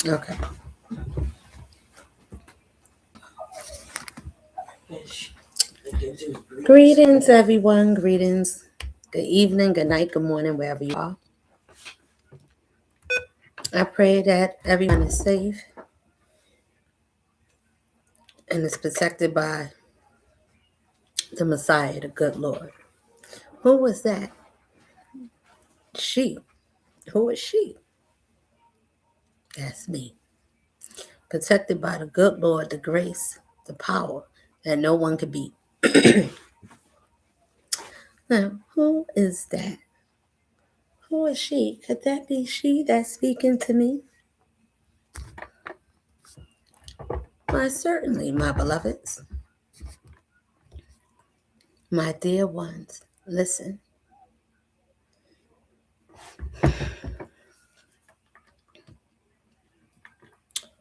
Okay. Greetings, everyone. Greetings. Good evening, good night, good morning, wherever you are. I pray that everyone is safe and is protected by the Messiah, the good Lord. Who was that? She. Who is she? That's me. Protected by the good Lord, the grace, the power that no one could beat. Now, who is that? Who is she? Could that be she that's speaking to me? Why, certainly, my beloveds, my dear ones. Listen,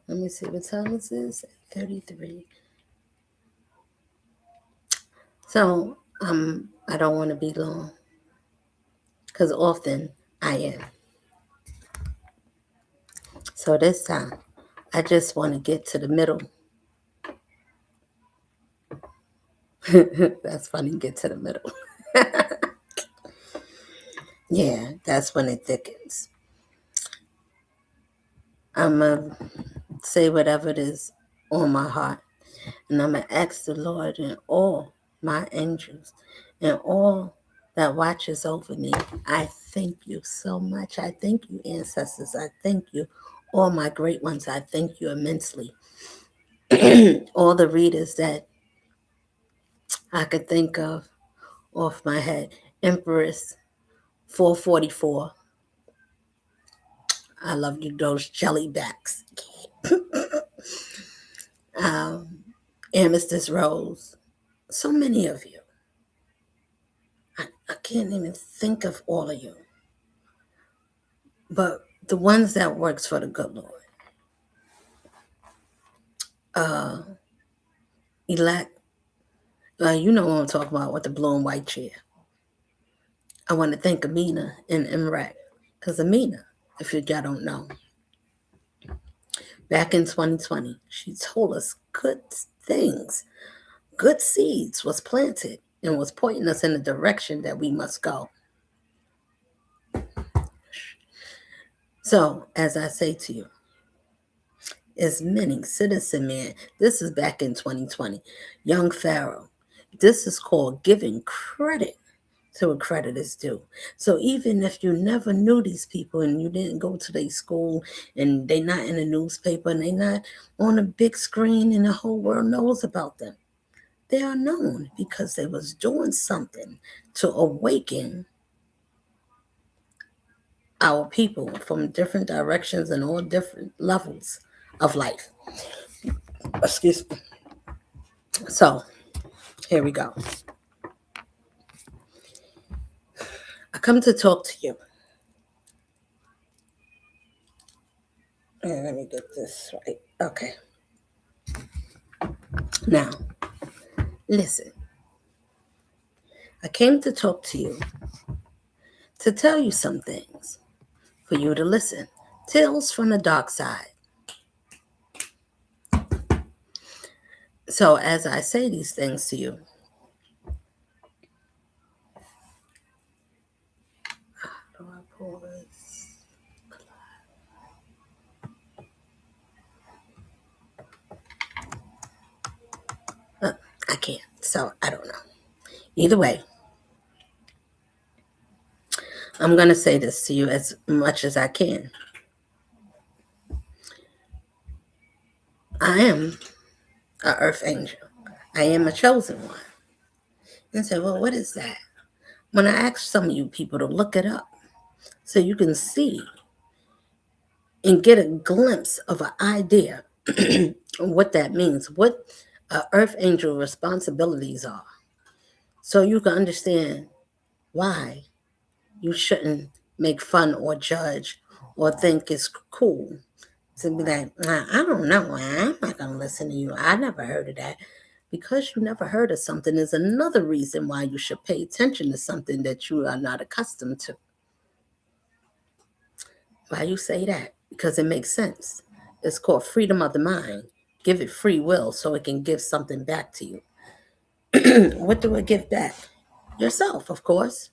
let me see what time it is. 33. So, I don't want to be long because often I am. So this time, I just want to get to the middle. That's funny, get to the middle. Yeah, that's when it thickens. I'm going to say whatever it is on my heart. And I'm going to ask the Lord and all my angels and all that watches over me. I thank you so much. I thank you, ancestors. I thank you, all my great ones. I thank you immensely. All the readers that I could think of off my head. Empress 444. I love you, those jellybacks. Amethyst Rose. So many of you. I can't even think of all of you. But the ones that works for the good Lord. Elect, you know what I'm talking about with the blue and white chair. I want to thank Amina and Imrak. Because Amina, if you don't know, back in 2020, she told us good things. Good seeds was planted and was pointing us in the direction that we must go. So, as I say to you, as many citizen men, this is back in 2020, young Pharaoh. This is called giving credit to what credit is due. So even if you never knew these people and you didn't go to their school and they not in the newspaper and they not on a big screen and the whole world knows about them, they are known because they was doing something to awaken our people from different directions and all different levels of life. Excuse me. So here we go. I come to talk to you. Let me get this right. Okay. Now, listen. I came to talk to you to tell you some things for you to listen. Tales from the dark side. So as I say these things to you, how do I pull this? I can't. So I don't know. Either way, I'm going to say this to you as much as I can. I am an earth angel. I am a chosen one. And say, well, what is that? When I ask some of you people to look it up so you can see and get a glimpse of an idea of what that means, what earth angel responsibilities are, so you can understand why you shouldn't make fun or judge or think it's cool to be like, I don't know, I'm not going to listen to you. I never heard of that. Because you never heard of something is another reason why you should pay attention to something that you are not accustomed to. Why you say that? Because it makes sense. It's called freedom of the mind. Give it free will so it can give something back to you. What do it give back? Yourself, of course.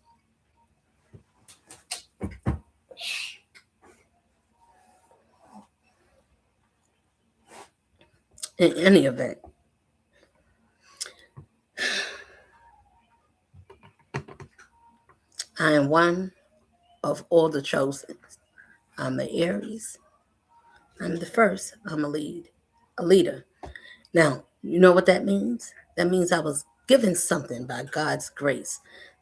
In any event, I am one of all the chosen. I'm an Aries. I'm the first. I'm a leader. Now, you know what that means? That means I was given something by God's grace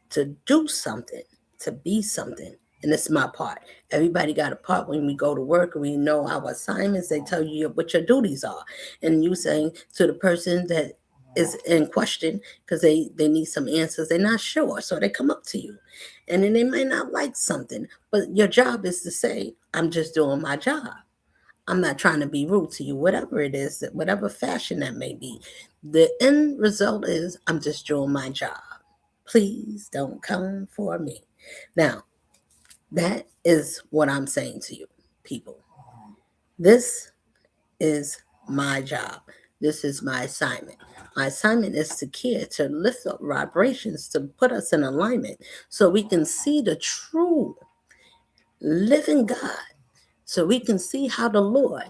to do something, to be something. And it's my part. Everybody got a part when we go to work and we know our assignments. They tell you what your duties are. And you saying to the person that is in question because they need some answers, they're not sure. So they come up to you. And then they might not like something. But your job is to say, I'm just doing my job. I'm not trying to be rude to you, whatever it is, whatever fashion that may be. The end result is I'm just doing my job. Please don't come for me. Now, that is what I'm saying to you, people. This is my job. This is my assignment. My assignment is to care, to lift up vibrations, to put us in alignment so we can see the true living God, so we can see how the Lord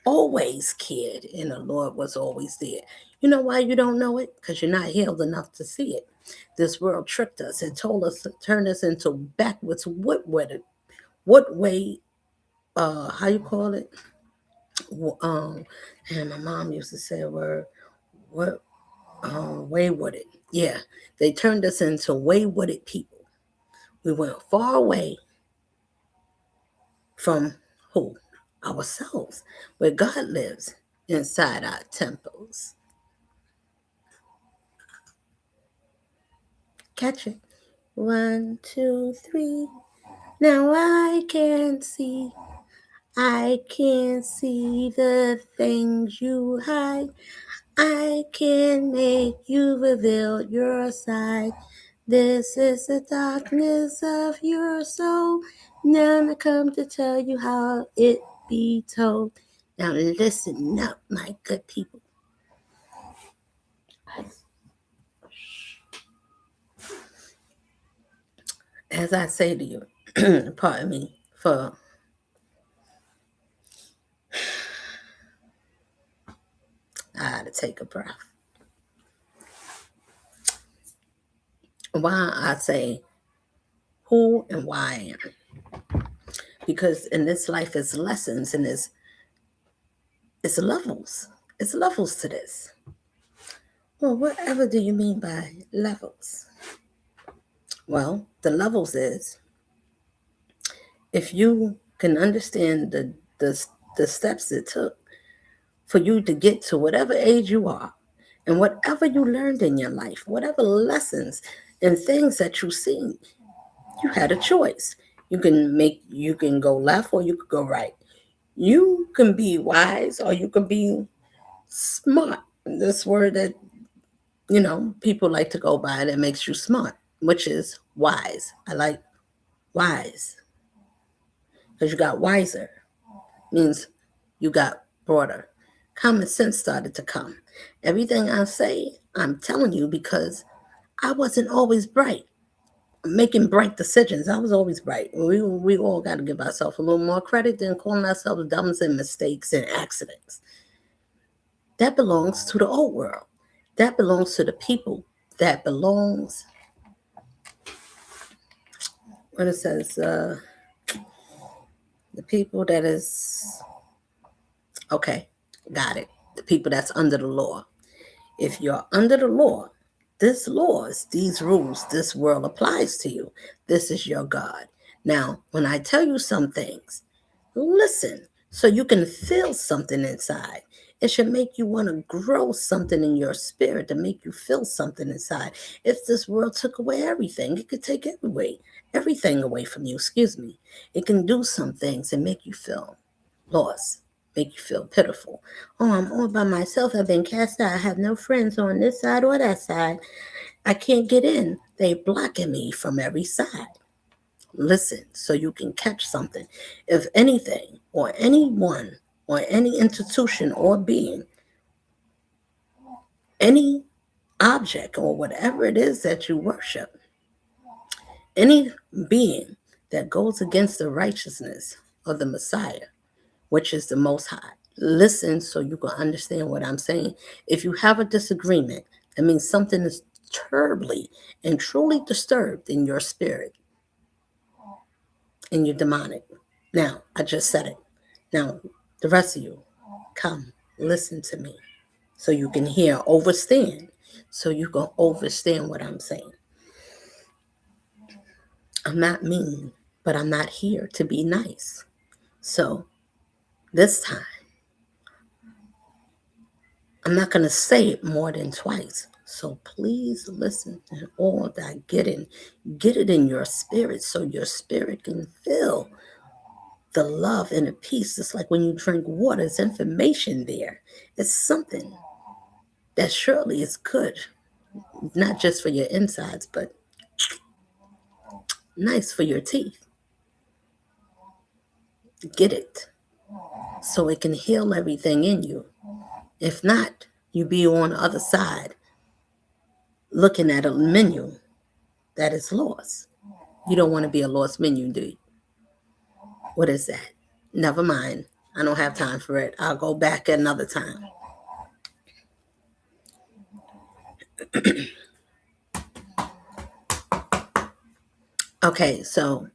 always cared and the Lord was always there. You know why you don't know it? Because you're not healed enough to see it. This world tricked us. It told us to turn us into backwards. What way, how you call it? Um, and my mom used to say a word, what, waywarded. Yeah, they turned us into waywarded people. We went far away from who? Ourselves, where God lives inside our temples. Catch it. 1, 2, 3. Now I can see the things you hide. I can make you reveal your side. This is the darkness of your soul. Now I come to tell you how it be told. Now listen up, my good people. As I say to you, pardon me for I had to take a breath. Why I say who and why I am. Because in this life is lessons and it's levels. It's levels to this. Well, whatever do you mean by levels? Well, the levels is if you can understand the steps it took for you to get to whatever age you are and whatever you learned in your life, whatever lessons and things that you see, you had a choice. You can go left or you could go right. You can be wise or you can be smart. This word that people like to go by that makes you smart, which is wise. I like wise because you got wiser, means you got broader. Common sense started to come. Everything I say, I'm telling you because I wasn't always bright. Making bright decisions. I was always bright. We all got to give ourselves a little more credit than calling ourselves dumbs and mistakes and accidents. That belongs to the old world. That belongs to the people. That belongs. What it says, the people that is okay. Got it. The people that's under the law. If you're under the law, this laws, these rules, this world applies to you. This is your God. Now, when I tell you some things, listen so you can feel something inside. It should make you want to grow something in your spirit to make you feel something inside. If this world took away everything, it could take everything away from you, excuse me. It can do some things and make you feel lost, make you feel pitiful. Oh, I'm all by myself. I've been cast out. I have no friends on this side or that side. I can't get in. They blocking me from every side. Listen so you can catch something. If anything or anyone or any institution or being, any object or whatever it is that you worship, any being that goes against the righteousness of the Messiah, which is the Most High. Listen so you can understand what I'm saying. If you have a disagreement, that means something is terribly and truly disturbed in your spirit, in your demonic. Now, I just said it. Now, the rest of you, come, listen to me so you can hear, overstand, so you can understand what I'm saying. I'm not mean, but I'm not here to be nice. So this time, I'm not going to say it more than twice. So please listen to all that I get it in your spirit so your spirit can feel the love and the peace. It's like when you drink water, it's information there. It's something that surely is good, not just for your insides, but nice for your teeth. Get it so it can heal everything in you. If not, you be on the other side looking at a menu that is lost. You don't want to be a lost menu, do you? What is that? Never mind. I don't have time for it. I'll go back another time. Okay, so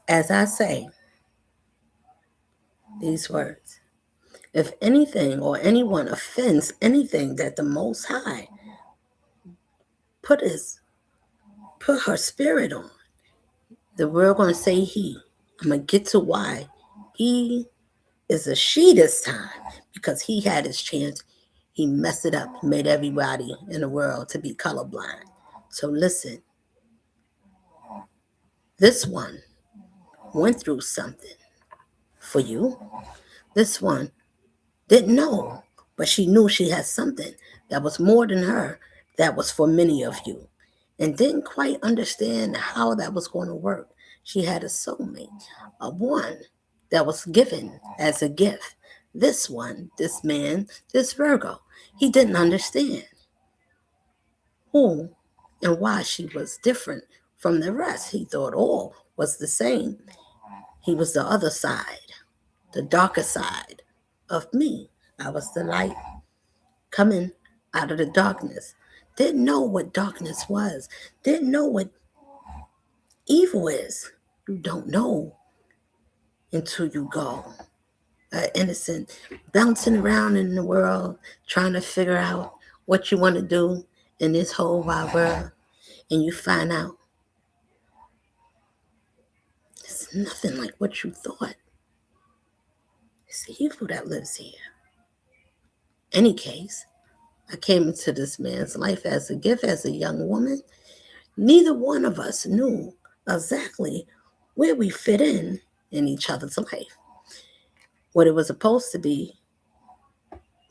as I say these words, if anything or anyone offends anything that the Most High put his put her spirit on, then we're going to say he. I'm going to get to why he is a she this time, because he had his chance. He messed it up, made everybody in the world to be colorblind. So listen, this one went through something for you. This one didn't know, but she knew she had something that was more than her, that was for many of you, and didn't quite understand how that was going to work. She had a soulmate, a one that was given as a gift. This one, this man, this Virgo, he didn't understand who and why she was different from the rest. He thought all was the same. He was the other side, the darker side of me. I was the light coming out of the darkness. Didn't know what darkness was. Didn't know what evil is. You don't know until you go. Innocent, bouncing around in the world, trying to figure out what you want to do in this whole wide world. And you find out it's nothing like what you thought. It's evil that lives here. Any case, I came into this man's life as a gift as a young woman. Neither one of us knew exactly where we fit in each other's life. What it was supposed to be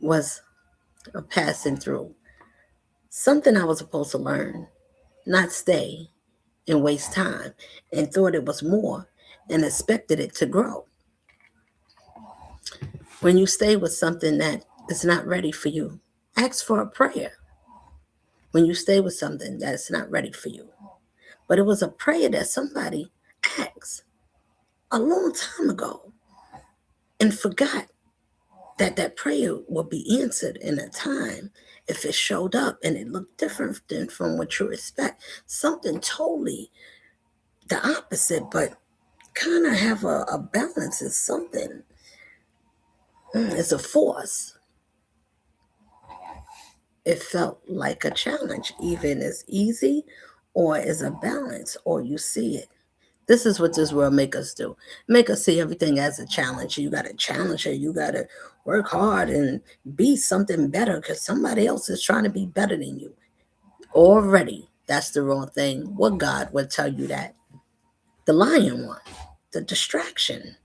was a passing through. Something I was supposed to learn, not stay and waste time, and thought it was more and expected it to grow. When you stay with something that is not ready for you, ask for a prayer. When you stay with something that's not ready for you. But it was a prayer that somebody asked a long time ago and forgot that that prayer would be answered in a time if it showed up and it looked different than from what you expect. Something totally the opposite, but kind of have a balance. Is something. It's a force. It felt like a challenge, even as easy or as a balance, or you see it. This is what this world make us do. Make us see everything as a challenge. You got to challenge it. You got to work hard and be something better because somebody else is trying to be better than you. Already, that's the wrong thing. What God would tell you that? The lion one, the distraction.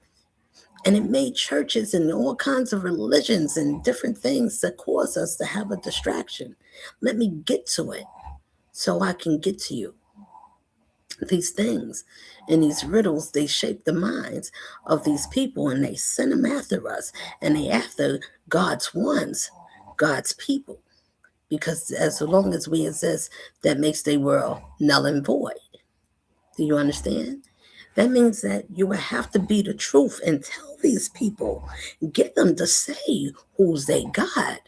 And it made churches and all kinds of religions and different things that cause us to have a distraction. Let me get to it so I can get to you. these things and these riddles, they shape the minds of these people and they send them after us and they after God's ones, God's people. Because as long as we exist, that makes the world null and void. Do you understand? That means that you will have to be the truth and tell these people, get them to say who's they God.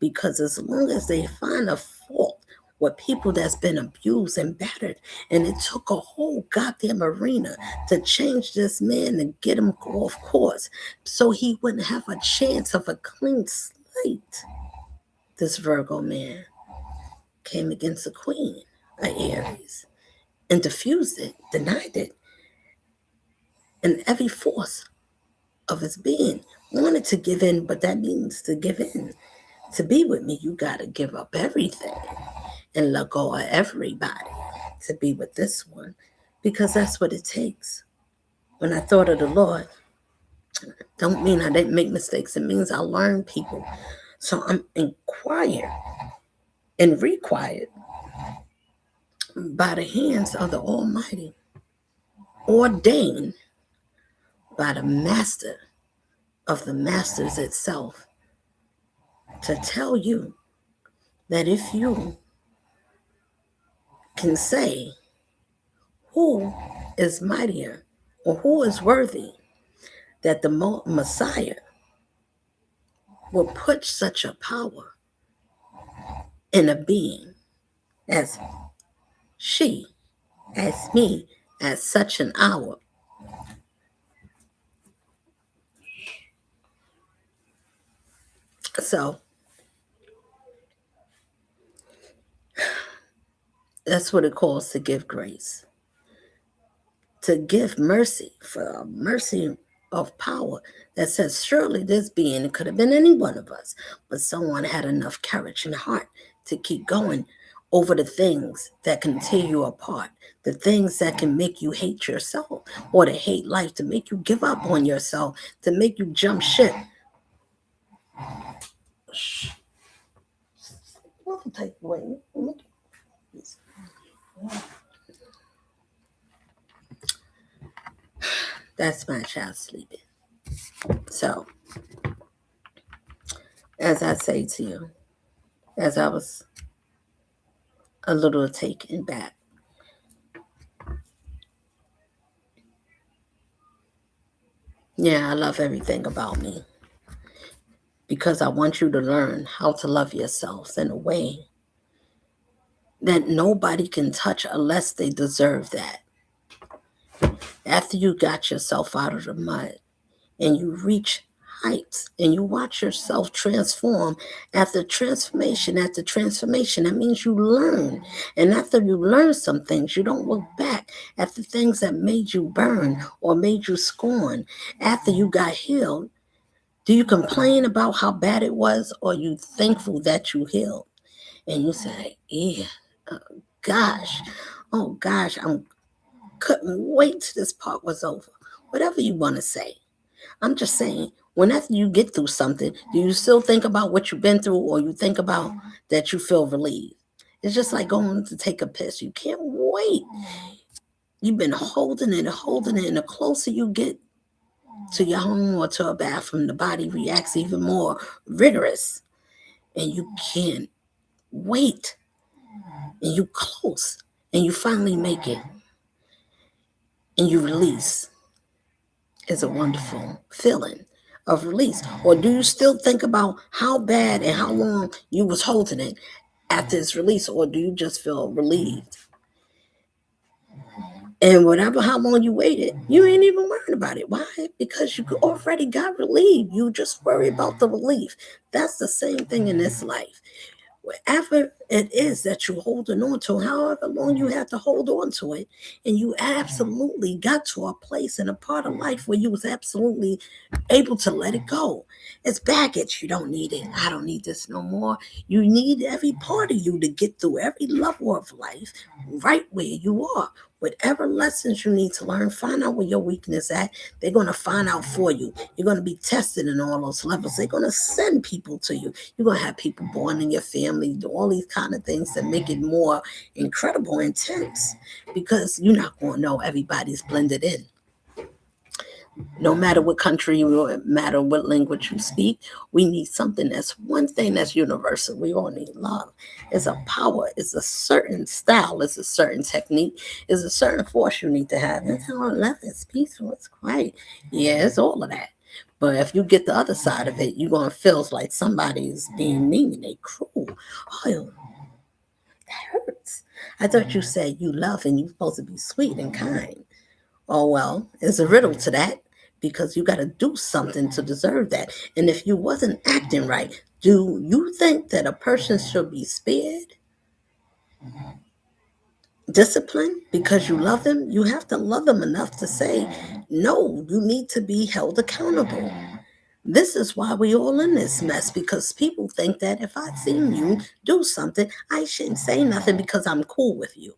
Because as long as they find a fault with people that's been abused and battered, and it took a whole goddamn arena to change this man and get him off course so he wouldn't have a chance of a clean slate. This Virgo man came against the queen of Aries and diffused it, denied it, and every force of his being wanted to give in, but that means to give in. To be with me, you got to give up everything and let go of everybody to be with this one because that's what it takes. When I thought of the Lord, don't mean I didn't make mistakes. It means I learned people. So I'm inquired and required by the hands of the Almighty, ordained by the Master of the Masters itself, to tell you that if you can say who is mightier or who is worthy, that the Messiah will put such a power in a being as she, as me, at such an hour. So that's what it calls to give grace, to give mercy, for a mercy of power that says, surely this being, it could have been any one of us, but someone had enough courage and heart to keep going over the things that can tear you apart, the things that can make you hate yourself or to hate life, to make you give up on yourself, to make you jump ship. Take away. That's my child sleeping. So, as I say to you, as I was a little taken back, yeah, I love everything about me because I want you to learn how to love yourselves in a way that nobody can touch unless they deserve that. After you got yourself out of the mud and you reach heights and you watch yourself transform after transformation, that means you learn. And after you learn some things, you don't look back at the things that made you burn or made you scorn. After you got healed, do you complain about how bad it was, or are you thankful that you healed? And you say, yeah, gosh, oh gosh, I couldn't wait till this part was over. Whatever you want to say. I'm just saying, whenever you get through something, do you still think about what you've been through, or you think about that you feel relieved? It's just like going to take a piss. You can't wait. You've been holding it, and the closer you get to your home or to a bathroom, the body reacts even more rigorous, and you can't wait. And you close, and you finally make it, and you release. It's a wonderful feeling of release. Or do you still think about how bad and how long you was holding it after its release, or do you just feel relieved? And whatever how long you waited, you ain't even worried about it. Why? Because you already got relieved. You just worry about the relief. That's the same thing in this life. Whatever it is that you're holding on to, however long you have to hold on to it, and you absolutely got to a place in a part of life where you was absolutely able to let it go. It's baggage. You don't need it. I don't need this no more. You need every part of you to get through every level of life right where you are, Whatever lessons you need to learn, find out where your weakness at. They're going to find out for you. You're going to be tested in all those levels. They're going to send people to you. You're going to have people born in your family, do all these kind of things that make it more incredible, intense, because you're not going to know everybody's blended in. No matter what country, no matter what language you speak, we need something that's one thing that's universal. We all need love. It's a power, it's a certain style, it's a certain technique, it's a certain force you need to have. That's how love is peaceful, it's quiet. Yeah, it's all of that. But if you get the other side of it, you're going to feel like somebody's being mean, they cruel. Oh, that hurts. I thought you said you love and you're supposed to be sweet and kind. Oh, well, there's a riddle to that because you got to do something to deserve that. And if you wasn't acting right, do you think that a person should be spared, disciplined because you love them? You have to love them enough to say, no, you need to be held accountable. This is why we all in this mess because people think that if I seen you do something, I shouldn't say nothing because I'm cool with you.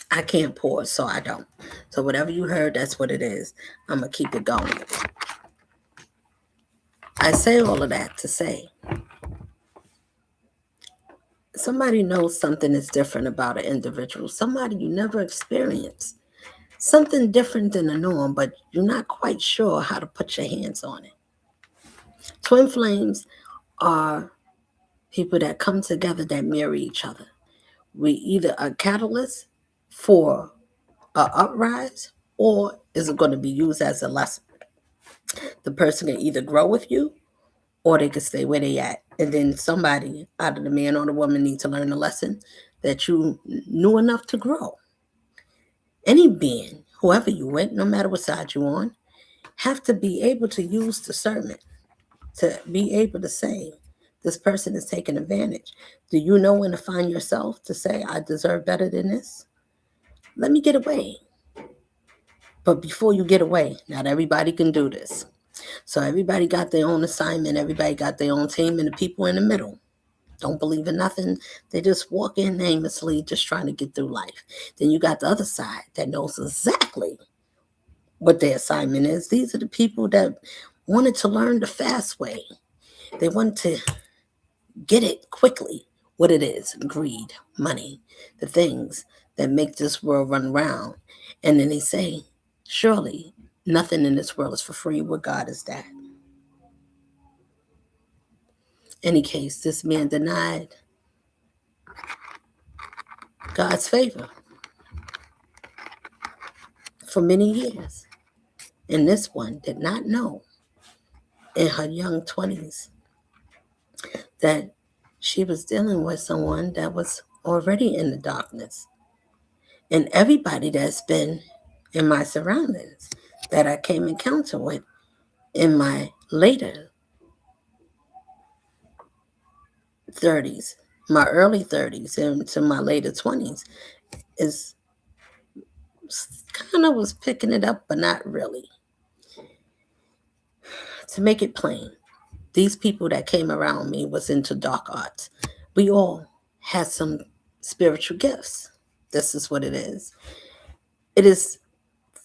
I can't pause, so I don't. So whatever you heard, that's what it is. I'm gonna keep it going. I say all of that to say somebody knows something is different about an individual, somebody you never experienced, something different than the norm, but you're not quite sure how to put your hands on it. Twin flames are people that come together that marry each other. We either a catalyst for a uprise or is it going to be used as a lesson? The person can either grow with you or they can stay where they at. And then somebody, either the man or the woman, need to learn a lesson that you knew enough to grow. Any being, whoever you with, no matter what side you're on, have to be able to use discernment to be able to say, this person is taking advantage. Do you know when to find yourself to say, I deserve better than this? Let me get away. But before you get away, not everybody can do this. So everybody got their own assignment, everybody got their own team, and the people in the middle don't believe in nothing. They just walk in aimlessly, just trying to get through life. Then you got the other side that knows exactly what their assignment is. These are the people that wanted to learn the fast way. They want to get it quickly. What it is, greed, money, the things that make this world run round. And then they say, surely nothing in this world is for free. What God is that? Any case, this man denied God's favor for many years. And this one did not know in her young 20s that she was dealing with someone that was already in the darkness. And everybody that's been in my surroundings that I came encounter with in my later 30s, my early 30s into my later 20s is kind of was picking it up, but not really. To make it plain, these people that came around me was into dark arts. We all had some spiritual gifts. This is what it is. It is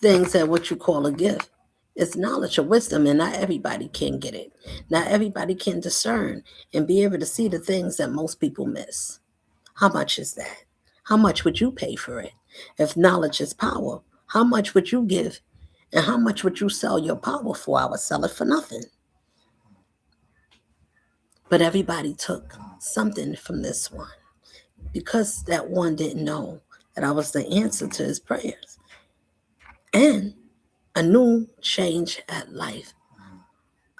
things that what you call a gift. It's knowledge or wisdom, and not everybody can get it. Not everybody can discern and be able to see the things that most people miss. How much is that? How much would you pay for it? If knowledge is power, how much would you give? And how much would you sell your power for? I would sell it for nothing. But everybody took something from this one because that one didn't know that I was the answer to his prayers. And a new change at life,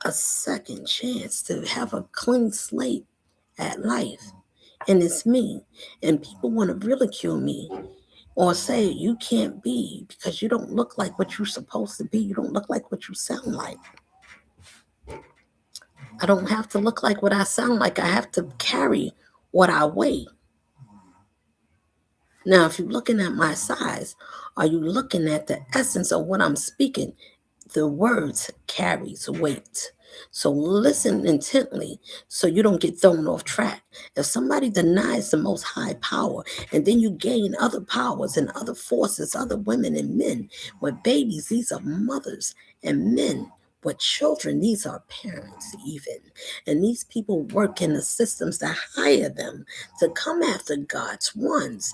a second chance to have a clean slate at life. And it's me. And people want to ridicule me or say you can't be because you don't look like what you're supposed to be. You don't look like what you sound like. I don't have to look like what I sound like. I have to carry what I weigh. Now, if you're looking at my size, are you looking at the essence of what I'm speaking? The words carries weight. So listen intently so you don't get thrown off track. If somebody denies the most high power and then you gain other powers and other forces, other women and men with babies, these are mothers, and men with children, these are parents even. And these people work in the systems that hire them to come after God's ones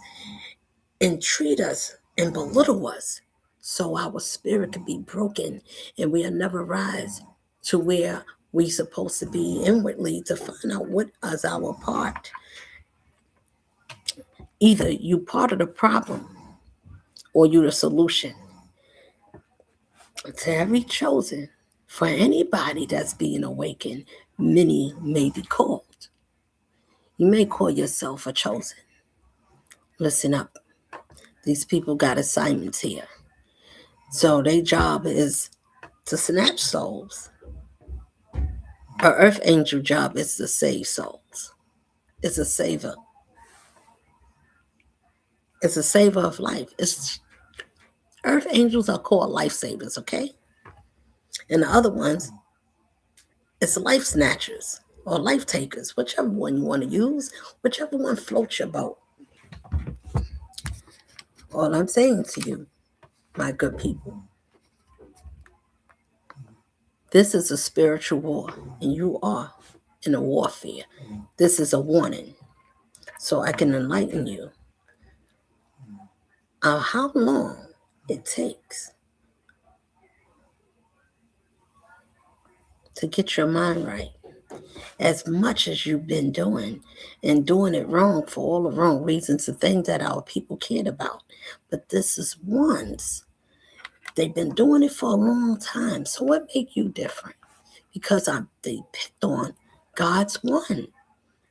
and treat us and belittle us so our spirit can be broken and we'll never rise to where we supposed to be inwardly to find out what is our part. Either you part of the problem or you the solution. To every chosen, for anybody that's being awakened, many may be called. You may call yourself a chosen. Listen up. These people got assignments here. So their job is to snatch souls. Our earth angel job is to save souls. It's a saver. It's a saver of life. It's earth angels are called lifesavers, okay? And the other ones, it's life snatchers or life takers, whichever one you want to use, whichever one floats your boat. All I'm saying to you, my good people, this is a spiritual war, and you are in a warfare. This is a warning, so I can enlighten you of how long it takes to get your mind right. As much as you've been doing and doing it wrong for all the wrong reasons, the things that our people cared about. But this is ones. They've been doing it for a long time. So what make you different? Because they picked on God's one.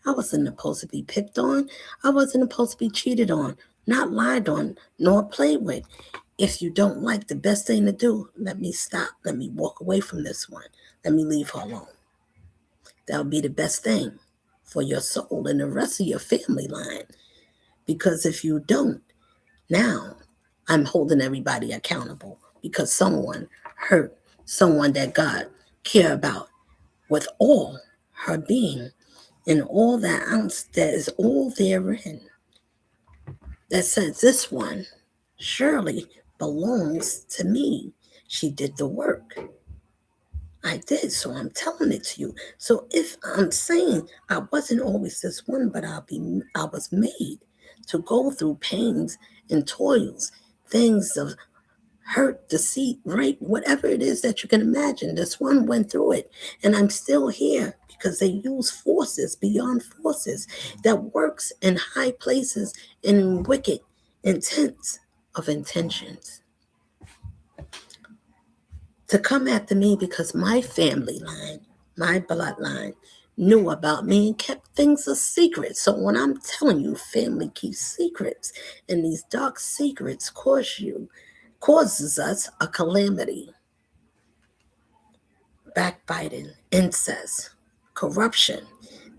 I wasn't supposed to be picked on. I wasn't supposed to be cheated on, not lied on, nor played with. If you don't like the best thing to do, let me stop. Let me walk away from this one. Let me leave her alone. That would be the best thing for your soul and the rest of your family line. Because if you don't, now I'm holding everybody accountable because someone hurt someone that God care about with all her being and all that ounce that is all therein. That says this one surely belongs to me. She did the work. I did, so I'm telling it to you. So if I'm saying I wasn't always this one, but I was made to go through pains and toils, things of hurt, deceit, rape, whatever it is that you can imagine. This one went through it, and I'm still here because they use forces beyond forces that works in high places and in wicked intents of intentions to come after me because my family line, my bloodline, knew about me and kept things a secret. So when I'm telling you family keeps secrets, and these dark secrets causes us a calamity, backbiting, incest, corruption,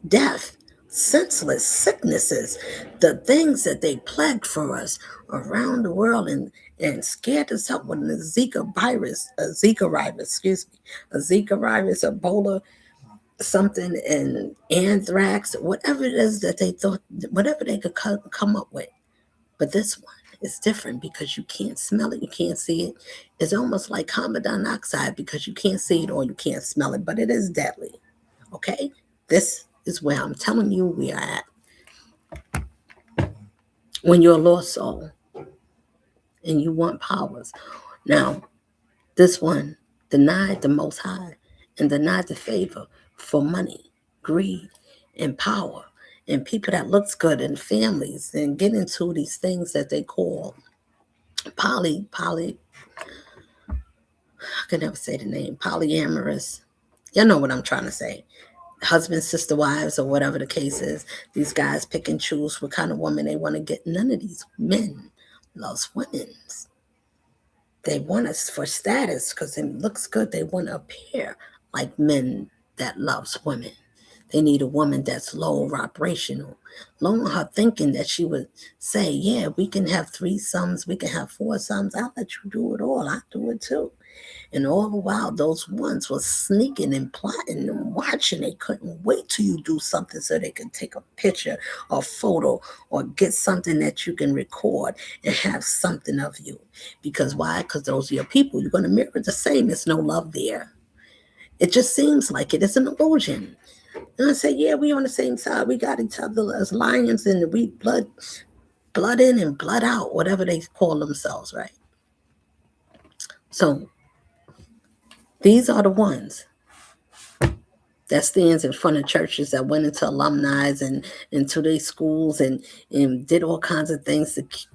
death, senseless sicknesses, the things that they plagued for us around the world and scared us up with the Zika virus, a Zika virus, Ebola, something, and anthrax, whatever it is that they thought, whatever they could come up with. But this one is different because you can't smell it, you can't see it. It's almost like carbon dioxide because you can't see it or you can't smell it, but it is deadly. Okay? This is where I'm telling you we are at. When you're a lost soul and you want powers. Now, this one denied the Most High and denied the favor for money, greed, and power, and people that looks good in families and get into these things that they call poly, I can never say the name, polyamorous. Y'all know what I'm trying to say. Husband, sister, wives, or whatever the case is. These guys pick and choose what kind of woman they want to get. None of these men loves women. They want us for status because it looks good. They want to appear like men that loves women. They need a woman that's low vibrational. Lower her thinking that she would say, yeah, we can have three sons, we can have four sons. I'll let you do it all. I'll do it too. And all the while, those ones was sneaking and plotting and watching. They couldn't wait till you do something so they could take a picture or photo or get something that you can record and have something of you. Because why? Because those are your people. You're going to mirror the same. There's no love there. It just seems like it. It's an illusion. And I say, yeah, we on the same side. We got each other as lions and we blood in and blood out, whatever they call themselves, right? So these are the ones that stands in front of churches that went into alumni and into their schools and did all kinds of things to keep,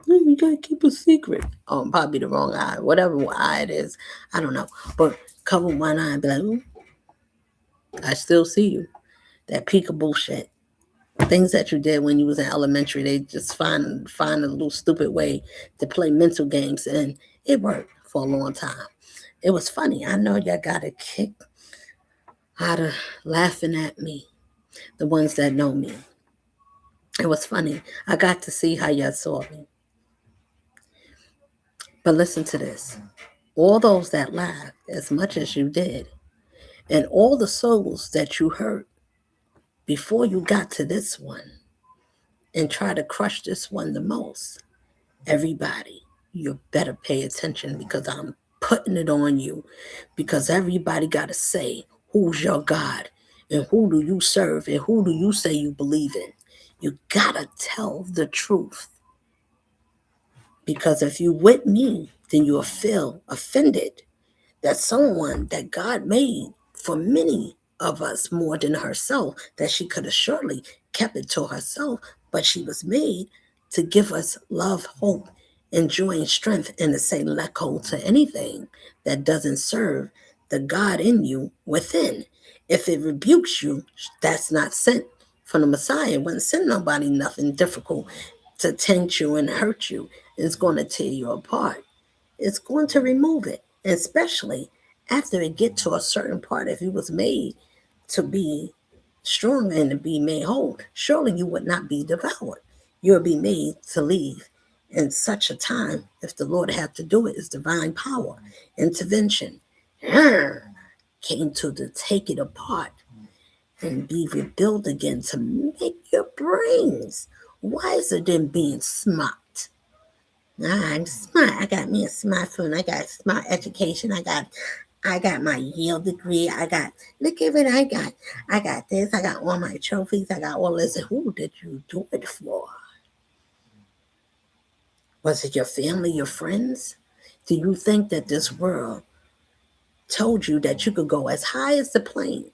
you gotta keep a secret. Oh, probably the wrong eye, whatever eye it is, I don't know. But cover one eye and be like, ooh, I still see you. That peak of bullshit. Things that you did when you was in elementary, they just find a little stupid way to play mental games, and it worked for a long time. It was funny. I know y'all got a kick out of laughing at me, the ones that know me. It was funny. I got to see how y'all saw me. But listen to this. All those that laughed as much as you did, and all the souls that you hurt before you got to this one and try to crush this one the most, everybody, you better pay attention because I'm putting it on you. Because everybody got to say, who's your God? And who do you serve? And who do you say you believe in? You got to tell the truth. Because if you with me, then you'll feel offended that someone that God made for many of us more than herself, that she could have surely kept it to herself, but she was made to give us love, hope, and joy and strength, and to say let go to anything that doesn't serve the God in you within. If it rebukes you, that's not sent from the Messiah. It wouldn't send nobody nothing difficult to tempt you and hurt you. It's going to tear you apart. It's going to remove it, especially after it get to a certain part. If it was made to be strong and to be made whole, surely you would not be devoured. You would be made to leave in such a time. If the Lord had to do it, is divine power, intervention. Came to take it apart and be rebuilt again to make your brains wiser than being smart. I'm smart. I got me a smartphone. I got smart education. I got my Yale degree. Look at what I got. I got this. I got all my trophies. I got all this. Who did you do it for? Was it your family, your friends? Do you think that this world told you that you could go as high as the plane?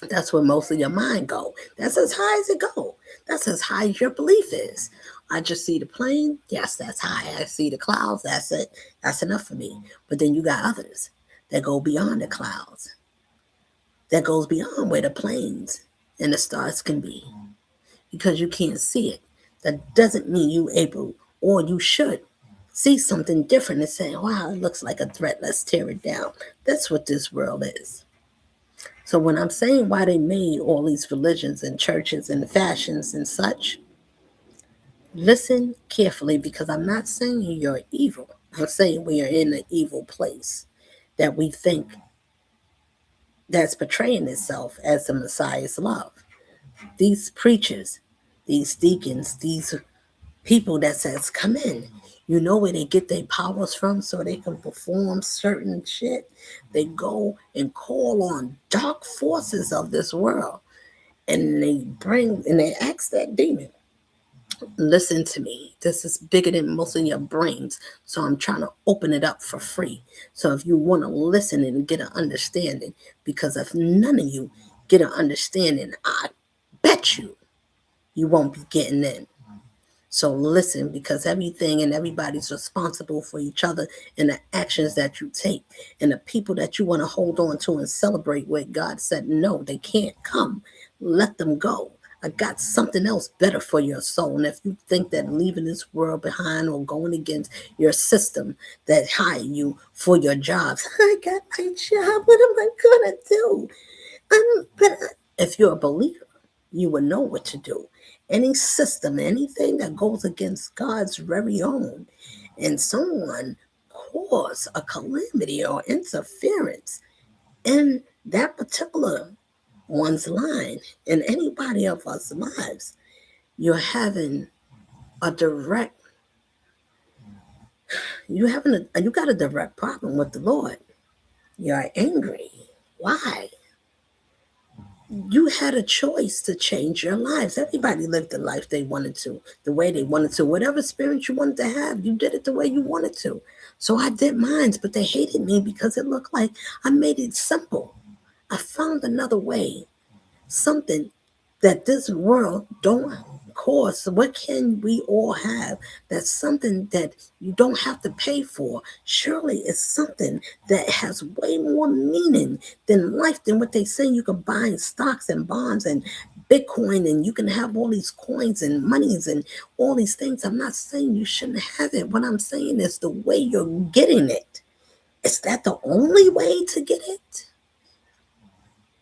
That's where most of your mind go. That's as high as it go. That's as high as your belief is. I just see the plane. Yes, that's high. I see the clouds. That's it. That's enough for me. But then you got others that go beyond the clouds. That goes beyond where the planes and the stars can be. Because you can't see it. That doesn't mean you able or you should see something different and say, wow, it looks like a threat. Let's tear it down. That's what this world is. So when I'm saying why they made all these religions and churches and fashions and such, listen carefully because I'm not saying you're evil. I'm saying we are in an evil place that we think that's portraying itself as the Messiah's love. These preachers, these deacons, these people that says, come in. You know where they get their powers from so they can perform certain shit? They go and call on dark forces of this world and they ask that demon, listen to me. This is bigger than most of your brains. So I'm trying to open it up for free. So if you want to listen and get an understanding, because if none of you get an understanding, I bet you won't be getting in. So listen, because everything and everybody's responsible for each other and the actions that you take and the people that you want to hold on to and celebrate with. God said, no, they can't come. Let them go. I got something else better for your soul. And if you think that leaving this world behind or going against your system that hire you for your jobs, I got my job. What am I going to do? But If you're a believer, you will know what to do. Any system, anything that goes against God's very own, and someone cause a calamity or interference in that particular one's line, in anybody of us lives, you're having a direct, you got a direct problem with the Lord. You're angry. Why? You had a choice to change your lives. Everybody lived the life they wanted to, the way they wanted to. Whatever spirit you wanted to have, you did it the way you wanted to. So I did mine, but they hated me because it looked like I made it simple. I found another way, something that this world don't cause. So what can we all have? That's something that you don't have to pay for. Surely it's something that has way more meaning than life, than what they say you can buy in stocks and bonds and Bitcoin, and you can have all these coins and monies and all these things. I'm not saying you shouldn't have it. What I'm saying is the way you're getting it. Is that the only way to get it?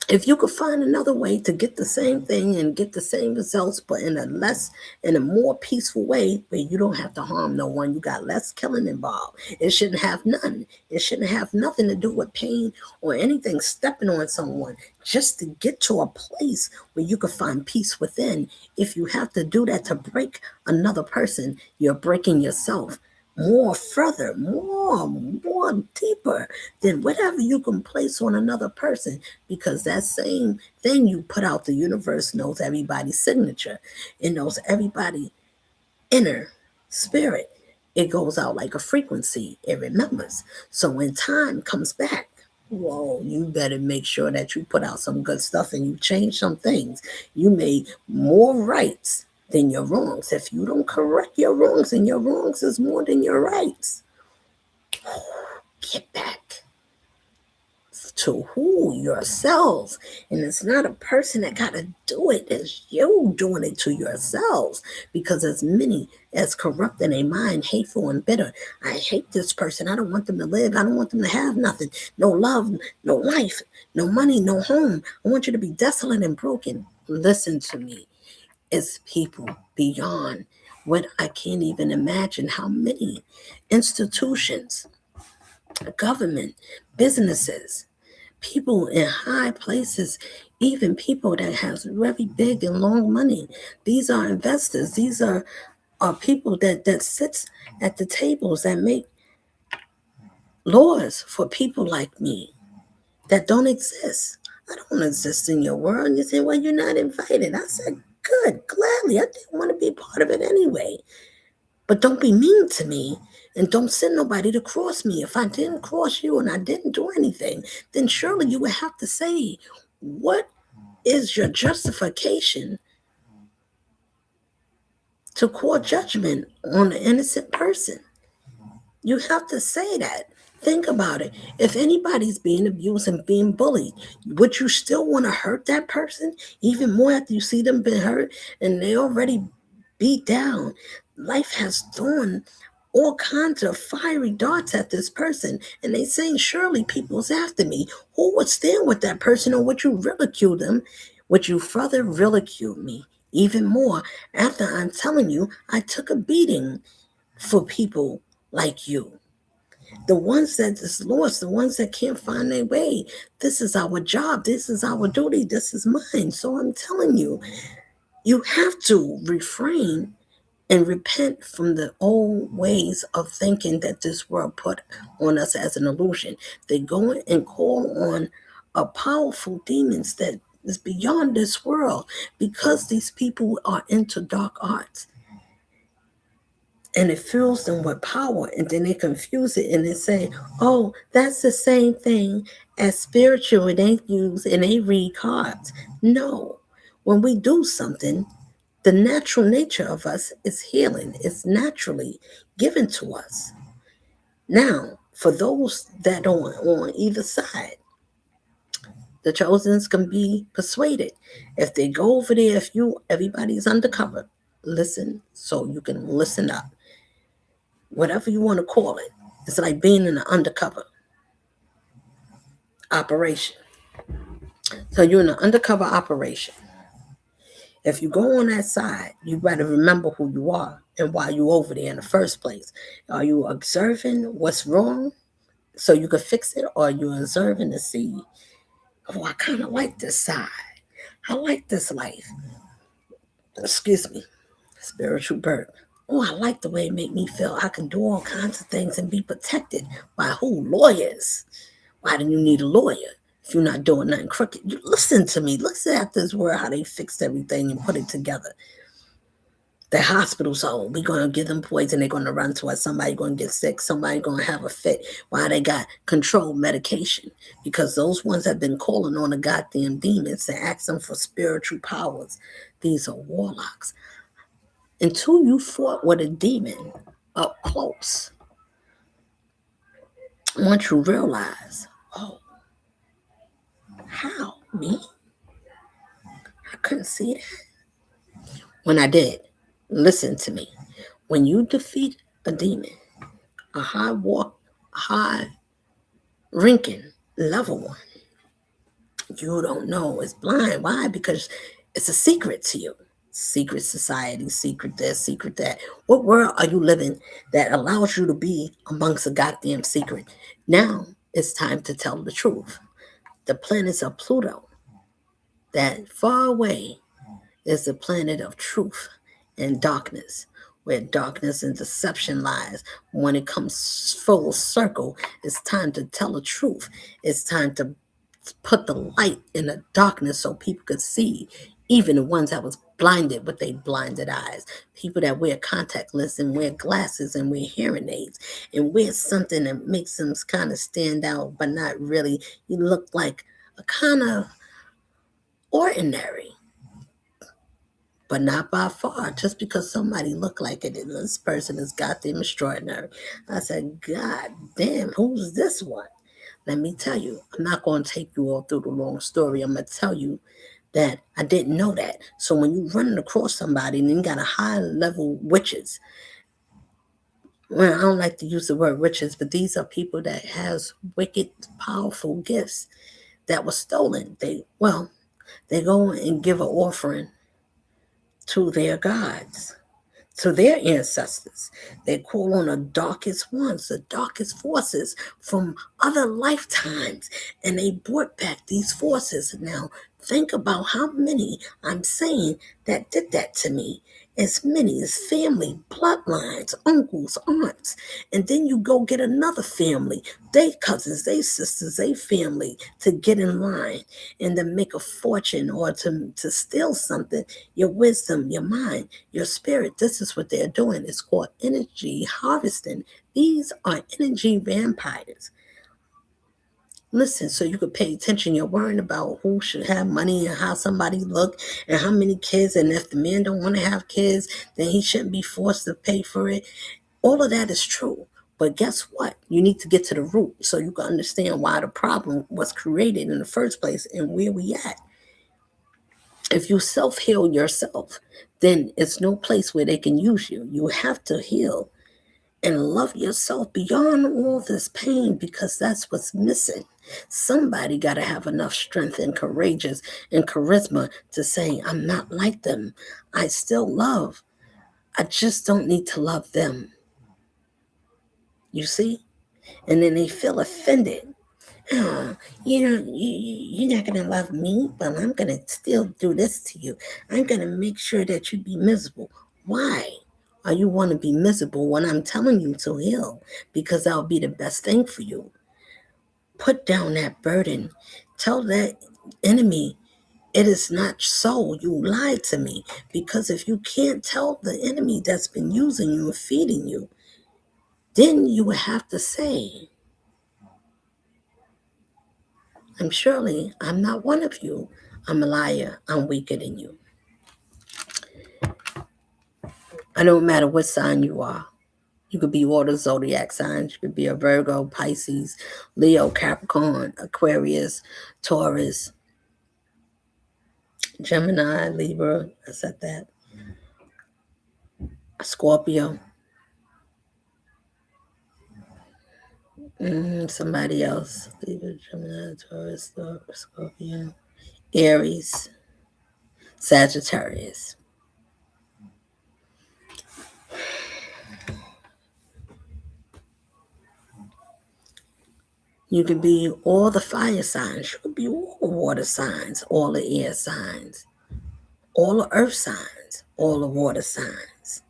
If you could find another way to get the same thing and get the same results, but in a more peaceful way, where you don't have to harm no one, you got less killing involved. It shouldn't have none. It shouldn't have nothing to do with pain or anything stepping on someone. Just to get to a place where you can find peace within. If you have to do that to break another person, you're breaking yourself more further, more deeper than whatever you can place on another person, because that same thing you put out, the universe knows everybody's signature. It knows everybody inner spirit. It goes out like a frequency. It remembers. So when time comes back, whoa, you better make sure that you put out some good stuff and you change some things. You made more rights than your wrongs. If you don't correct your wrongs, and your wrongs is more than your rights, get back to who yourselves. And it's not a person that got to do it, it's you doing it to yourselves. Because as many as corrupt in a mind, hateful and bitter, I hate this person, I don't want them to live, I don't want them to have nothing, no love, no life, no money, no home, I want you to be desolate and broken. Listen to me. It's people beyond what I can't even imagine. How many institutions, government, businesses, people in high places, even people that has very big and long money. These are investors. These are people that sits at the tables that make laws for people like me that don't exist. I don't exist in your world. And you say, well, you're not invited. I said, good, gladly. I didn't want to be part of it anyway. But don't be mean to me, and don't send nobody to cross me. If I didn't cross you and I didn't do anything, then surely you would have to say, what is your justification to call judgment on an innocent person? You have to say that. Think about it. If anybody's being abused and being bullied, would you still want to hurt that person even more after you see them been hurt and they already beat down? Life has thrown all kinds of fiery darts at this person, and they saying, surely people's after me. Who would stand with that person, or would you ridicule them? Would you further ridicule me even more after I'm telling you I took a beating for people like you? The ones that is lost, the ones that can't find their way. This is our job. This is our duty. This is mine. So I'm telling you, you have to refrain and repent from the old ways of thinking that this world put on us as an illusion. They go and call on a powerful demons that is beyond this world, because these people are into dark arts, and it fills them with power, and then they confuse it and they say, oh, that's the same thing as spiritual, and they use and they read cards. No. When we do something, the natural nature of us is healing. It's naturally given to us. Now, for those that are on either side, the chosens can be persuaded. If they go over there, if you everybody's undercover, listen so you can listen up. Whatever you want to call it. It's like being in an undercover operation. So you're in an undercover operation. If you go on that side, you better remember who you are and why you over there in the first place. Are you observing what's wrong so you can fix it, or are you observing to see, oh, I kind of like this side. I like this life. Excuse me, spiritual birth. Oh, I like the way it make me feel. I can do all kinds of things and be protected by who? Lawyers. Why do you need a lawyer if you're not doing nothing crooked? You listen to me. Listen at this world, how they fixed everything and put it together. The hospitals, oh, we're going to give them poison. They're going to run to us. Somebody going to get sick. Somebody going to have a fit. Why they got controlled medication? Because those ones have been calling on the goddamn demons to ask them for spiritual powers. These are warlocks. Until you fought with a demon up close, once you realize, oh, how? Me? I couldn't see that. When I did, listen to me. When you defeat a demon, a high ranking level one, you don't know. It's blind. Why? Because it's a secret to you. Secret society, secret this, secret that. What world are you living that allows you to be amongst a goddamn secret? Now it's time to tell the truth. The planets of Pluto, that far away, is the planet of truth and darkness, where darkness and deception lies. When it comes full circle, it's time to tell the truth. It's time to put the light in the darkness so people could see, even the ones that was blinded with their blinded eyes. People that wear contact lenses and wear glasses and wear hearing aids and wear something that makes them kind of stand out, but not really. You look like a kind of ordinary, but not by far. Just because somebody look like it, this person is goddamn extraordinary. I said, God damn, who's this one? Let me tell you, I'm not going to take you all through the long story. I'm going to tell you that I didn't know that. So when you running across somebody and you got a high level witches, well, I don't like to use the word witches, but these are people that has wicked, powerful gifts that were stolen. They go and give an offering to their gods, to their ancestors. They call on the darkest ones, the darkest forces from other lifetimes, and they brought back these forces. Now, think about how many I'm saying that did that to me. As many as family, bloodlines, uncles, aunts. And then you go get another family, they cousins, they sisters, they family to get in line and to make a fortune or to steal something, your wisdom, your mind, your spirit. This is what they're doing. It's called energy harvesting. These are energy vampires. Listen, so you could pay attention. You're worrying about who should have money and how somebody look and how many kids. And if the man don't want to have kids, then he shouldn't be forced to pay for it. All of that is true. But guess what? You need to get to the root so you can understand why the problem was created in the first place and where we at. If you self-heal yourself, then it's no place where they can use you. You have to heal and love yourself beyond all this pain, because that's what's missing. Somebody got to have enough strength and courageous and charisma to say, I'm not like them. I still love. I just don't need to love them. You see? And then they feel offended. Oh, you're not gonna love me, but I'm gonna still do this to you. I'm gonna make sure that you be miserable. Why are you want to be miserable when I'm telling you to heal? Because that'll be the best thing for you. Put down that burden. Tell that enemy it is not so. You lied to me. Because if you can't tell the enemy that's been using you and feeding you, then you would have to say, I'm not one of you. I'm a liar. I'm weaker than you. I don't matter what sign you are. You could be all the zodiac signs. You could be a Virgo, Pisces, Leo, Capricorn, Aquarius, Taurus, Gemini, Libra. I said that. Scorpio. Somebody else. Libra, Gemini, Taurus, Scorpio. Aries, Sagittarius. You could be all the fire signs. You could be all the water signs, all the air signs, all the earth signs, all the water signs.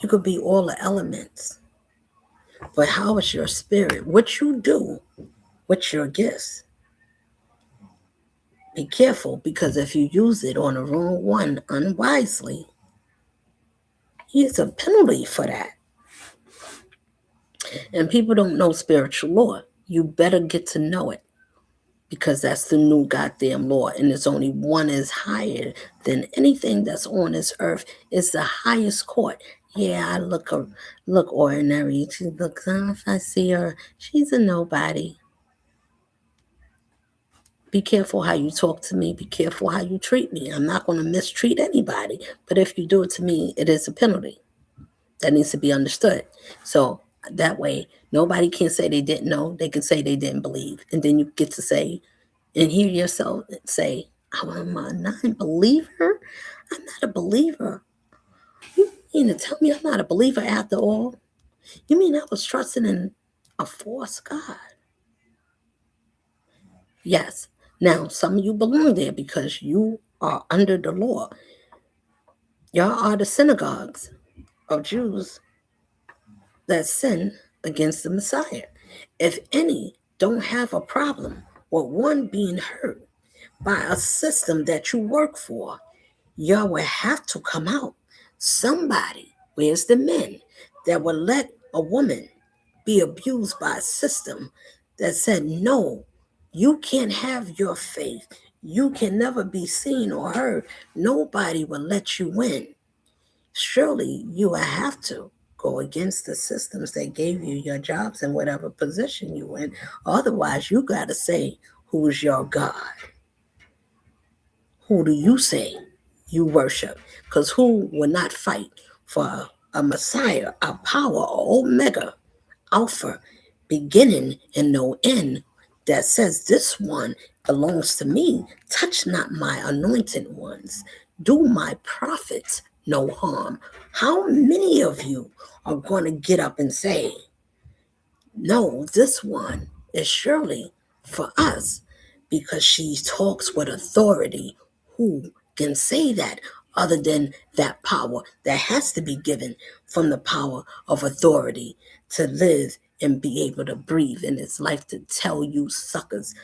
You could be all the elements. But how is your spirit? What you do with your gifts? Be careful, because if you use it on the wrong one unwisely, there's a penalty for that. And people don't know spiritual law. You better get to know it, because that's the new goddamn law, and there's only one is higher than anything that's on this earth. It's the highest court. Yeah, I look ordinary. She looks, if I see her, she's a nobody. Be careful how you talk to me. Be careful how you treat me. I'm not going to mistreat anybody. But if you do it to me, it is a penalty. That needs to be understood. So that way, nobody can say they didn't know. They can say they didn't believe. And then you get to say and hear yourself say, I'm a non-believer? I'm not a believer. You mean to tell me I'm not a believer after all? You mean I was trusting in a false God? Yes. Now, some of you belong there because you are under the law. Y'all are the synagogues of Jews that sin against the Messiah. If any don't have a problem with one being hurt by a system that you work for, y'all will have to come out. Somebody, where's the men, that will let a woman be abused by a system that said, no, you can't have your faith. You can never be seen or heard. Nobody will let you win. Surely you will have to go against the systems that gave you your jobs and whatever position you in. Otherwise, you got to say, who's your God? Who do you say you worship? Because who will not fight for a Messiah, a power, a Omega, Alpha, beginning and no end, that says this one belongs to me? Touch not my anointed ones. Do my prophets no harm. How many of you are going to get up and say, no, this one is surely for us, because she talks with authority? Who can say that other than that power that has to be given from the power of authority to live and be able to breathe in its life, to tell you suckers?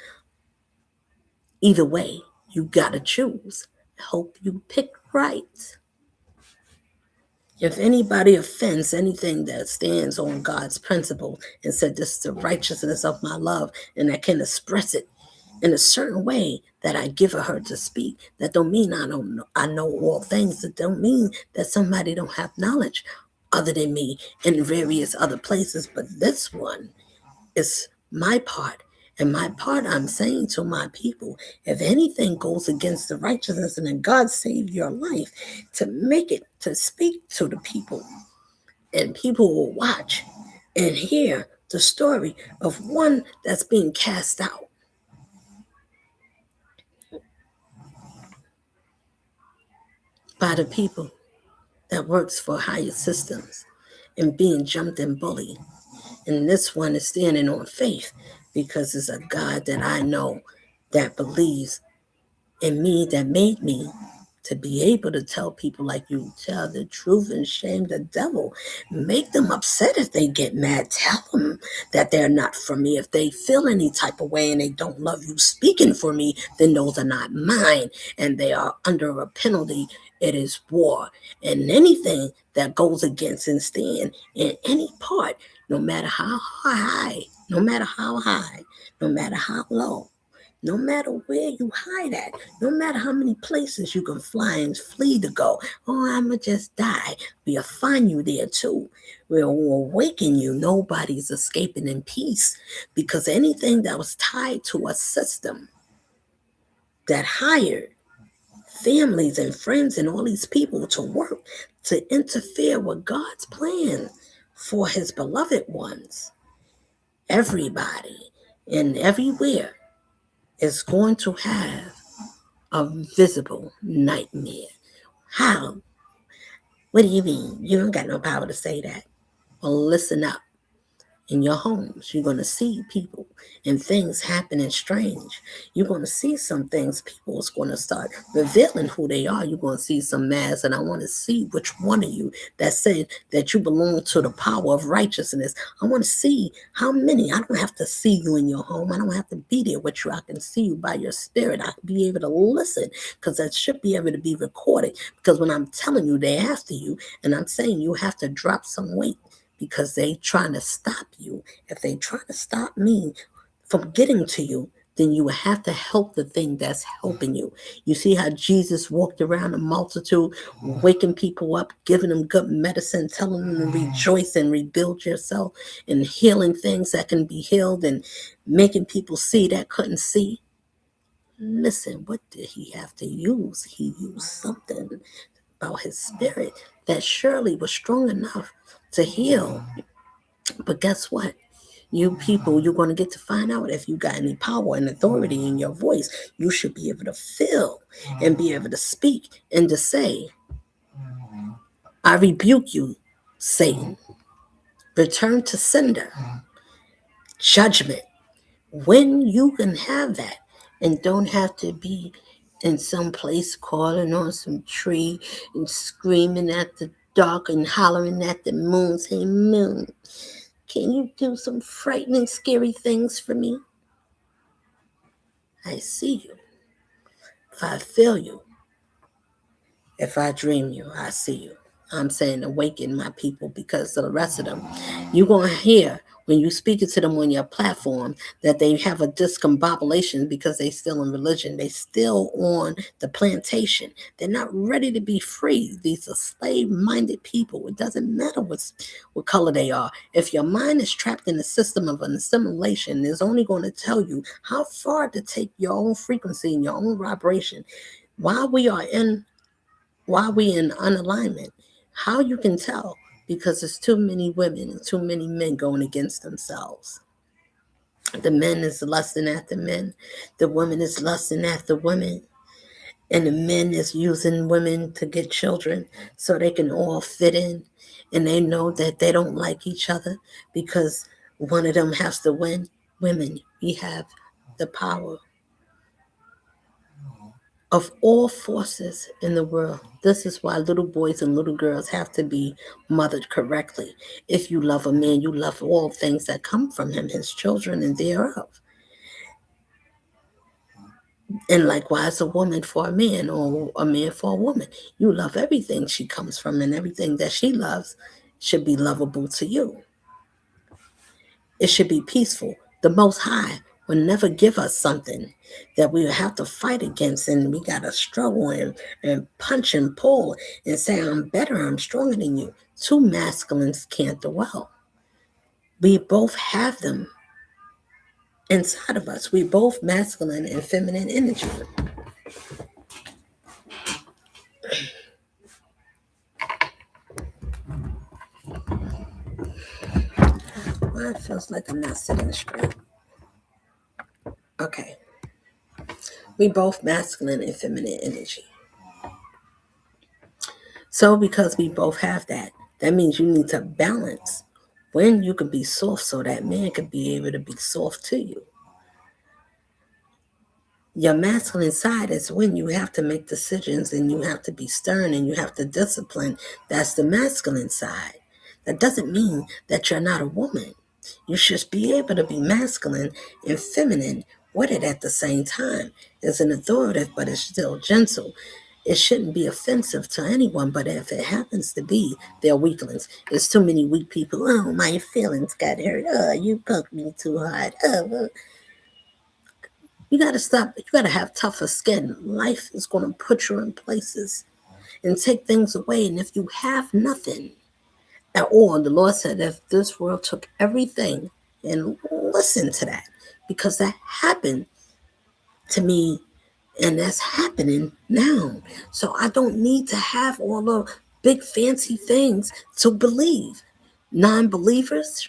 Either way, you got to choose. Hope you pick right. If anybody offends anything that stands on God's principle and said, this is the righteousness of my love, and I can express it in a certain way that I give her to speak, that don't mean I know all things. That don't mean that somebody don't have knowledge other than me in various other places. But this one is my part. And my part, I'm saying to my people, if anything goes against the righteousness and then God saved your life, to make it, to speak to the people, and people will watch and hear the story of one that's being cast out. By the people that works for higher systems and being jumped and bullied. And this one is standing on faith, because it's a God that I know that believes in me, that made me to be able to tell people like you, tell the truth and shame the devil. Make them upset if they get mad. Tell them that they're not for me. If they feel any type of way and they don't love you speaking for me, then those are not mine, and they are under a penalty. It is war. And anything that goes against and stand in any part, no matter how high, no matter how high, no matter how low, no matter where you hide at, no matter how many places you can fly and flee to go. Oh, I'ma just die. We'll find you there too. We'll awaken you. Nobody's escaping in peace, because anything that was tied to a system that hired families and friends and all these people to work to interfere with God's plan for his beloved ones, everybody And everywhere is going to have a visible nightmare. How? What do you mean? You don't got no power to say that. Well, listen up. In your homes, you're going to see people and things happening strange. You're going to see some things, people is going to start revealing who they are. You're going to see some masks, and I want to see which one of you that said that you belong to the power of righteousness. I want to see how many. I don't have to see you in your home. I don't have to be there with you. I can see you by your spirit. I can be able to listen because that should be able to be recorded. Because when I'm telling you they're after you, and I'm saying you have to drop some weight because they trying to stop you. If they try to stop me from getting to you, then you have to help the thing that's helping you. You see how Jesus walked around a multitude, waking people up, giving them good medicine, telling them to rejoice and rebuild yourself, and healing things that can be healed, and making people see that couldn't see. Listen, what did he have to use? He used something about his spirit that surely was strong enough to heal. But guess what? You people, you're going to get to find out if you got any power and authority in your voice. You should be able to feel and be able to speak and to say, I rebuke you, Satan. Return to sender. Judgment. When you can have that and don't have to be in some place calling on some tree and screaming at the dark and hollering at the moon, saying, Moon, can you do some frightening, scary things for me? I see you. If I feel you, if I dream you, I see you. I'm saying awaken my people because the rest of them, you're going to hear when you speak it to them on your platform that they have a discombobulation because they still in religion. They still on the plantation. They're not ready to be free. These are slave-minded people. It doesn't matter what color they are. If your mind is trapped in the system of an assimilation, it's only going to tell you how far to take your own frequency and your own vibration. While we are in why we in unalignment. How you can tell? Because there's too many women and too many men going against themselves. The men is lusting after men, the woman is lusting after women, and the men is using women to get children so they can all fit in, and they know that they don't like each other because one of them has to win. Women, we have the power of all forces in the world. This is why little boys and little girls have to be mothered correctly. If you love a man, you love all things that come from him, his children, and thereof. And likewise, a woman for a man or a man for a woman. You love everything she comes from, and everything that she loves should be lovable to you. It should be peaceful. The Most High will never give us something that we have to fight against and we got to struggle and punch and pull and say, I'm better, I'm stronger than you. Two masculines can't dwell. We both have them inside of us. We both masculine and feminine energy. Well, it feels like I'm not sitting straight. Okay. We both masculine and feminine energy. So because we both have that, that means you need to balance when you can be soft so that man can be able to be soft to you. Your masculine side is when you have to make decisions and you have to be stern and you have to discipline. That's the masculine side. That doesn't mean that you're not a woman. You should be able to be masculine and feminine with it at the same time. It's an authoritative, but it's still gentle. It shouldn't be offensive to anyone, but if it happens to be, they're weaklings. There's too many weak people. Oh, my feelings got hurt. Oh, you poked me too hard. Oh, you got to stop. You got to have tougher skin. Life is going to put you in places and take things away. And if you have nothing at all, the Lord said, if this world took everything, and listen to that, because that happened to me and that's happening now. So I don't need to have all the big fancy things to believe. Non believers,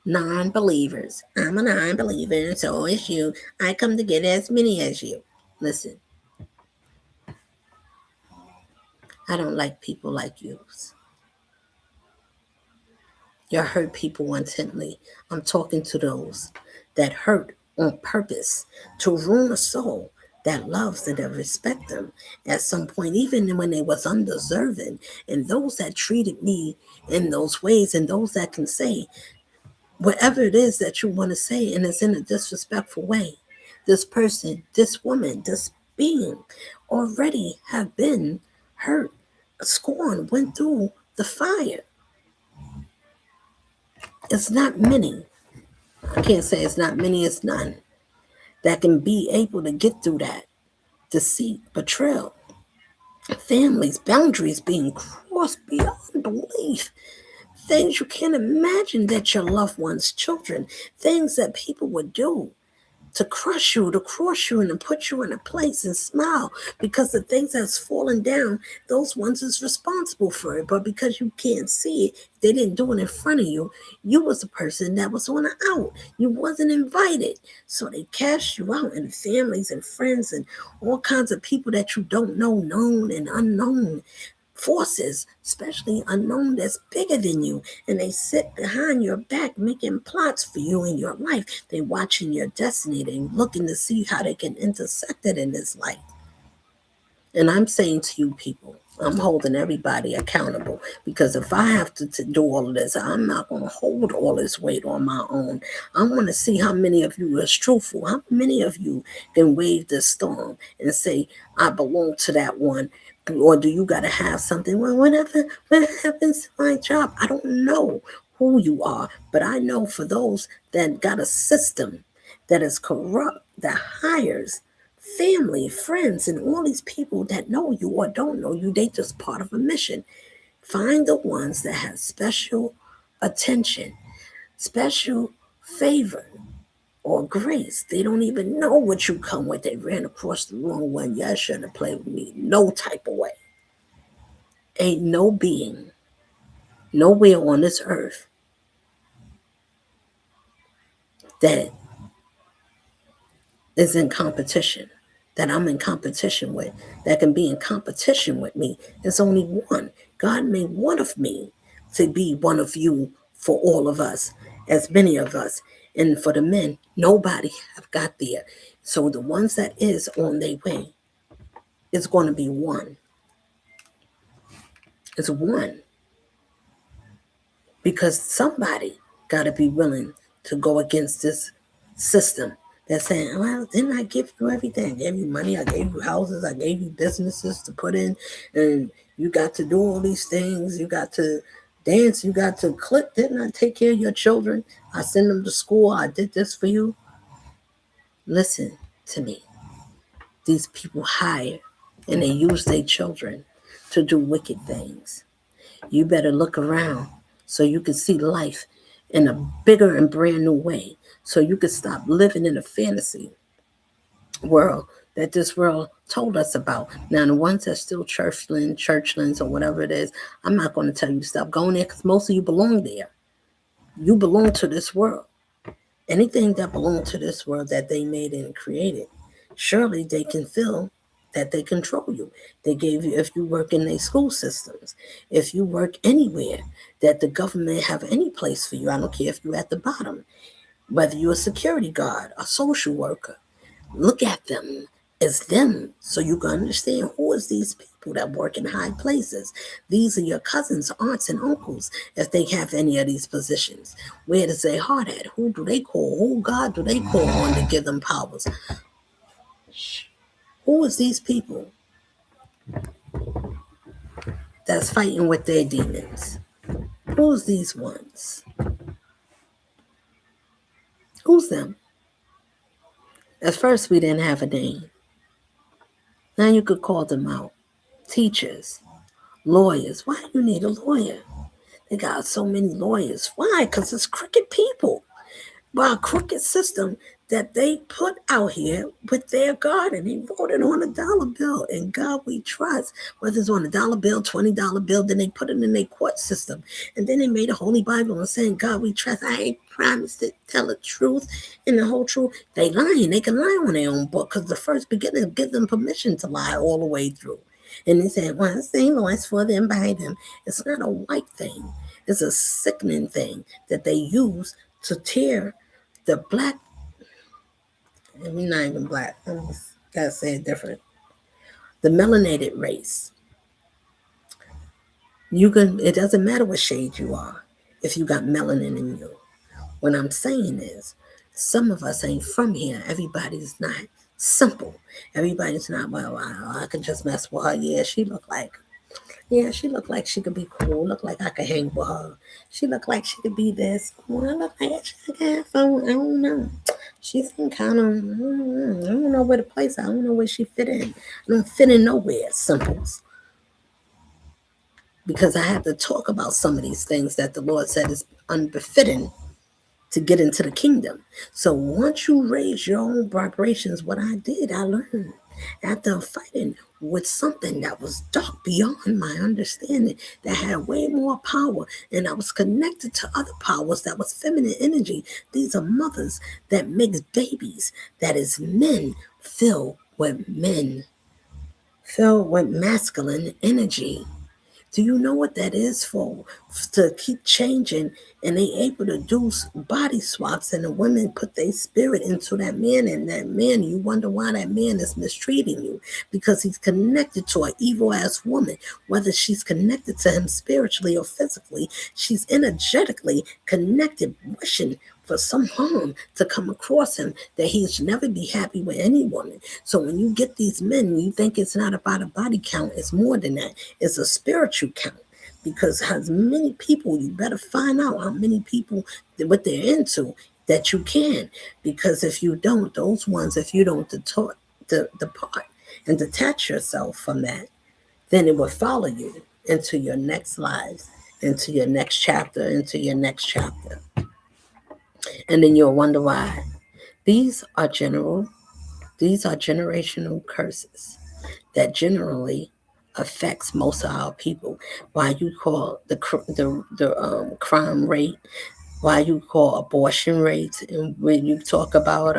Non believers. I'm a non believer, so is you. I come to get as many as you. Listen, I don't like people like you. You hurt people intently. I'm talking to those that hurt on purpose to ruin a soul that loves and that respect them at some point, even when they was undeserving. And those that treated me in those ways, and those that can say whatever it is that you want to say, and it's in a disrespectful way. This person, this woman, this being already have been hurt, scorned, went through the fire. It's not many. I can't say it's not many, it's none that can be able to get through that. Deceit, betrayal, families, boundaries being crossed beyond belief. Things you can't imagine that your loved ones, children, things that people would do to crush you, to cross you, and to put you in a place and smile because the things that's falling down, those ones is responsible for it. But because you can't see it, they didn't do it in front of you. You was the person that was on the out. You wasn't invited. So they cast you out, and families and friends and all kinds of people that you don't know, known and unknown forces, especially unknown that's bigger than you, and they sit behind your back making plots for you in your life. They watching your destiny. They looking to see how they can intersect it in this life. And I'm saying to you people, I'm holding everybody accountable because if I have to do all of this, I'm not going to hold all this weight on my own. I want to see how many of you is truthful. How many of you can wave this storm and say, I belong to that one? Or do you got to have something? Well, what happens to my job? I don't know who you are, but I know for those that got a system that is corrupt, that hires family, friends, and all these people that know you or don't know you, they just part of a mission. Find the ones that have special attention, special favor, or grace. They don't even know what you come with. They ran across the wrong one. Y'all shouldn't have played with me. No type of way. Ain't no being, nowhere on this earth that is in competition, that I'm in competition with, that can be in competition with me. There's only one. God made one of me to be one of you for all of us, as many of us. And for the men, nobody have got there. So the ones that is on their way is going to be one. It's one. Because somebody got to be willing to go against this system that's saying, well, didn't I give you everything? I gave you money, I gave you houses, I gave you businesses to put in, and you got to do all these things. You got to dance, you got to clip. Didn't I take care of your children? I send them to school. I did this for you. Listen to me. These people hire and they use their children to do wicked things. You better look around so you can see life in a bigger and brand new way. So you can stop living in a fantasy world that this world told us about. Now, the ones that still churchlands, or whatever it is, I'm not going to tell you to stop going there because most of you belong there. You belong to this world. Anything that belongs to this world that they made and created, surely they can feel that they control you. They gave you, if you work in their school systems, if you work anywhere, that the government have any place for you. I don't care if you're at the bottom, whether you're a security guard, a social worker. Look at them as them so you can understand who is these people that work in high places. These are your cousins, aunts, and uncles if they have any of these positions. Where does their heart at? Who do they call? Who God do they call on to give them powers? Who is these people that's fighting with their demons? Who's these ones? Who's them? At first, we didn't have a name. Now you could call them out. Teachers, lawyers. Why do you need a lawyer? They got so many lawyers. Why? Because it's crooked people. by a crooked system that they put out here with their God, and he wrote it on a dollar bill. And God we trust, whether it's on a dollar bill, $20 bill, then they put it in their court system. And then they made a holy Bible and saying, God we trust. I ain't promised to tell the truth and the whole truth. They lying. They can lie on their own book because the first beginning gives them permission to lie all the way through. And they said, well, it's the Lord's for them by them. It's not a white thing. It's a sickening thing that they use to tear the black, and we're not even black, I gotta say it different. The melanated race. You can, it doesn't matter what shade you are if you got melanin in you. What I'm saying is, some of us ain't from here. Everybody's not simple. Everybody's not, well, I could just mess with her. Yeah, she looked like she could be cool. Look like I could hang with her. She looked like she could be this. Well, I look like she could have fun. I don't know. She seemed kind of, I don't know where to place her. I don't know where she fit in. I don't fit in nowhere, simples. Because I have to talk about some of these things that the Lord said is unbefitting to get into the kingdom. So once you raise your own vibrations, what I did, I learned after fighting with something that was dark beyond my understanding, that had way more power, and I was connected to other powers that was feminine energy. These are mothers that makes babies, that is men, filled with masculine energy. Do you know what that is for? To keep changing, and they able to do body swaps, and the women put their spirit into that man, and that man, you wonder why that man is mistreating you, because he's connected to an evil ass woman. Whether she's connected to him spiritually or physically, she's energetically connected, wishing for some harm to come across him, that he should never be happy with any woman. So when you get these men, you think it's not about a body count, it's more than that. It's a spiritual count. Because as many people, you better find out how many people, what they're into, that you can. Because if you don't, those ones, if you don't depart and detach yourself from that, then it will follow you into your next lives, into your next chapter, into your next chapter. And then you'll wonder why. These are these are generational curses that generally affects most of our people. Why you call the crime rate, why you call abortion rates, and when you talk about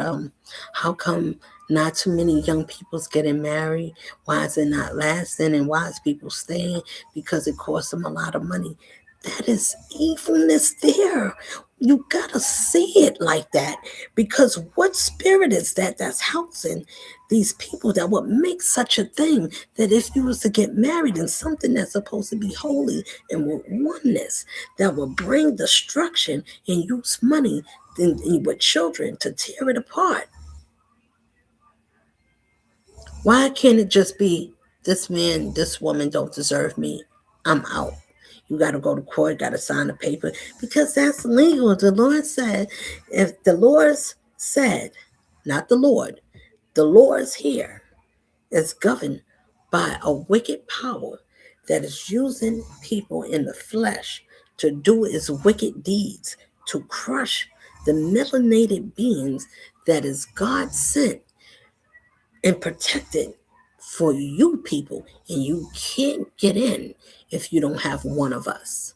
how come not too many young people's getting married, why is it not lasting, and why is people staying? Because it costs them a lot of money. That is evilness there. You gotta see it like that, because what spirit is that that's housing these people that would make such a thing, that if you was to get married in something that's supposed to be holy and with oneness, that will bring destruction and use money with children to tear it apart? Why can't it just be, this man, this woman don't deserve me, I'm out? You got to go to court, got to sign a paper, because that's legal. The Lord said, if the Lord's said, not the Lord's here is governed by a wicked power that is using people in the flesh to do its wicked deeds, to crush the melanated beings that is God sent and protected for you people. And you can't get in if you don't have one of us.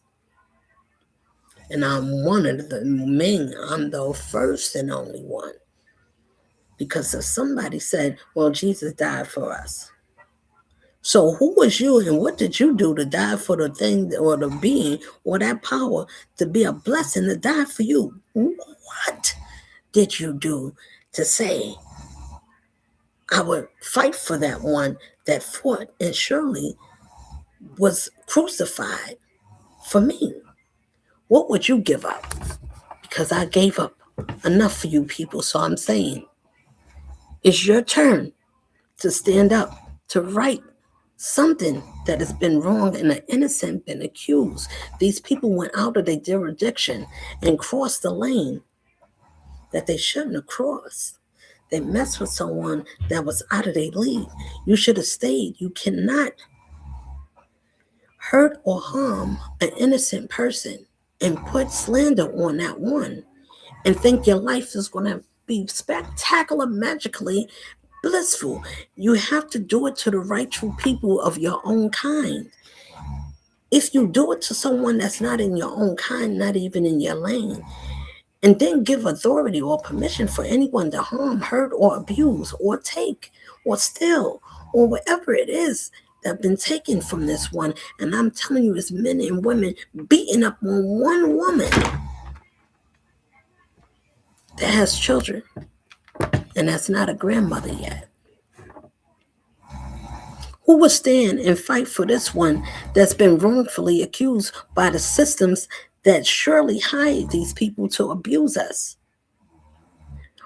And I'm one of the men. I'm the first and only one. Because if somebody said, well, Jesus died for us, so who was you and what did you do to die for the thing or the being or that power to be a blessing to die for you? What did you do to say, I would fight for that one that fought and surely was crucified for me? What would you give up? Because I gave up enough for you people. So I'm saying it's your turn to stand up, to right something that has been wrong and an innocent been accused. These people went out of their jurisdiction and crossed the lane that they shouldn't have crossed. They messed with someone that was out of their league. You should have stayed. You cannot hurt or harm an innocent person and put slander on that one and think your life is going to be spectacular, magically blissful. You have to do it to the rightful people of your own kind. If you do it to someone that's not in your own kind, not even in your lane, and then give authority or permission for anyone to harm, hurt, or abuse, or take, or steal, or whatever it is that been taken from this one. And I'm telling you, it's men and women beating up on one woman that has children, and that's not a grandmother yet. Who will stand and fight for this one that's been wrongfully accused by the systems that surely hire these people to abuse us?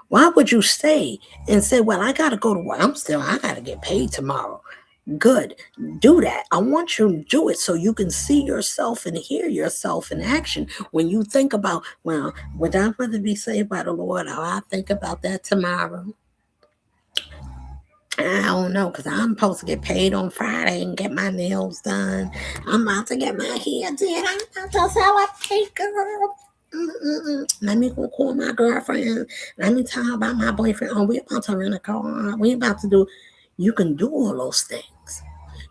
Why would you stay and say, well, I got to go to work. I got to get paid tomorrow. Good. Do that. I want you to do it so you can see yourself and hear yourself in action. When you think about, well, would I rather be saved by the Lord, or I think about that tomorrow? I don't know, because I'm supposed to get paid on Friday and get my nails done. I'm about to get my hair did. I'm about to sell a makeup. Let me go call my girlfriend. Let me tell her about my boyfriend. Oh, we about to rent a car. We about to do. You can do all those things.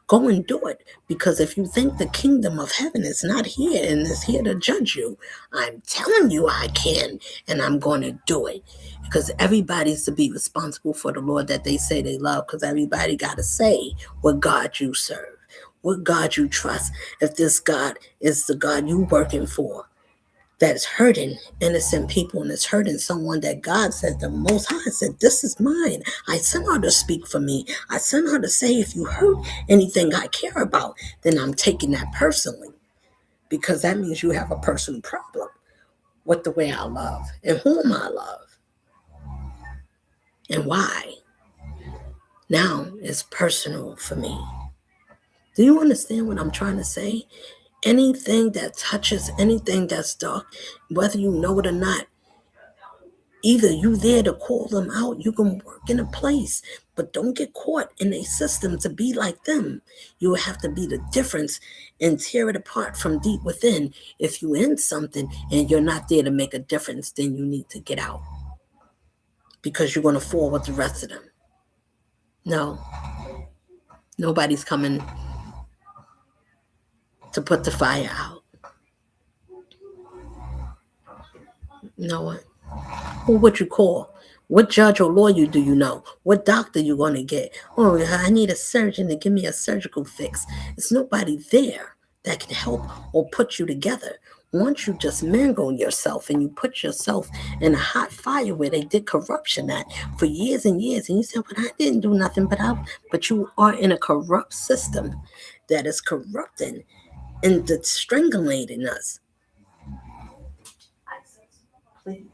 Go and do it. Because if you think the kingdom of heaven is not here and is here to judge you, I'm telling you I can, and I'm going to do it. Because everybody's to be responsible for the Lord that they say they love. Because everybody got to say what God you serve, what God you trust. If this God is the God you working for, that's hurting innocent people, and it's hurting someone that God said, the Most High said, this is mine. I sent her to speak for me. I sent her to say, if you hurt anything I care about, then I'm taking that personally, because that means you have a personal problem with the way I love and whom I love and why. Now it's personal for me. Do you understand what I'm trying to say? Anything that touches anything that's dark, whether you know it or not, either you there to call them out, you can work in a place, but don't get caught in a system to be like them. You have to be the difference and tear it apart from deep within. If you in something and you're not there to make a difference, then you need to get out, because you're going to fall with the rest of them. No, nobody's coming to put the fire out. No one. Who would you call? What judge or lawyer do you know? What doctor you going to get? Oh, I need a surgeon to give me a surgical fix. There's nobody there that can help or put you together. Once you just mangle yourself and you put yourself in a hot fire where they did corruption at for years and years, and you say, "But I didn't do nothing," but you are in a corrupt system that is corrupting and strangulating us. Please.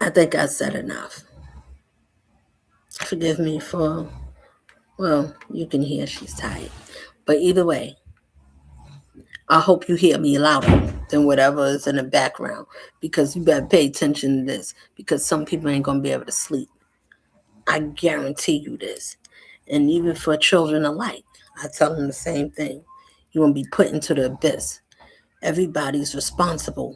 I think I said enough. Forgive me for, well, you can hear she's tired. But either way, I hope you hear me louder than whatever is in the background, because you better pay attention to this, because some people ain't going to be able to sleep. I guarantee you this. And even for children alike, I tell them the same thing. You're going to be put into the abyss. Everybody's responsible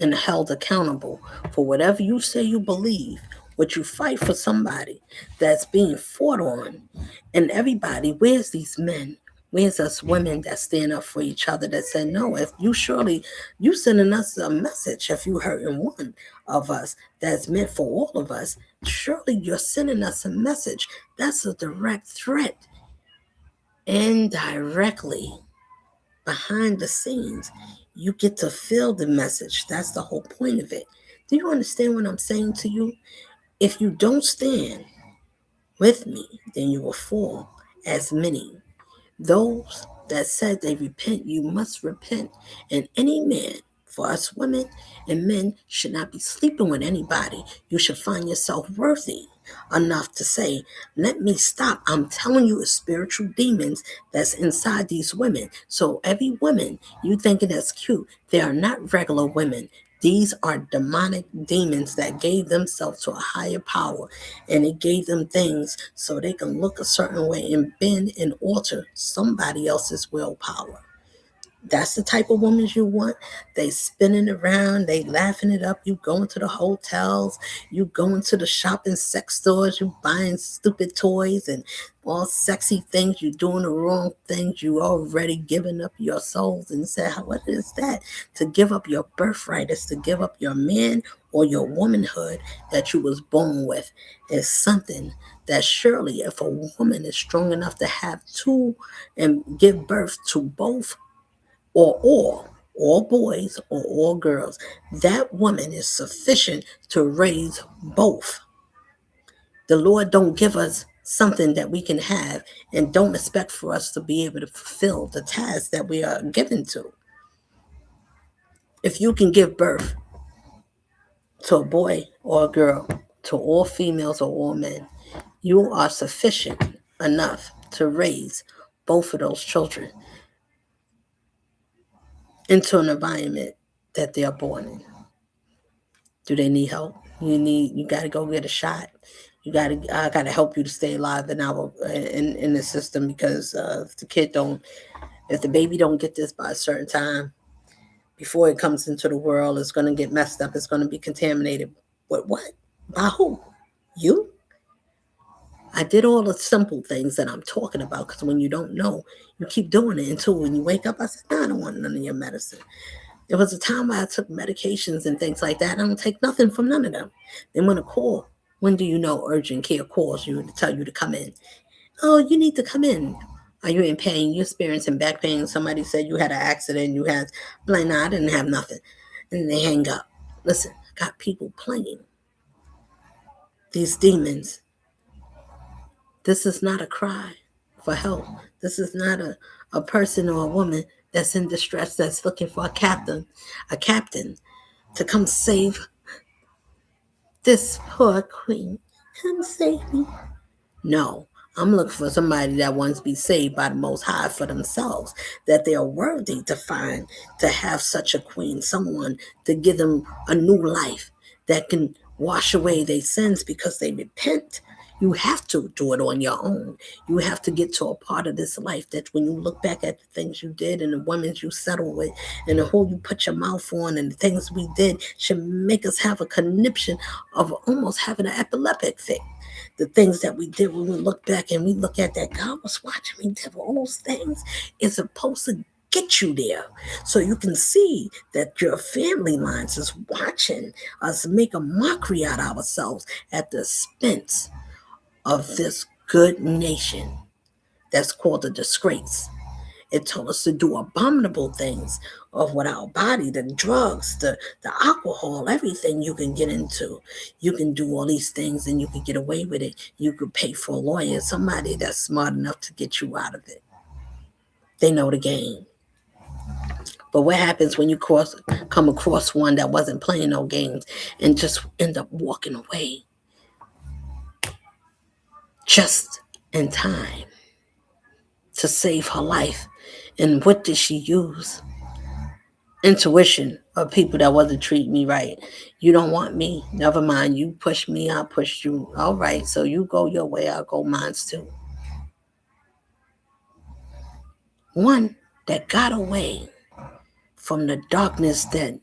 and held accountable for whatever you say you believe, what you fight for somebody that's being fought on. And everybody, where's these men? Where's us women that stand up for each other, that say, no, if you surely, you sending us a message, if you hurting one of us that's meant for all of us, surely you're sending us a message. That's a direct threat. Indirectly, behind the scenes, you get to feel the message. That's the whole point of it. Do you understand what I'm saying to you? If you don't stand with me, then you will fall as many. Those that said they repent, you must repent. And any man, for us women and men, should not be sleeping with anybody. You should find yourself worthy enough to say, let me stop. I'm telling you, it's spiritual demons that's inside these women. So every woman you thinking that's cute, they are not regular women. These are demonic demons that gave themselves to a higher power, and it gave them things so they can look a certain way and bend and alter somebody else's willpower. That's the type of woman you want. They spinning around, they laughing it up. You going to the hotels, you going to the shopping sex stores, you buying stupid toys and all sexy things. You doing the wrong things. You already giving up your souls and say, what is that? To give up your birthright is to give up your man or your womanhood that you was born with. Is something that surely, if a woman is strong enough to have two and give birth to both, or all boys or all girls, that woman is sufficient to raise both. The Lord don't give us something that we can have and don't expect for us to be able to fulfill the task that we are given to. If you can give birth to a boy or a girl, to all females or all men, you are sufficient enough to raise both of those children into an environment that they are born in. Do they need help? You got to go get a shot. I got to help you to stay alive in the system, because if the baby don't get this by a certain time, before it comes into the world, it's going to get messed up. It's going to be contaminated. What? By who? You? I did all the simple things that I'm talking about, because when you don't know, you keep doing it until when you wake up, I said, I don't want none of your medicine. There was a time where I took medications and things like that. I don't take nothing from none of them. Then when a call, when do you know urgent care calls you to tell you to come in? Oh, you need to come in. Are you in pain? You're experiencing back pain. Somebody said you had an accident. You had, like, no, I didn't have nothing. And they hang up. Listen, I got people playing. These demons. This is not a cry for help. This is not a person or a woman that's in distress, that's looking for a captain to come save this poor queen. Come save me. No, I'm looking for somebody that wants to be saved by the Most High for themselves, that they are worthy to have such a queen, someone to give them a new life that can wash away their sins because they repent. You have to do it on your own. You have to get to a part of this life that when you look back at the things you did and the women you settled with and the whole you put your mouth on and the things we did should make us have a conniption of almost having an epileptic fit. The things that we did, when we look back and we look at that, God was watching me do all those things. It's supposed to get you there so you can see that your family lines is watching us make a mockery out of ourselves at the expense of this good nation that's called a disgrace. It told us to do abominable things with our body, the drugs, the alcohol, everything you can get into. You can do all these things and you can get away with it. You could pay for a lawyer, somebody that's smart enough to get you out of it. They know the game. But what happens when you come across one that wasn't playing no games and just end up walking away just in time to save her life? And what did she use? Intuition of people that wasn't treating me right. You don't want me, never mind. You push me, I'll push you. All right, so you go your way, I'll go mine too. One that got away from the darkness that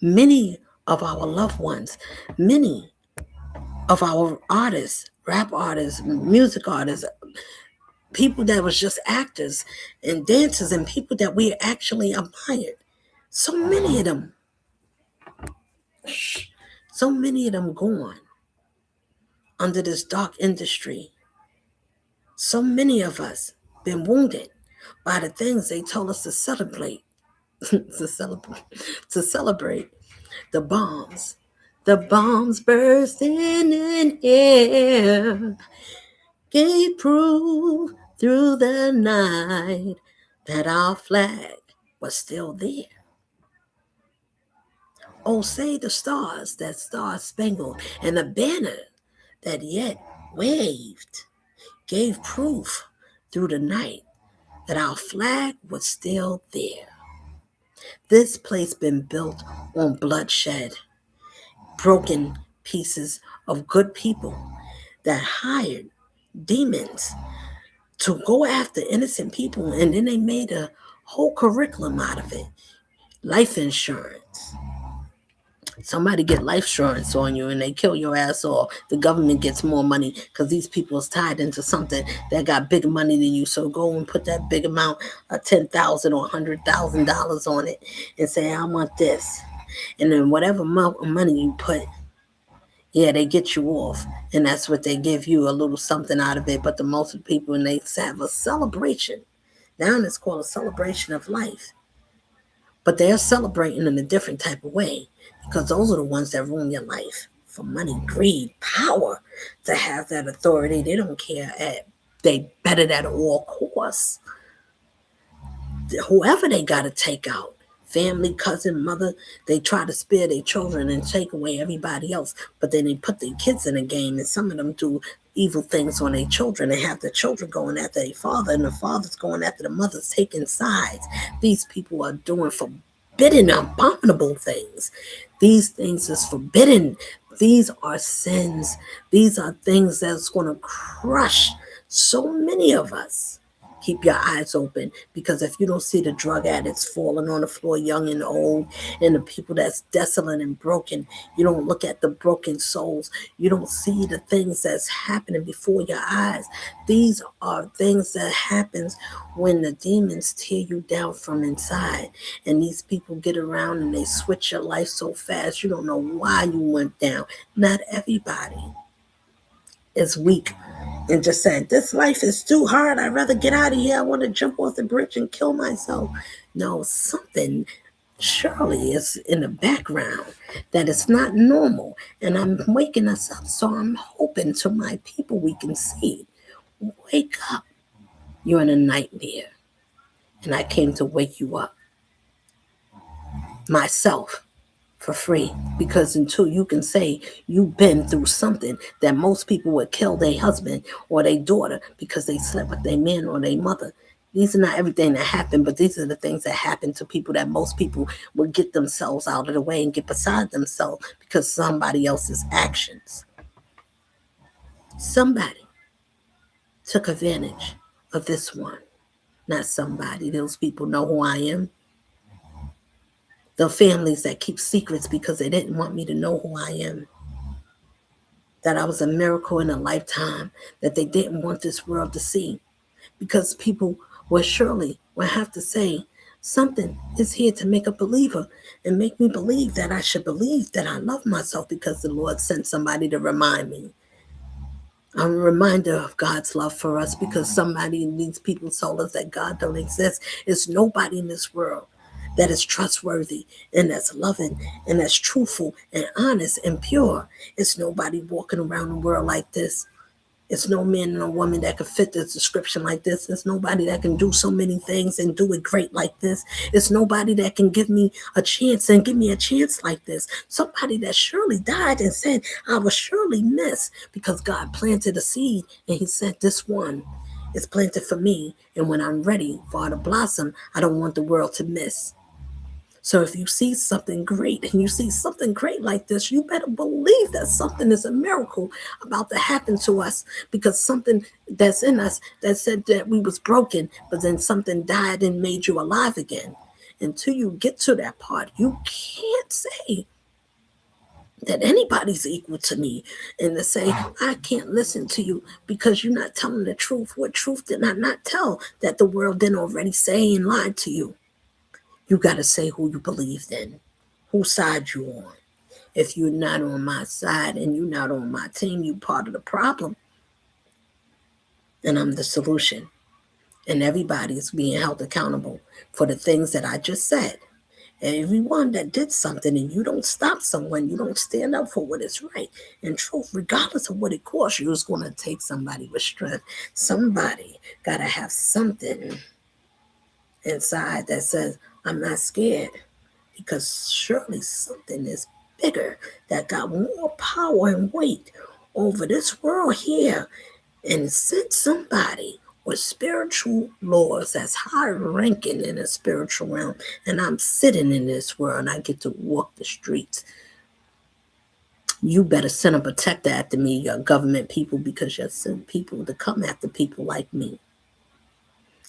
many of our loved ones, many of our artists, rap artists, music artists, people that was just actors and dancers and people that we actually admired. So many of them gone under this dark industry. So many of us been wounded by the things they told us to celebrate, to celebrate the bombs. The bombs bursting in air gave proof through the night that our flag was still there. Oh, say the stars, that star spangled, and the banner that yet waved gave proof through the night that our flag was still there. This place been built on bloodshed, broken pieces of good people that hired demons to go after innocent people, and then they made a whole curriculum out of it. Life insurance. Somebody get life insurance on you and they kill your ass off. The government gets more money because these people is tied into something that got bigger money than you. So go and put that big amount of $10,000 or $100,000 on it and say, I want this. And then whatever money you put, yeah, they get you off. And that's what they give you, a little something out of it. But the most of the people, and they have a celebration. Now it's called a celebration of life. But they're celebrating in a different type of way because those are the ones that ruin your life for money, greed, power, to have that authority. They don't care. They bet it at all costs. Whoever they got to take out, family, cousin, mother, they try to spare their children and take away everybody else. But then they put their kids in the game, and some of them do evil things on their children and have the children going after their father, and the father's going after the mothers, taking sides. These people are doing forbidden, abominable things. These things is forbidden. These are sins. These are things that's going to crush so many of us. Keep your eyes open, because if you don't see the drug addicts falling on the floor, young and old, and the people that's desolate and broken, you don't look at the broken souls. You don't see the things that's happening before your eyes. These are things that happens when the demons tear you down from inside, and these people get around and they switch your life so fast you don't know why you went down. Not everybody is weak and just saying, this life is too hard, I'd rather get out of here, I want to jump off the bridge and kill myself. No, something surely is in the background that is not normal, and I'm waking us up. So I'm hoping to my people we can see, wake up, you're in a nightmare, and I came to wake you up myself for free, because until you can say you've been through something that most people would kill their husband or their daughter because they slept with their man or their mother. These are not everything that happened, but these are the things that happen to people that most people would get themselves out of the way and get beside themselves because of somebody else's actions. Somebody took advantage of this one. Not somebody. Those people know who I am. The families that keep secrets because they didn't want me to know who I am. That I was a miracle in a lifetime that they didn't want this world to see. Because people will surely will have to say, something is here to make a believer and make me believe that I should believe that I love myself because the Lord sent somebody to remind me. I'm a reminder of God's love for us because somebody in these people told us that God don't exist. There's nobody in this world that is trustworthy and that's loving and that's truthful and honest and pure. It's nobody walking around the world like this. It's no man and a woman that can fit this description like this. It's nobody that can do so many things and do it great like this. It's nobody that can give me a chance and give me a chance like this. Somebody that surely died and said, I will surely miss, because God planted a seed and he said, this one is planted for me. And when I'm ready for it to blossom, I don't want the world to miss. So if you see something great and you see something great like this, you better believe that something is a miracle about to happen to us, because something that's in us that said that we was broken, but then something died and made you alive again. Until you get to that part, you can't say that anybody's equal to me and to say, I can't listen to you because you're not telling the truth. What truth did I not tell that the world didn't already say and lied to you? You got to say who you believed in, whose side you on. If you're not on my side and you're not on my team, you part of the problem. And I'm the solution. And everybody is being held accountable for the things that I just said. And everyone that did something and you don't stop someone, you don't stand up for what is right and truth, regardless of what it costs you, it's going to take somebody with strength. Somebody got to have something inside that says, I'm not scared, because surely something is bigger that got more power and weight over this world here and sent somebody with spiritual laws that's higher ranking in the spiritual realm. And I'm sitting in this world and I get to walk the streets. You better send a protector after me, your government people, because you send people to come after people like me.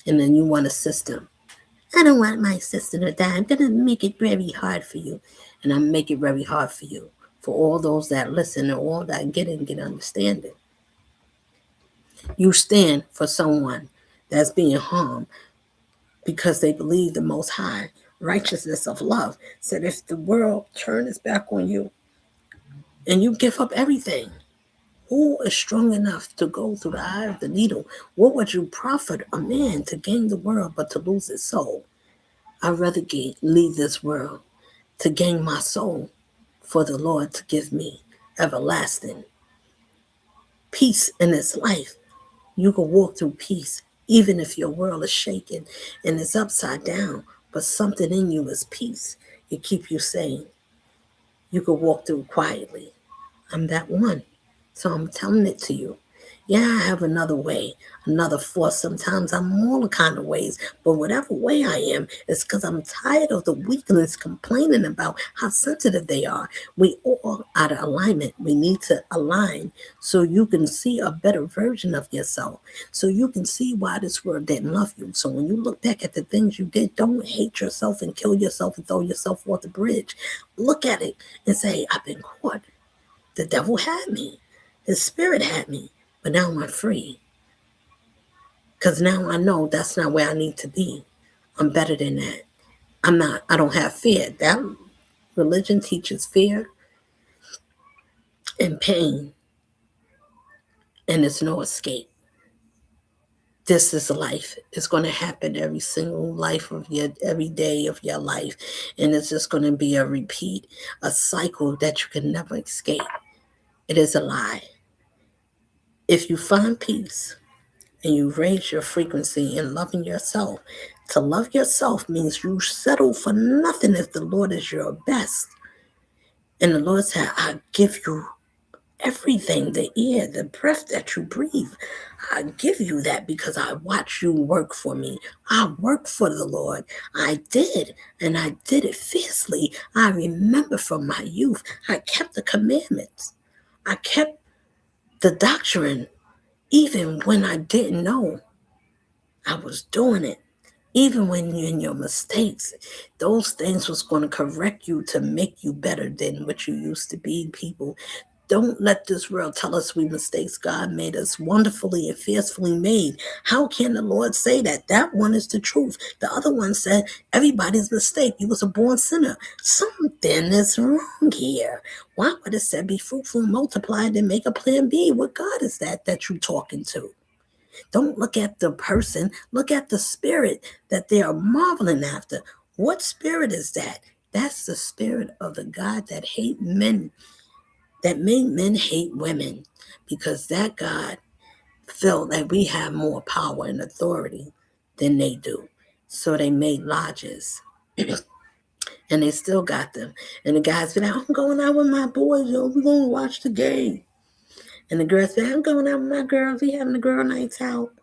And then you want a system. I don't want my sister to die. I'm going to make it very hard for you. And I make it very hard for you. For all those that listen and all that get and get understanding. You stand for someone that's being harmed because they believe the Most High righteousness of love said if the world turns its back on you and you give up everything, who is strong enough to go through the eye of the needle? What would you profit a man to gain the world but to lose his soul? I'd rather leave this world to gain my soul for the Lord to give me everlasting peace in this life. You can walk through peace even if your world is shaking and it's upside down, but something in you is peace. It keeps you sane. You can walk through quietly. I'm that one. So I'm telling it to you. Yeah, I have another way, another force. Sometimes I'm all kind of ways, but whatever way I am, it's because I'm tired of the weaklings complaining about how sensitive they are. We all out of alignment. We need to align so you can see a better version of yourself, so you can see why this world didn't love you. So when you look back at the things you did, don't hate yourself and kill yourself and throw yourself off the bridge. Look at it and say, I've been caught. The devil had me. His spirit had me. But now I'm free. Because now I know that's not where I need to be. I'm better than that. I don't have fear. That religion teaches fear and pain, and there's no escape. This is life. It's going to happen every single life of your, every day of your life. And it's just going to be a repeat, a cycle that you can never escape. It is a lie. If you find peace, and you raise your frequency in loving yourself. To love yourself means you settle for nothing if the Lord is your best. And the Lord said, I give you everything, the air, the breath that you breathe. I give you that because I watch you work for me. I work for the Lord. I did, and I did it fiercely. I remember from my youth, I kept the commandments. I kept the doctrine even when I didn't know. I was doing it. Even when you're in your mistakes, those things was going to correct you to make you better than what you used to be, people. Don't let this world tell us we mistakes. God made us wonderfully and fearfully made. How can the Lord say that? That one is the truth. The other one said, everybody's mistake. You was a born sinner. Something is wrong here. Why would it say be fruitful, multiply, and then make a plan B? What God is that you talking to? Don't look at the person, look at the spirit that they are marveling after. What spirit is that? That's the spirit of the God that hate men, that made men hate women, because that God felt that we have more power and authority than they do. So they made lodges. And they still got them. And the guys be like, I'm going out with my boys, yo. We're going to watch the game. And the girls be like, I'm going out with my girls. We having the girl nights out.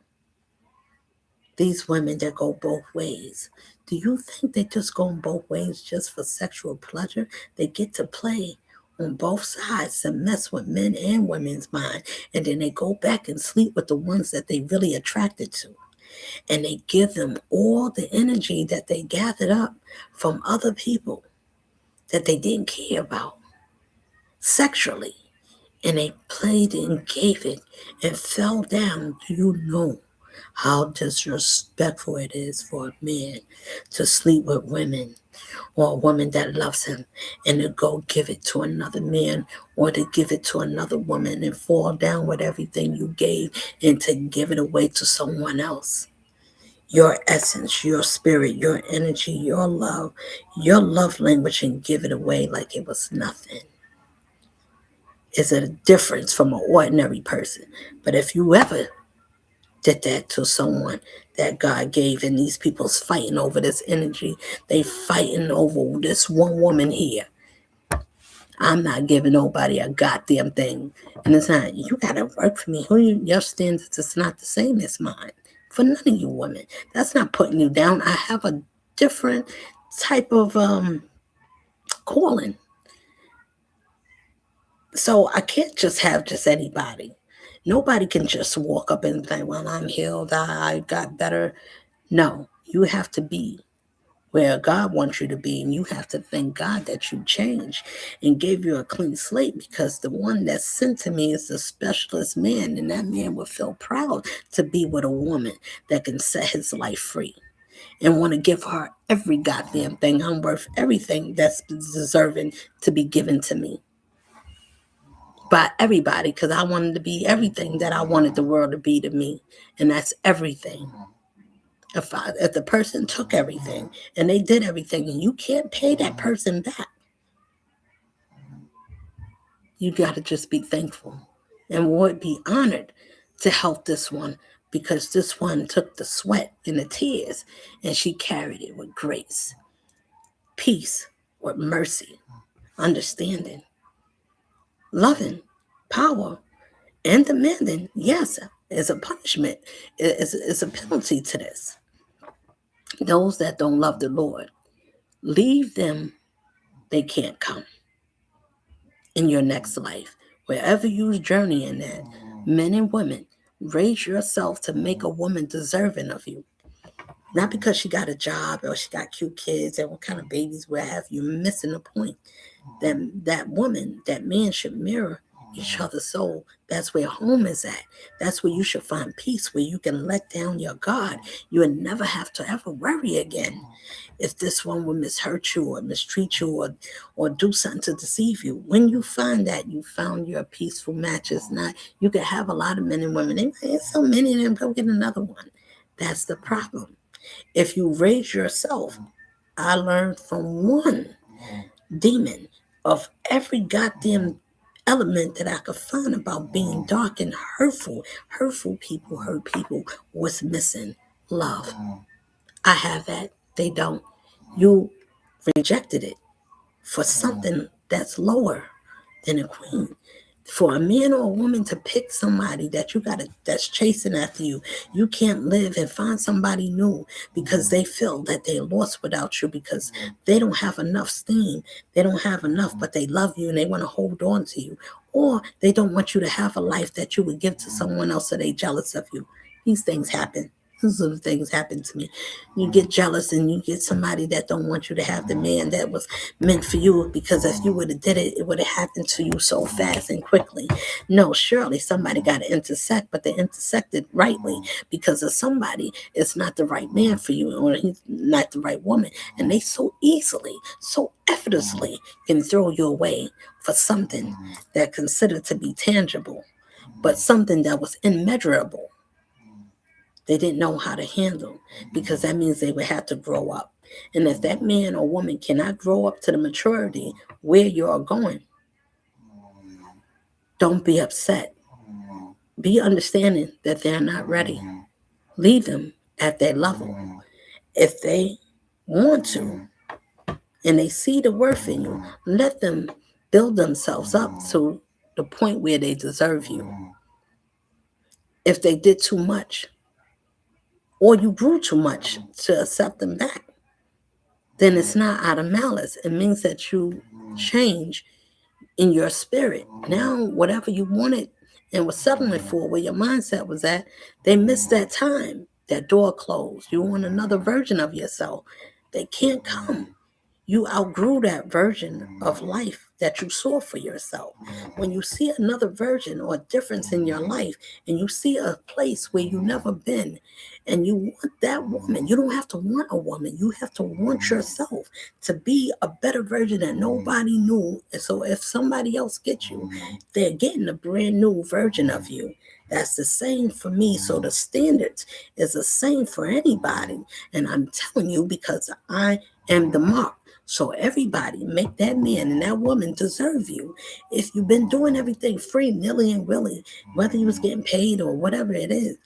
These women that go both ways. Do you think they just go both ways just for sexual pleasure? They get to play on both sides to mess with men and women's mind. And then they go back and sleep with the ones that they really attracted to. And they give them all the energy that they gathered up from other people that they didn't care about sexually. And they played and gave it and fell down. Do you know how disrespectful it is for a man to sleep with women, or a woman that loves him, and to go give it to another man, or to give it to another woman and fall down with everything you gave and to give it away to someone else? Your essence, your spirit, your energy, your love language, and give it away like it was nothing. Is a difference from an ordinary person. But if you ever did that to someone that God gave, and these people's fighting over this energy, they fighting over this one woman here. I'm not giving nobody a goddamn thing. And it's not, you gotta work for me. Your standards is not the same as mine. for none of you women. That's not putting you down. I have a different type of calling. So I can't just have just anybody. Nobody can just walk up and think, well, I'm healed, I got better. No, you have to be where God wants you to be, and you have to thank God that you changed and gave you a clean slate, because the one that's sent to me is a specialist man, and that man would feel proud to be with a woman that can set his life free and want to give her every goddamn thing. I'm worth everything that's deserving to be given to me by everybody, because I wanted to be everything that I wanted the world to be to me, and that's everything. If the person took everything and they did everything and you can't pay that person back, you got to just be thankful and would be honored to help this one, because this one took the sweat and the tears and she carried it with grace, peace, with mercy, understanding, loving, power, and demanding. Yes, is a punishment, is a penalty to this. Those that don't love the Lord, leave them, they can't come in your next life. Wherever you journey in that, men and women, raise yourself to make a woman deserving of you. Not because she got a job or she got cute kids and what kind of babies we have. You're missing the point. That woman, that man should mirror each other's soul. That's where home is at. That's where you should find peace, where you can let down your guard. You would never have to ever worry again if this one will mishurt you or mistreat you, or do something to deceive you. When you find that, you found your peaceful match. It's not, you can have a lot of men and women. There's so many of them, go get another one. That's the problem. If you raise yourself, I learned from one demon of every goddamn element that I could find about being dark and hurtful. Hurtful people hurt people. What's missing? Love. I have that. They don't. You rejected it for something that's lower than a queen. For a man or a woman to pick somebody that you got to, that's chasing after you, you can't live and find somebody new because they feel that they lost without you, because they don't have enough steam. They don't have enough, but they love you and they want to hold on to you. Or they don't want you to have a life that you would give to someone else, so they jealous of you. These things happen. These are the things happen to me. You get jealous and you get somebody that don't want you to have the man that was meant for you, because if you would have did it, it would have happened to you so fast and quickly. No, surely somebody got to intersect, but they intersected rightly, because if somebody is not the right man for you, or he's not the right woman, and they so easily, so effortlessly can throw you away for something that considered to be tangible, but something that was immeasurable. They didn't know how to handle, because that means they would have to grow up. And if that man or woman cannot grow up to the maturity where you are going, don't be upset. Be understanding that they're not ready. Leave them at their level. If they want to and they see the worth in you, let them build themselves up to the point where they deserve you. If they did too much, or you grew too much to accept them back, then it's not out of malice. It means that you change in your spirit. Now, whatever you wanted and was settling for, where your mindset was at, they missed that time. That door closed. You want another version of yourself. They can't come. You outgrew that version of life that you saw for yourself. When you see another version or a difference in your life, and you see a place where you've never been, and you want that woman, you don't have to want a woman. You have to want yourself to be a better version that nobody knew. And so if somebody else gets you, they're getting a brand new version of you. That's the same for me. So the standards is the same for anybody. And I'm telling you, because I am the mark. So everybody, make that man and that woman deserve you. If you've been doing everything free, nilly and willy, whether you was getting paid or whatever it is,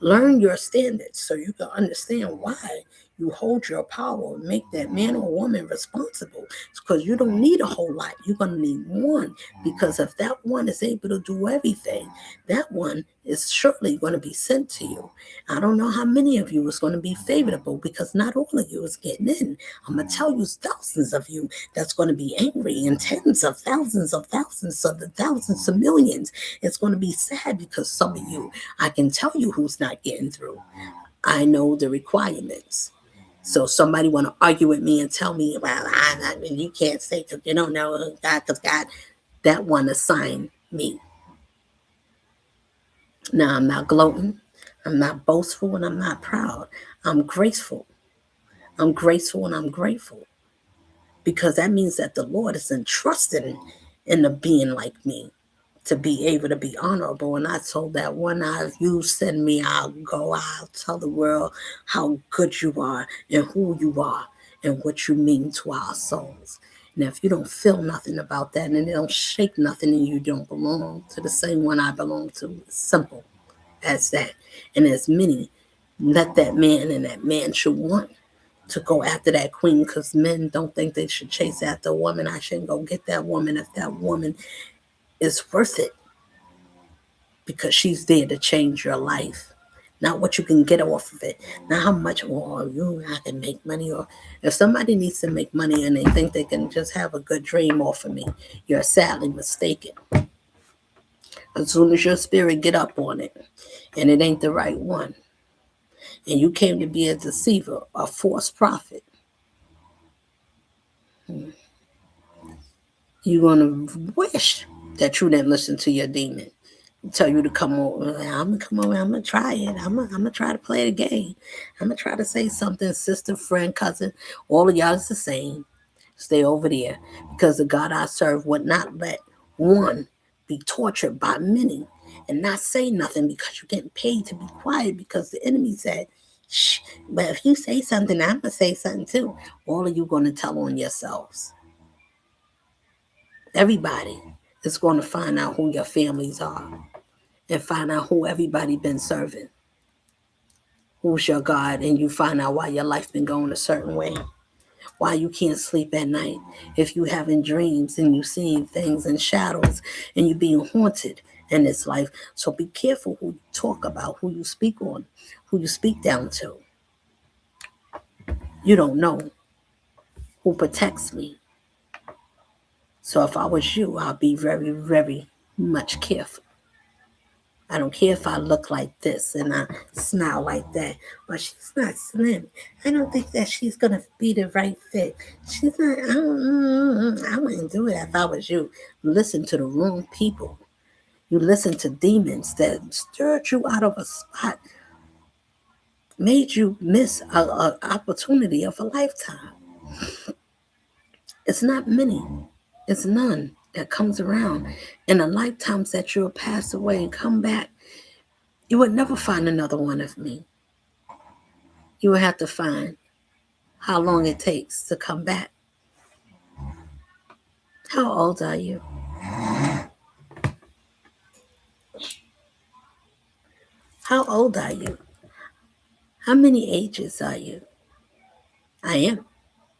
learn your standards so you can understand why you hold your power, make that man or woman responsible. Because you don't need a whole lot. You're going to need one. Because if that one is able to do everything, that one is surely going to be sent to you. I don't know how many of you is going to be favorable, because not all of you is getting in. I'm going to tell you thousands of you that's going to be angry, and tens of thousands of the thousands of millions. It's going to be sad, because some of you, I can tell you who's not getting through. I know the requirements. So somebody want to argue with me and tell me, well, I mean, you can't say because you don't know God, because God, that one assigned me. Now, I'm not gloating, I'm not boastful, and I'm not proud. I'm graceful. I'm graceful and I'm grateful, because that means that the Lord is entrusted in a being like me to be able to be honorable. And I told that one, if you send me, I'll go. I'll tell the world how good you are and who you are and what you mean to our souls. And if you don't feel nothing about that and it don't shake nothing, and you don't belong to the same one I belong to, it's simple as that. And as many, let that man and that man should want to go after that queen, because men don't think they should chase after a woman. I shouldn't go get that woman if that woman is worth it, because she's there to change your life. Not what you can get off of it. Not how much, or you, I can make money. Or if somebody needs to make money and they think they can just have a good dream off of me, you're sadly mistaken. As soon as your spirit get up on it and it ain't the right one, and you came to be a deceiver, a false prophet, you're going to wish that you didn't listen to your demon. Tell you to come over. I'm gonna come over. I'm gonna try it. I'm gonna try to play the game. I'm gonna try to say something. Sister, friend, cousin, all of y'all is the same. Stay over there, because the God I serve would not let one be tortured by many and not say nothing, because you're getting paid to be quiet, because the enemy said, shh. But if you say something, I'm gonna say something too. All of you gonna tell on yourselves. Everybody is going to find out who your families are, and find out who everybody been serving, who's your God, and you find out why your life been going a certain way, why you can't sleep at night, if you having dreams and you seeing things in shadows and you being haunted in this life. So be careful who you talk about, who you speak on, who you speak down to. You don't know who protects me. So if I was you, I'll be very, very much careful. I don't care if I look like this and I smile like that, but she's not slim. I don't think that she's gonna be the right fit. She's not. I wouldn't do it if I was you. You listen to the wrong people. You listen to demons that stirred you out of a spot, made you miss a opportunity of a lifetime. It's not many. It's none that comes around in the lifetimes that you'll pass away and come back. You would never find another one of me. You would have to find how long it takes to come back. How old are you? How old are you? How many ages are you? I am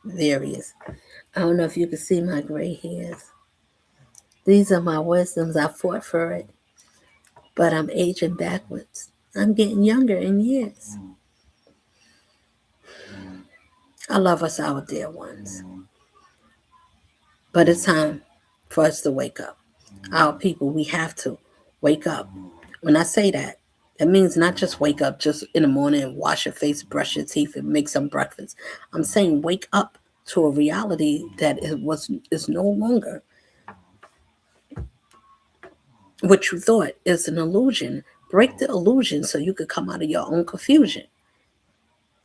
various. I don't know if you can see my gray hairs. These are my wisdoms. I fought for it, but I'm aging backwards. I'm getting younger in years. I love us, our dear ones. But it's time for us to wake up. Our people, we have to wake up. When I say that, that means not just wake up just in the morning and wash your face, brush your teeth, and make some breakfast. I'm saying wake up to a reality that is no longer what you thought is an illusion. Break the illusion so you could come out of your own confusion.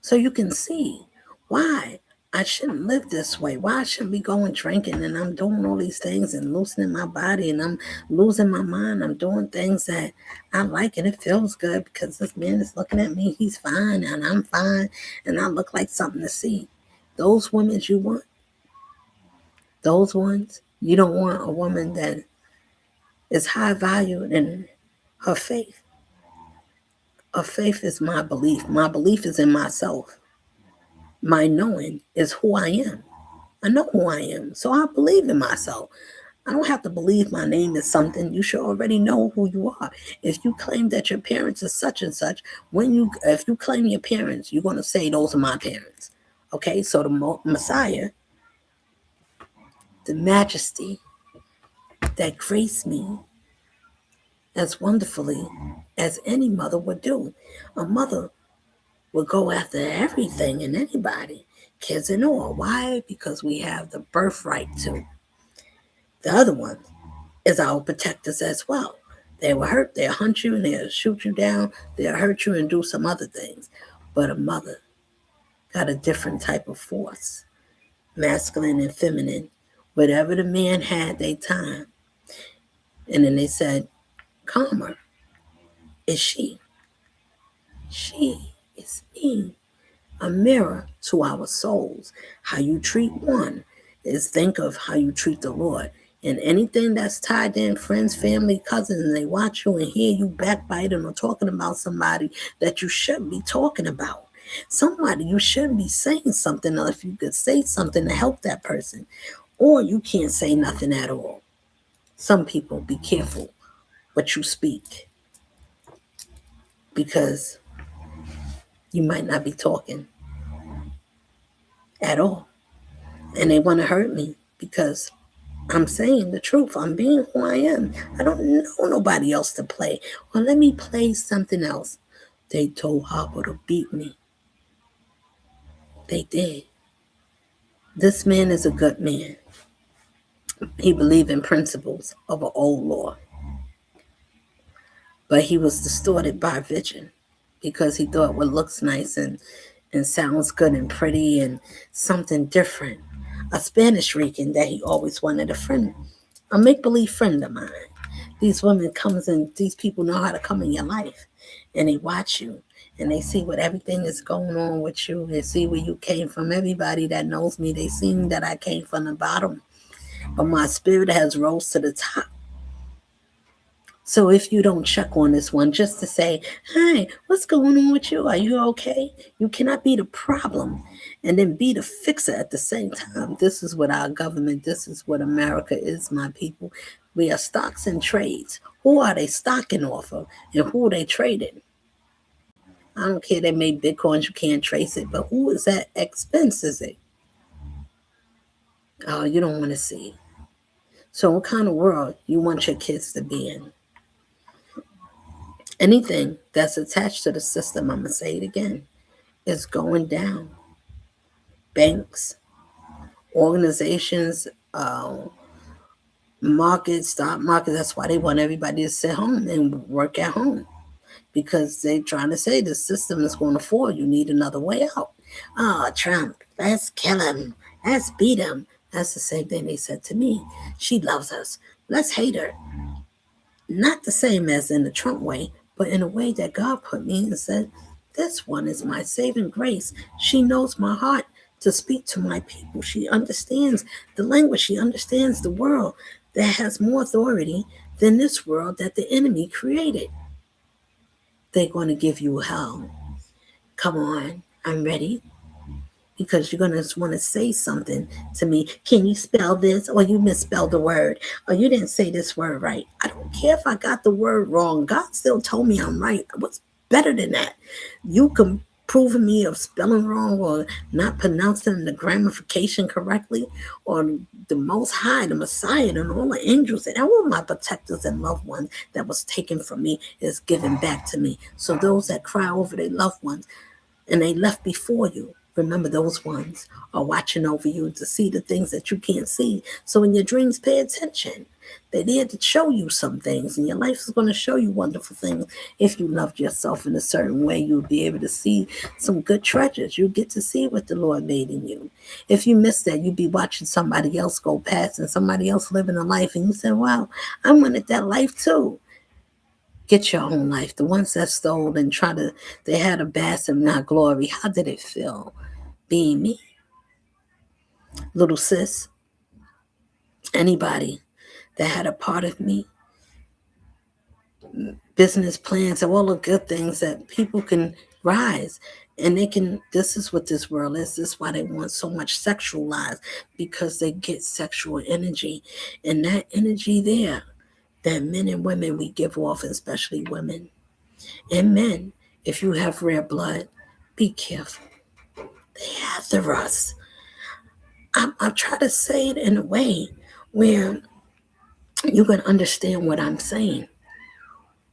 So you can see why I shouldn't live this way. Why I shouldn't be going drinking and I'm doing all these things and loosening my body and I'm losing my mind. I'm doing things that I like and it feels good because this man is looking at me. He's fine and I'm fine and I look like something to see. Those women you want, those ones, you don't want a woman that is high valued in her faith. Her faith is my belief. My belief is in myself. My knowing is who I am. I know who I am, so I believe in myself. I don't have to believe my name is something. You should already know who you are. If you claim that your parents are such and such, if you claim your parents, you're going to say those are my parents. Okay, so the Messiah, the majesty that graced me as wonderfully as any mother would do. A mother would go after everything and anybody, kids and all. Why? Because we have the birthright to. The other one is our protectors as well. They will hurt, they'll hunt you, and they'll shoot you down, they'll hurt you and do some other things. But a mother got a different type of force, masculine and feminine. Whatever the man had, they time. And then they said, calmer is she. She is me. A mirror to our souls. How you treat one is think of how you treat the Lord. And anything that's tied in, friends, family, cousins, and they watch you and hear you backbiting or talking about somebody that you shouldn't be talking about. Somebody you shouldn't be saying something, or if you could say something to help that person, or you can't say nothing at all. Some people, be careful what you speak because you might not be talking at all. And they want to hurt me because I'm saying the truth. I'm being who I am. I don't know nobody else to play. Well, let me play something else. They told Harper to beat me. They did. This man is a good man. He believed in principles of an old law, but he was distorted by vision because he thought what looks nice and sounds good and pretty and something different. A Spanish Rican that he always wanted a friend, a make believe friend of mine. These women comes in, these people know how to come in your life and they watch you and they see what everything is going on with you. They see where you came from. Everybody that knows me, they seen that I came from the bottom, but my spirit has rose to the top. So if you don't check on this one just to say, hi, what's going on with you? Are you okay? You cannot be the problem and then be the fixer at the same time. This is what our government, this is what America is, my people. We are stocks and trades. Who are they stocking off of and who are they trading? I don't care they made bitcoins, you can't trace it, but who is that expense is it? Oh, you don't want to see. So what kind of world you want your kids to be in? Anything that's attached to the system, I'm going to say it again, is going down. Banks, organizations, markets, stock markets, that's why they want everybody to sit home and work at home because they're trying to say the system is going to fall. You need another way out. Oh, Trump, let's kill him. Let's beat him. That's the same thing they said to me. She loves us. Let's hate her. Not the same as in the Trump way, but in a way that God put me and said, this one is my saving grace. She knows my heart to speak to my people. She understands the language. She understands the world that has more authority than this world that the enemy created. They're going to give you hell. Come on, I'm ready. Because you're going to want to say something to me. Can you spell this? Or you misspelled the word. Or you didn't say this word right. I don't care if I got the word wrong. God still told me I'm right. What's better than that? You can prove me of spelling wrong or not pronouncing the grammatification correctly, or the Most High, the Messiah, and all the angels and all my protectors and loved ones that was taken from me is given back to me. So those that cry over their loved ones, and they left before you. Remember, those ones are watching over you to see the things that you can't see. So in your dreams, pay attention. They're there to show you some things, and your life is going to show you wonderful things. If you loved yourself in a certain way, you'll be able to see some good treasures. You get to see what the Lord made in you. If you miss that, you'd be watching somebody else go past and somebody else living a life, and you say, wow, I wanted that life too. Get your own life. The ones that stole and they had a bask in my glory. How did it feel being me? Little sis, anybody that had a part of me, business plans, and all the good things that people can rise And this is what this world is. This is why they want so much sexual lies, because they get sexual energy. And that energy there, that men and women we give off, especially women and men, if you have rare blood, be careful. They after us. I'm trying to say it in a way where you can understand what I'm saying.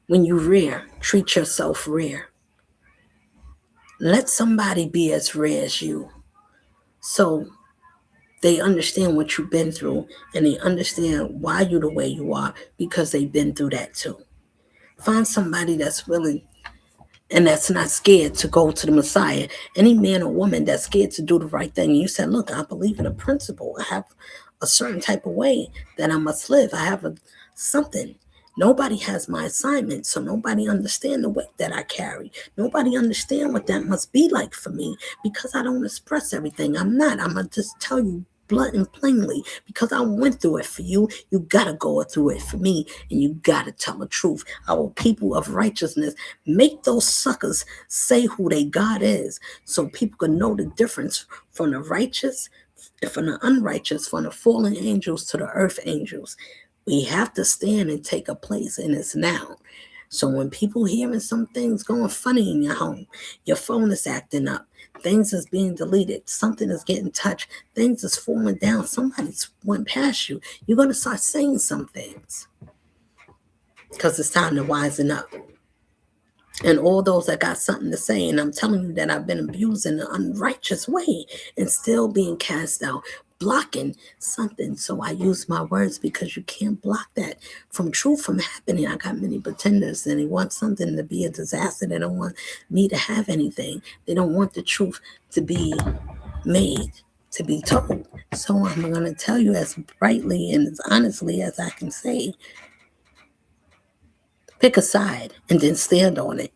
When you rare, treat yourself rare. Let somebody be as rare as you. So they understand what you've been through, and they understand why you're the way you are, because they've been through that too. Find somebody that's willing and that's not scared to go to the Messiah. Any man or woman that's scared to do the right thing. And you said, look, I believe in a principle. I have a certain type of way that I must live. I have something. Nobody has my assignment, so nobody understand the weight that I carry. Nobody understand what that must be like for me, because I don't express everything. I'm not. I'm going to just tell you blunt and plainly, because I went through it for you. You got to go through it for me, and you got to tell the truth. Our people of righteousness, make those suckers say who they God is, so people can know the difference from the righteous, from the unrighteous, from the fallen angels to the earth angels. We have to stand and take a place, and it's now. So when people hearing some things going funny in your home, your phone is acting up, things is being deleted, something is getting touched, things is falling down, somebody's went past you, you're going to start saying some things, because it's time to wisen up. And all those that got something to say, and I'm telling you that I've been abused in an unrighteous way and still being cast out, blocking something. So I use my words, because you can't block that from truth from happening. I got many pretenders, and they want something to be a disaster. They don't want me to have anything. They don't want the truth to be made, to be told. So I'm going to tell you as brightly and as honestly as I can say, pick a side and then stand on it.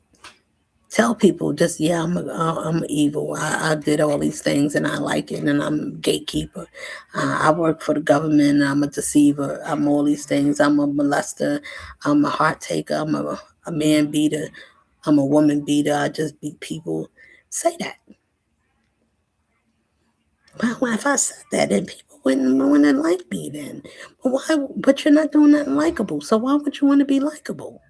Tell people, just, yeah, I'm evil. I did all these things and I like it, and I'm a gatekeeper. I work for the government. I'm a deceiver. I'm all these things. I'm a molester. I'm a heart taker. I'm a man beater. I'm a woman beater. I just beat people. Say that. Well, if I said that, then people wouldn't like me then. But why? But you're not doing nothing likable. So why would you want to be likable?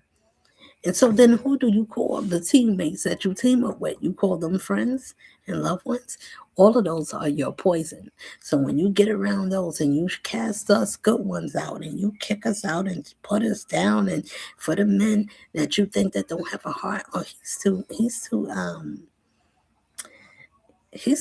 And so then who do you call the teammates that you team up with? You call them friends and loved ones. All of those are your poison. So when you get around those and you cast us good ones out and you kick us out and put us down, and for the men that you think that don't have a heart, or he's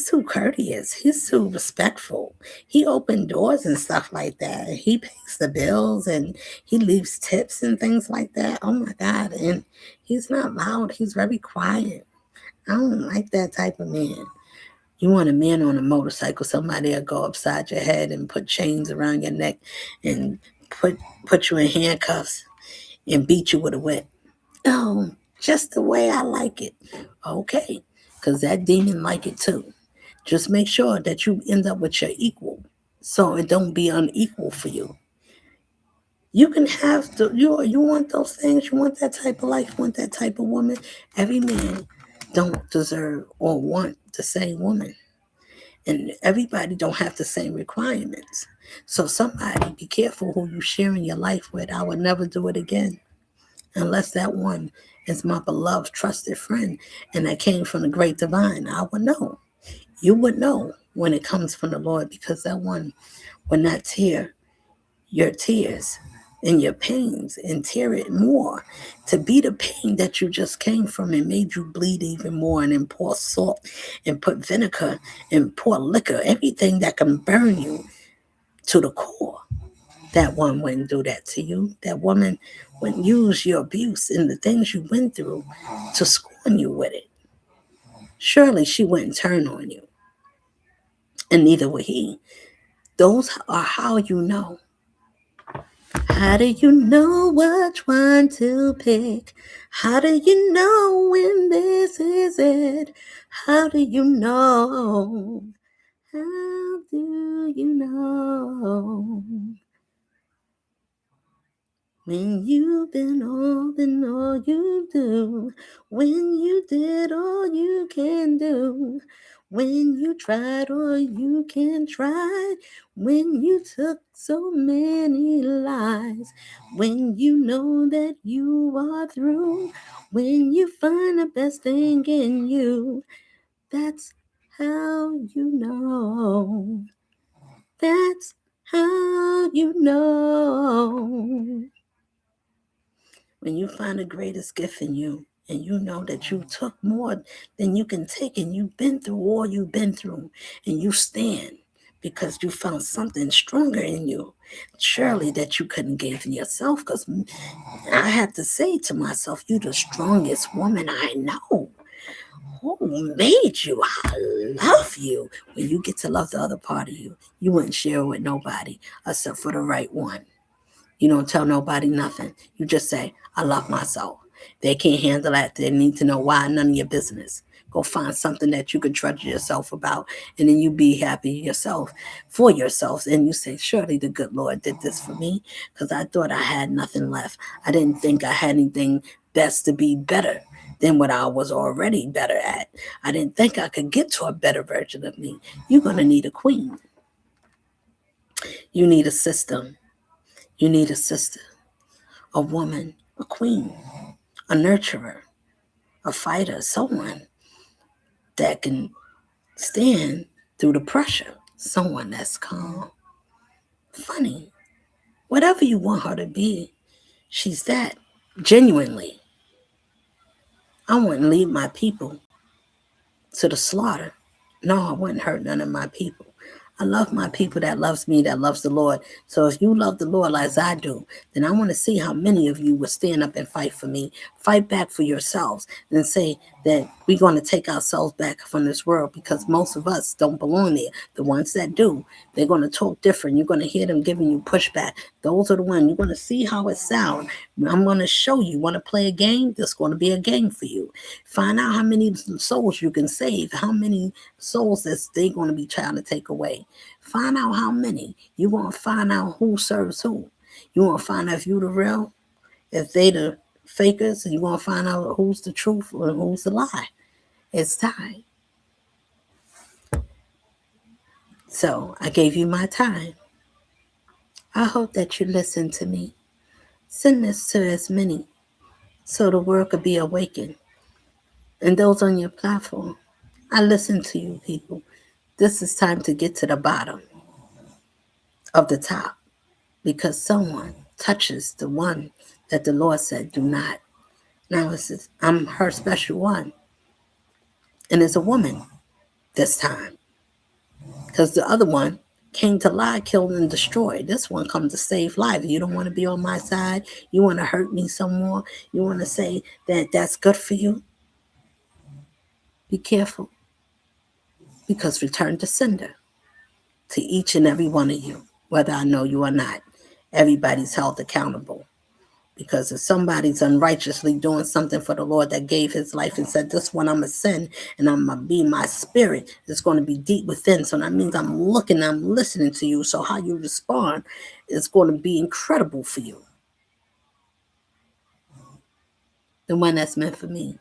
too courteous. He's too respectful. He opened doors and stuff like that. He pays the bills and he leaves tips and things like that. Oh my God. And he's not loud. He's very quiet. I don't like that type of man. You want a man on a motorcycle, somebody will go upside your head and put chains around your neck and put put you in handcuffs and beat you with a whip. Oh, just the way I like it. Okay. Because that demon like it too. Just make sure that you end up with your equal, so it don't be unequal for you. You can have you want those things, you want that type of life, you want that type of woman. Every man don't deserve or want the same woman. And everybody don't have the same requirements. So somebody, be careful who you sharing your life with. I would never do it again unless that one is my beloved, trusted friend and that came from the great divine. I would know. You would know when it comes from the Lord, because that one will not tear your tears and your pains and tear it more to be the pain that you just came from and made you bleed even more, and then pour salt and put vinegar and pour liquor, everything that can burn you to the core. That one wouldn't do that to you. That woman wouldn't use your abuse and the things you went through to scorn you with it. Surely she wouldn't turn on you, and neither would he. Those are how you know. How do you know which one to pick? How do you know when this is it? How do you know? How do you know? When you've been all you do, when you did all you can do, when you tried all you can try, when you took so many lives, when you know that you are through, when you find the best thing in you, that's how you know. That's how you know. When you find the greatest gift in you and you know that you took more than you can take and you've been through all you've been through and you stand because you found something stronger in you, surely that you couldn't give yourself, because I had to say to myself, you the strongest woman I know. Who made you? I love you. When you get to love the other part of you, you wouldn't share it with nobody except for the right one. You don't tell nobody nothing. You just say, I love myself. They can't handle that. They need to know why. None of your business. Go find something that you can trust yourself about, and then you be happy yourself for yourself. And you say, surely the good Lord did this for me because I thought I had nothing left. I didn't think I had anything best to be better than what I was already better at. I didn't think I could get to a better version of me. You're going to need a queen. You need a system. You need a sister, a woman, a queen, a nurturer, a fighter, someone that can stand through the pressure, someone that's calm, funny, whatever you want her to be, she's that, genuinely. I wouldn't lead my people to the slaughter. No, I wouldn't hurt none of my people. I love my people that loves me, that loves the Lord. So if you love the Lord as I do, then I want to see how many of you will stand up and fight for me. Fight back for yourselves and say that we're going to take ourselves back from this world, because most of us don't belong there. The ones that do, they're going to talk different. You're going to hear them giving you pushback. Those are the ones. You're going to see how it sounds. I'm going to show you. Want to play a game? There's going to be a game for you. Find out how many souls you can save, how many souls that they're going to be trying to take away. Find out how many. You want to find out who serves who. You want to find out if you the real, if they the fakers, and you want to find out who's the truth and who's the lie. It's time. So I gave you my time. I hope that you listen to me. Send this to as many so the world could be awakened. And those on your platform, I listen to you people. This is time to get to the bottom of the top, because someone touches the one that the Lord said do not. Now it says, I'm her special one. And it's a woman this time. Because the other one came to lie, kill, and destroy. This one comes to save life. You don't want to be on my side. You want to hurt me some more. You want to say that that's good for you. Be careful. Because return to sender to each and every one of you, whether I know you or not. Everybody's held accountable. Because if somebody's unrighteously doing something for the Lord that gave his life and said, this one I'm going to send and I'm going to be my spirit, it's going to be deep within. So that means I'm looking, I'm listening to you. So how you respond is going to be incredible for you. The one that's meant for me.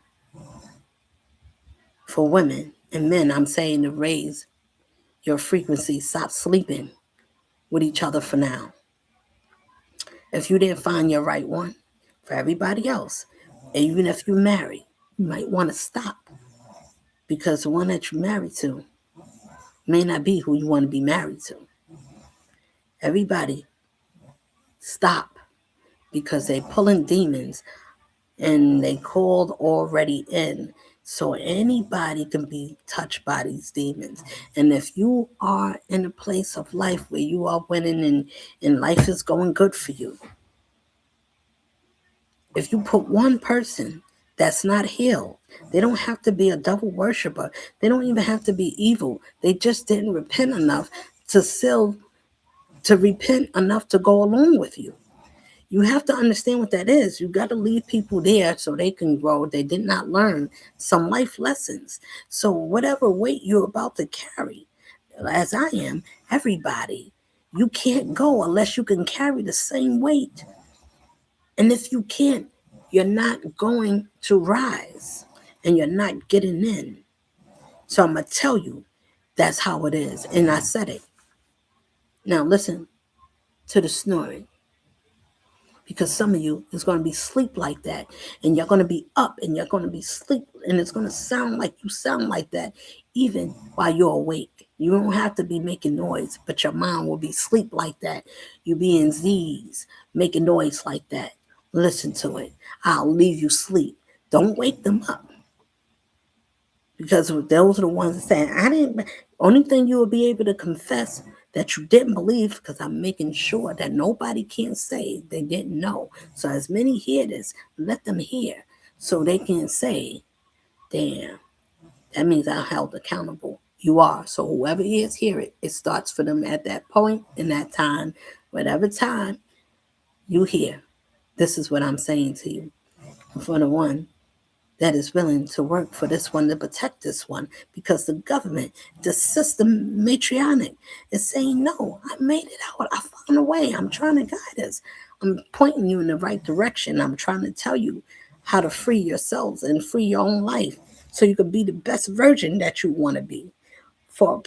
For women and men, I'm saying to raise your frequency. Stop sleeping with each other for now. If you didn't find your right one, for everybody else, even if you're married, you might want to stop, because the one that you're married to may not be who you want to be married to. Everybody stop, because they pulling demons and they called already in. So anybody can be touched by these demons. And if you are in a place of life where you are winning and life is going good for you, if you put one person that's not healed, they don't have to be a devil worshiper. They don't even have to be evil. They just didn't repent enough to repent enough to go along with you. You have to understand what that is. You got to leave people there so they can grow. They did not learn some life lessons. So whatever weight you're about to carry, as I am, everybody, you can't go unless you can carry the same weight. And if you can't, you're not going to rise and you're not getting in. So I'm going to tell you that's how it is. And I said it. Now listen to the snoring, because some of you is going to be sleep like that, and you're going to be up and you're going to be sleep, and it's going to sound like you sound like that even while you're awake. You don't have to be making noise, but your mind will be sleep like that. You be in Z's making noise like that. Listen to it. I'll leave you sleep. Don't wake them up, because those are the ones saying, I didn't. Only thing you will be able to confess that you didn't believe, because I'm making sure that nobody can say they didn't know. So as many hear this, let them hear, so they can say, damn, that means I'm held accountable. You are. So whoever is, hear it. It starts for them at that point in that time, whatever time you hear. This is what I'm saying to you. For the one that is willing to work for this one, to protect this one, because the government, the system, matriarch, is saying no. I made it out. I found a way. I'm trying to guide us. I'm pointing you in the right direction. I'm trying to tell you how to free yourselves and free your own life, so you can be the best version that you want to be. For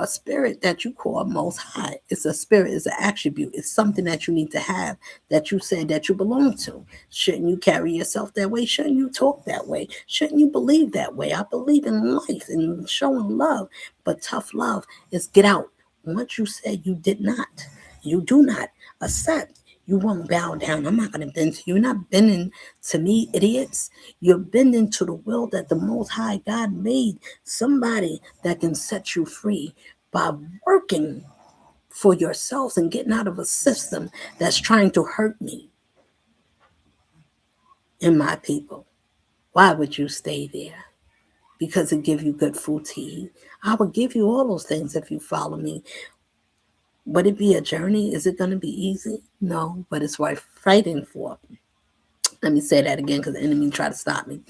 a spirit that you call most high, it's a spirit, it's an attribute, it's something that you need to have, that you say that you belong to. Shouldn't you carry yourself that way? Shouldn't you talk that way? Shouldn't you believe that way? I believe in life and showing love, but tough love is get out. Once you said you did not, you do not accept, you won't bow down. I'm not going to bend to you. You're not bending to me, idiots. You're bending to the will that the Most High God made. Somebody that can set you free by working for yourselves and getting out of a system that's trying to hurt me and my people. Why would you stay there? Because it give you good food to eat. I would give you all those things if you follow me. Would it be a journey? Is it going to be easy? No, but it's worth fighting for. Let me say that again, because the enemy tried to stop me.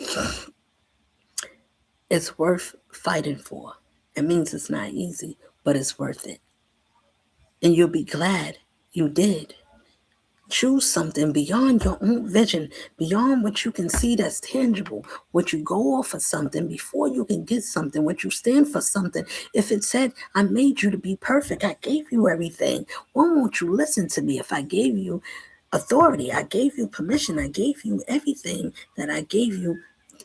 It's worth fighting for. It means it's not easy, but it's worth it. And you'll be glad you did. Choose something beyond your own vision, beyond what you can see that's tangible. What you go off of something before you can get something, what you stand for something. If it said, I made you to be perfect, I gave you everything, why won't you listen to me? If I gave you authority, I gave you permission, I gave you everything that I gave you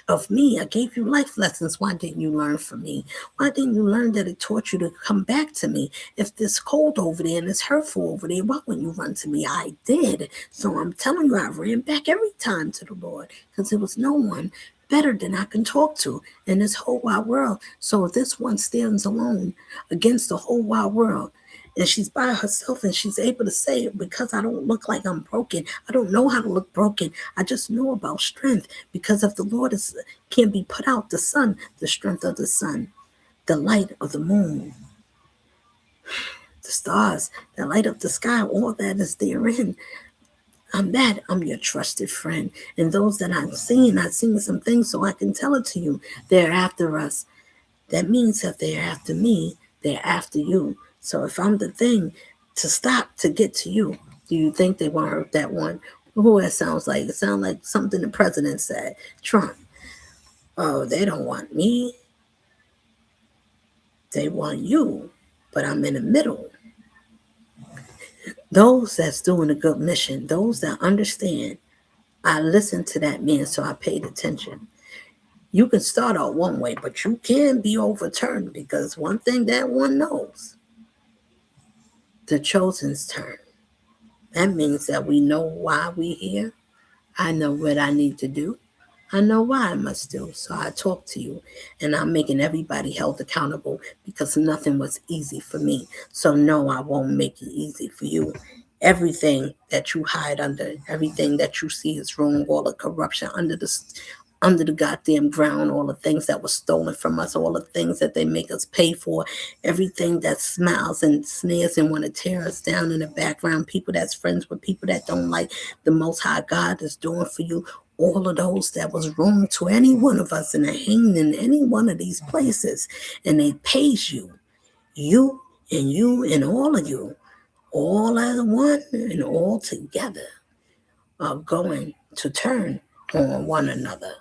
of me. I gave you life lessons. Why didn't you learn from me? Why didn't you learn that it taught you to come back to me? If it's cold over there and it's hurtful over there, why wouldn't you run to me? I did. So I'm telling you, I ran back every time to the Lord, because there was no one better than I can talk to in this whole wide world. So if this one stands alone against the whole wide world, and she's by herself and she's able to say it, because I don't look like I'm broken. I don't know how to look broken. I just know about strength, because if the Lord is can be put out, the sun, the strength of the sun, the light of the moon, the stars that light up the sky, all that is therein. I'm that. I'm your trusted friend. And those that I've seen some things so I can tell it to you. They're after us. That means if they're after me, they're after you. So if I'm the thing to stop to get to you, do you think they won't hurt that one? Who it sounds like? It sounds like something the president said. Trump. Oh, they don't want me. They want you. But I'm in the middle. Those that's doing a good mission, those that understand, I listened to that man, so I paid attention. You can start out one way, but you can be overturned, because one thing that one knows, the chosen's turn. That means that we know why we're here. I know what I need to do. I know why I must do. So I talk to you, and I'm making everybody held accountable, because nothing was easy for me. So no, I won't make it easy for you. Everything that you hide under, everything that you see is wrong, all the corruption under the goddamn ground, all the things that were stolen from us, all the things that they make us pay for, everything that smiles and sneers and want to tear us down in the background, people that's friends with people that don't like the Most High God is doing for you, all of those that was wrong to any one of us and are hanging in any one of these places, and they pays you and all of you, all as one and all together. are going to turn on one another,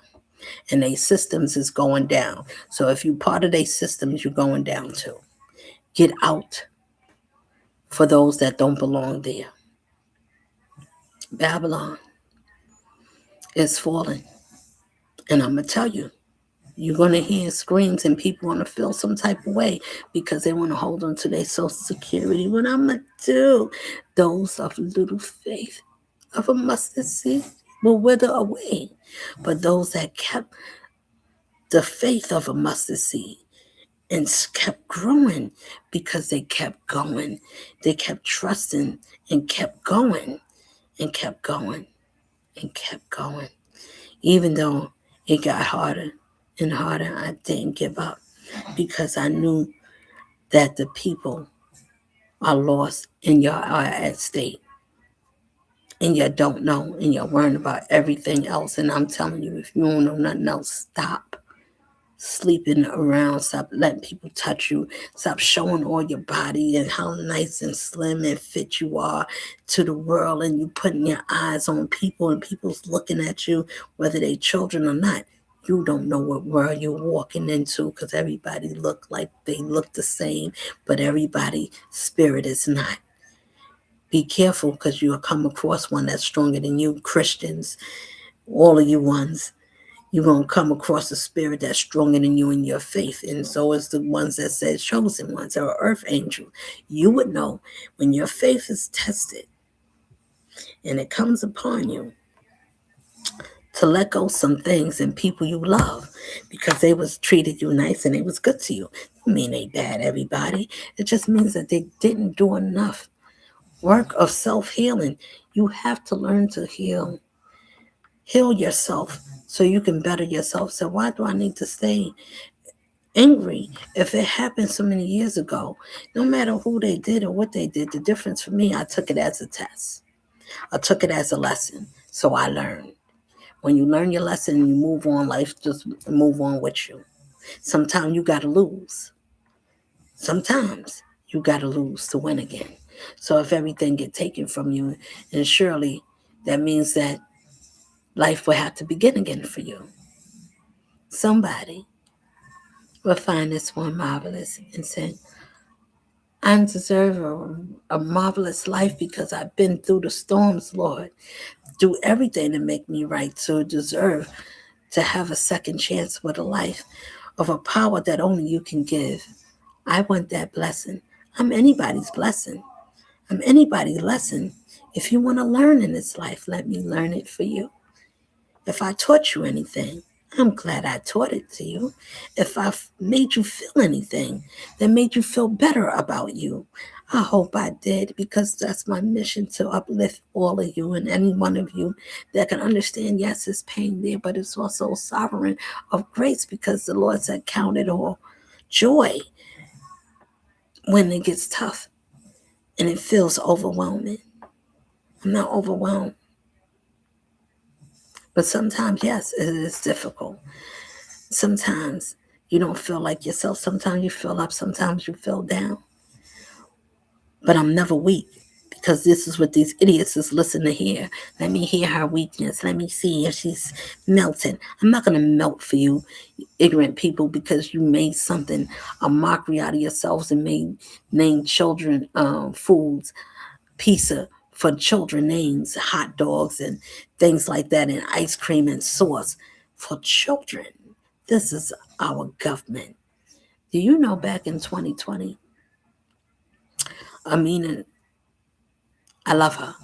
and their systems is going down. So if you part of their systems, you're going down too. Get out for those that don't belong there. Babylon is falling. And I'm going to tell you, you're going to hear screams and people want to feel some type of way because they want to hold on to their social security. What I'm going to do, those of little faith of a mustard seed will wither away. But those that kept the faith of a mustard seed and kept growing because they kept going, they kept trusting and kept going and kept going and kept going. Even though it got harder and harder, I didn't give up because I knew that the people are lost and y'all are at stake. And you don't know and you're worrying about everything else. And I'm telling you, if you don't know nothing else, stop sleeping around, stop letting people touch you, stop showing all your body and how nice and slim and fit you are to the world, and you putting your eyes on people and people's looking at you, whether they children or not. You don't know what world you're walking into because everybody look like they look the same, but everybody's spirit is not. Be careful because you'll come across one that's stronger than you. Christians, all of you ones, you're going to come across a spirit that's stronger than you in your faith. And so is the ones that said chosen ones or earth angel. You would know when your faith is tested and it comes upon you to let go some things and people you love because they was treated you nice and they was good to you. I mean they bad, everybody. It just means that they didn't do enough work of self-healing. You have to learn to heal yourself so you can better yourself. So why do I need to stay angry if it happened so many years ago? No matter who they did or what they did, the difference for me, I took it as a test. I took it as a lesson. So I learned. When you learn your lesson and you move on, life just move on with you. Sometimes you got to lose. Sometimes you got to lose to win again. So if everything get taken from you, and surely that means that life will have to begin again for you. Somebody will find this one marvelous and say, I deserve a marvelous life because I've been through the storms, Lord. Do everything to make me right to deserve to have a second chance with a life of a power that only you can give. I want that blessing. I'm anybody's blessing. I'm anybody's lesson. If you want to learn in this life, let me learn it for you. If I taught you anything, I'm glad I taught it to you. If I've made you feel anything that made you feel better about you, I hope I did because that's my mission to uplift all of you and any one of you that can understand, yes, it's pain there, but it's also sovereign of grace because the Lord said, count it all joy when it gets tough and it feels overwhelming. I'm not overwhelmed. But sometimes, yes, it is difficult. Sometimes you don't feel like yourself. Sometimes you feel up. Sometimes you feel down. But I'm never weak because this is what these idiots is listening to hear. Let me hear her weakness. Let me see if she's melting. I'm not going to melt for you, ignorant people, because you made something, a mockery out of yourselves and made named children foods, pizza for children names, hot dogs and things like that, and ice cream and sauce for children. This is our government. Do you know back in 2020, Amina, I love her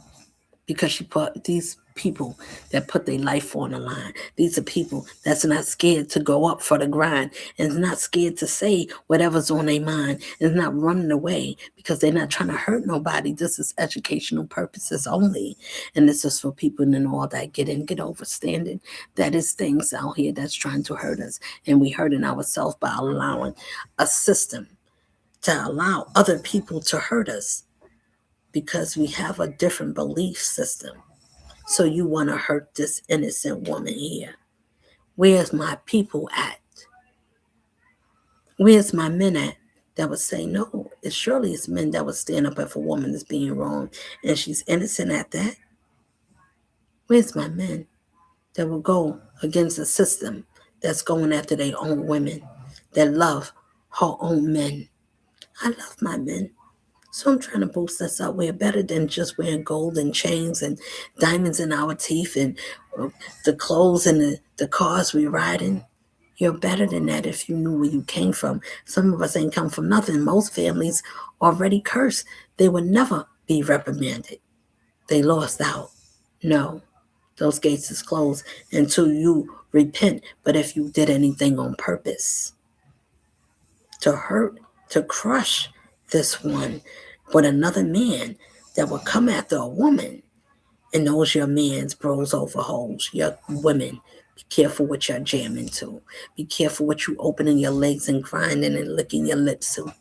because she put these people that put their life on the line. These are people that's not scared to go up for the grind and is not scared to say whatever's on their mind and is not running away because they're not trying to hurt nobody. This is educational purposes only. And this is for people and all that get in, get overstanding. That is things out here that's trying to hurt us. And we hurting ourselves by allowing a system to allow other people to hurt us because we have a different belief system. So you want to hurt this innocent woman here. Where's my people at? Where's my men at that would say no? It surely is men that would stand up if a woman is being wrong and she's innocent at that. Where's my men that will go against a system that's going after their own women, that love her own men? I love my men. So I'm trying to boost us up. We're better than just wearing gold and chains and diamonds in our teeth and the clothes and the cars we ride in. You're better than that if you knew where you came from. Some of us ain't come from nothing. Most families already cursed. They would never be reprimanded. They lost out. No, those gates is closed until you repent. But if you did anything on purpose to hurt, to crush this one with another man that will come after a woman, and those your man's bros over hoes, your women. Be careful what you're jamming to. Be careful what you opening your legs and grinding and licking your lips to.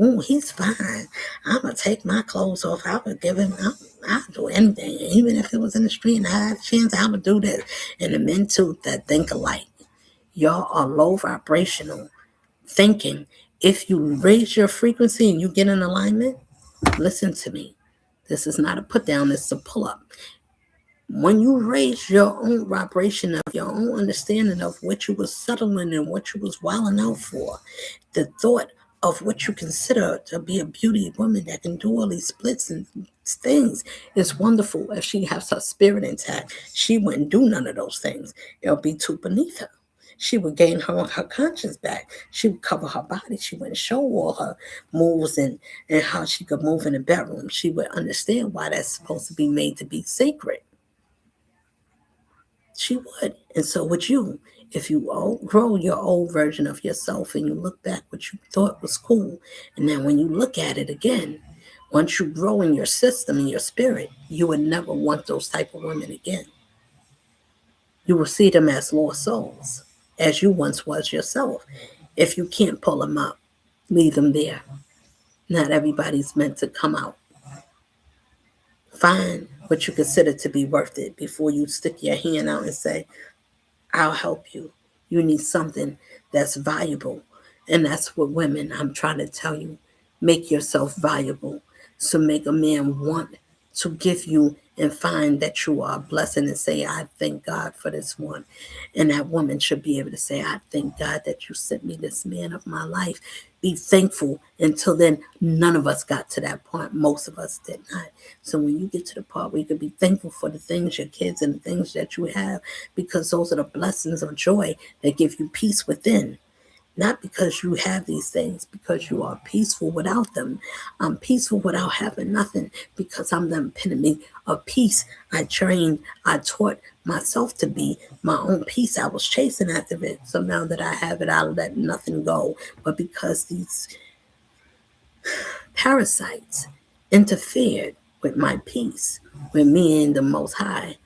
Oh, he's fine. I'm gonna take my clothes off. I would give him. I'll do anything, even if it was in the street and I had a chance. I'm gonna do this. And the men too that think alike. Y'all are low vibrational thinking. If you raise your frequency and you get in alignment, listen to me. This is not a put down. It's a pull up. When you raise your own vibration of your own understanding of what you was settling and what you was wilding out for, the thought of what you consider to be a beauty woman that can do all these splits and things is wonderful. If she has her spirit intact, she wouldn't do none of those things. It'll be too beneath her. She would gain her conscience back. She would cover her body. She wouldn't show all her moves and how she could move in the bedroom. She would understand why that's supposed to be made to be sacred. She would. And so would you. If you outgrow your old version of yourself and you look back what you thought was cool, and then when you look at it again, once you grow in your system and your spirit, you would never want those type of women again. You will see them as lost souls, as you once was yourself. If you can't pull them up, leave them there. Not everybody's meant to come out. Find what you consider to be worth it before you stick your hand out and say, I'll help you. You need something that's valuable. And that's what women, I'm trying to tell you, make yourself valuable. So make a man want to give you and find that you are a blessing and say, I thank God for this one. And that woman should be able to say, I thank God that you sent me this man of my life. Be thankful. Until then, none of us got to that point. Most of us did not. So when you get to the part where you can be thankful for the things, your kids and the things that you have, because those are the blessings of joy that give you peace within. Not because you have these things, because you are peaceful without them. I'm peaceful without having nothing because I'm the epitome of peace. I taught myself to be my own peace. I was chasing after it. So now that I have it, I let nothing go. But because these parasites interfered with my peace, with me and the Most High,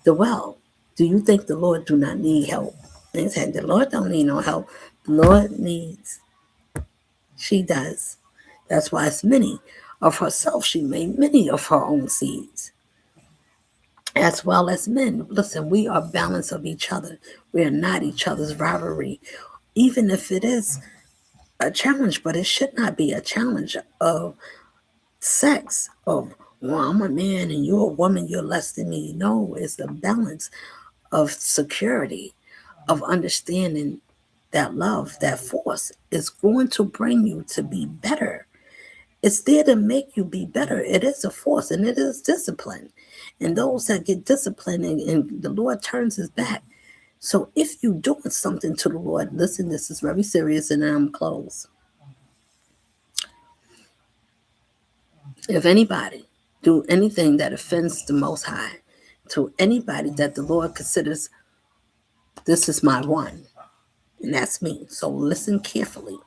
the well, do you think the Lord do not need help? And he said, the Lord don't need no help. The Lord needs, she does. That's why it's many of herself. She made many of her own seeds, as well as men. Listen, we are balance of each other. We are not each other's rivalry. Even if it is a challenge, but it should not be a challenge of sex, of, well, I'm a man and you're a woman, you're less than me. No, it's the balance of security, of understanding that love, that force is going to bring you to be better. It's there to make you be better. It is a force and it is discipline. And those that get disciplined and the Lord turns his back. So if you're doing something to the Lord, listen, this is very serious and I'm close. If anybody do anything that offends the Most High, to anybody that the Lord considers, this is my one, and that's me. So listen carefully.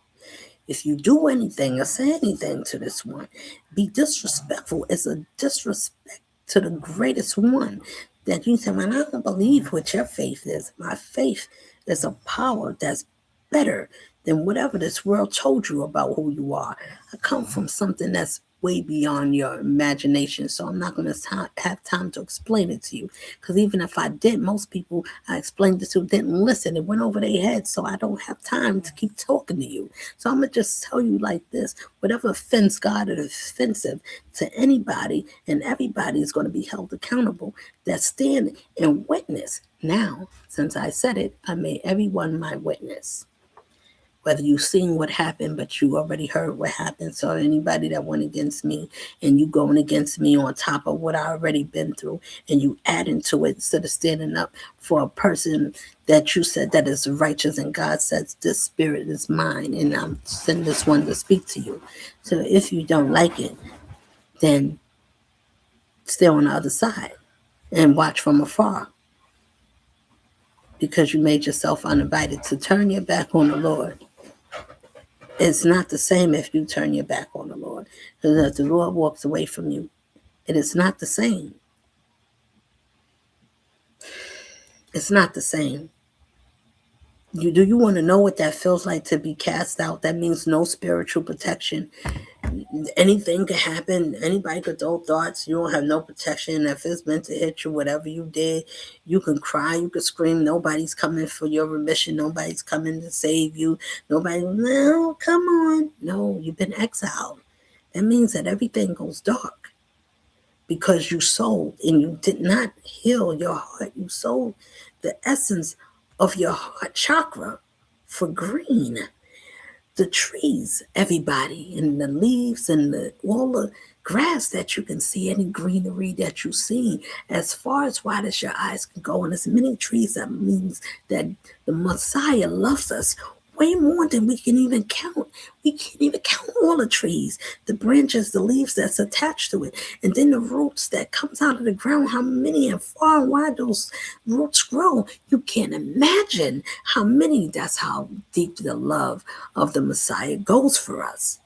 If you do anything or say anything to this one, be disrespectful. It's a disrespect to the greatest one that you say, man, I don't believe what your faith is. My faith is a power that's better than whatever this world told you about who you are. I come from something that's way beyond your imagination. So I'm not going to have time to explain it to you. Because even if I did, most people I explained it to didn't listen. It went over their heads. So I don't have time to keep talking to you. So I'm going to just tell you like this: whatever offends God is offensive to anybody, and everybody is going to be held accountable that stand and witness. Now, since I said it, I made everyone my witness. Whether you've seen what happened, but you already heard what happened. So anybody that went against me and you going against me on top of what I already been through, and you adding to it instead of standing up for a person that you said that is righteous, and God says this spirit is mine, and I'm sending this one to speak to you. So if you don't like it, then stay on the other side and watch from afar, because you made yourself uninvited. To turn your back on the Lord, it's not the same if you turn your back on the Lord. Because if the Lord walks away from you, it is not the same. It's not the same. Do you want to know what that feels like to be cast out? That means no spiritual protection. Anything could happen. Anybody could throw thoughts. You don't have no protection. If it's meant to hit you, whatever you did, you can cry, you can scream. Nobody's coming for your remission. Nobody's coming to save you. Nobody, no, come on. No, you've been exiled. That means that everything goes dark because you sold and you did not heal your heart. You sold the essence of your heart chakra for green. The trees, everybody, and the leaves and all the grass that you can see, any greenery that you see, as far as wide as your eyes can go, and as many trees, that means that the Messiah loves us way more than we can even count. We can't even count all the trees, the branches, the leaves that's attached to it, and then the roots that comes out of the ground, how many and far and wide those roots grow. You can't imagine how many. That's how deep the love of the Messiah goes for us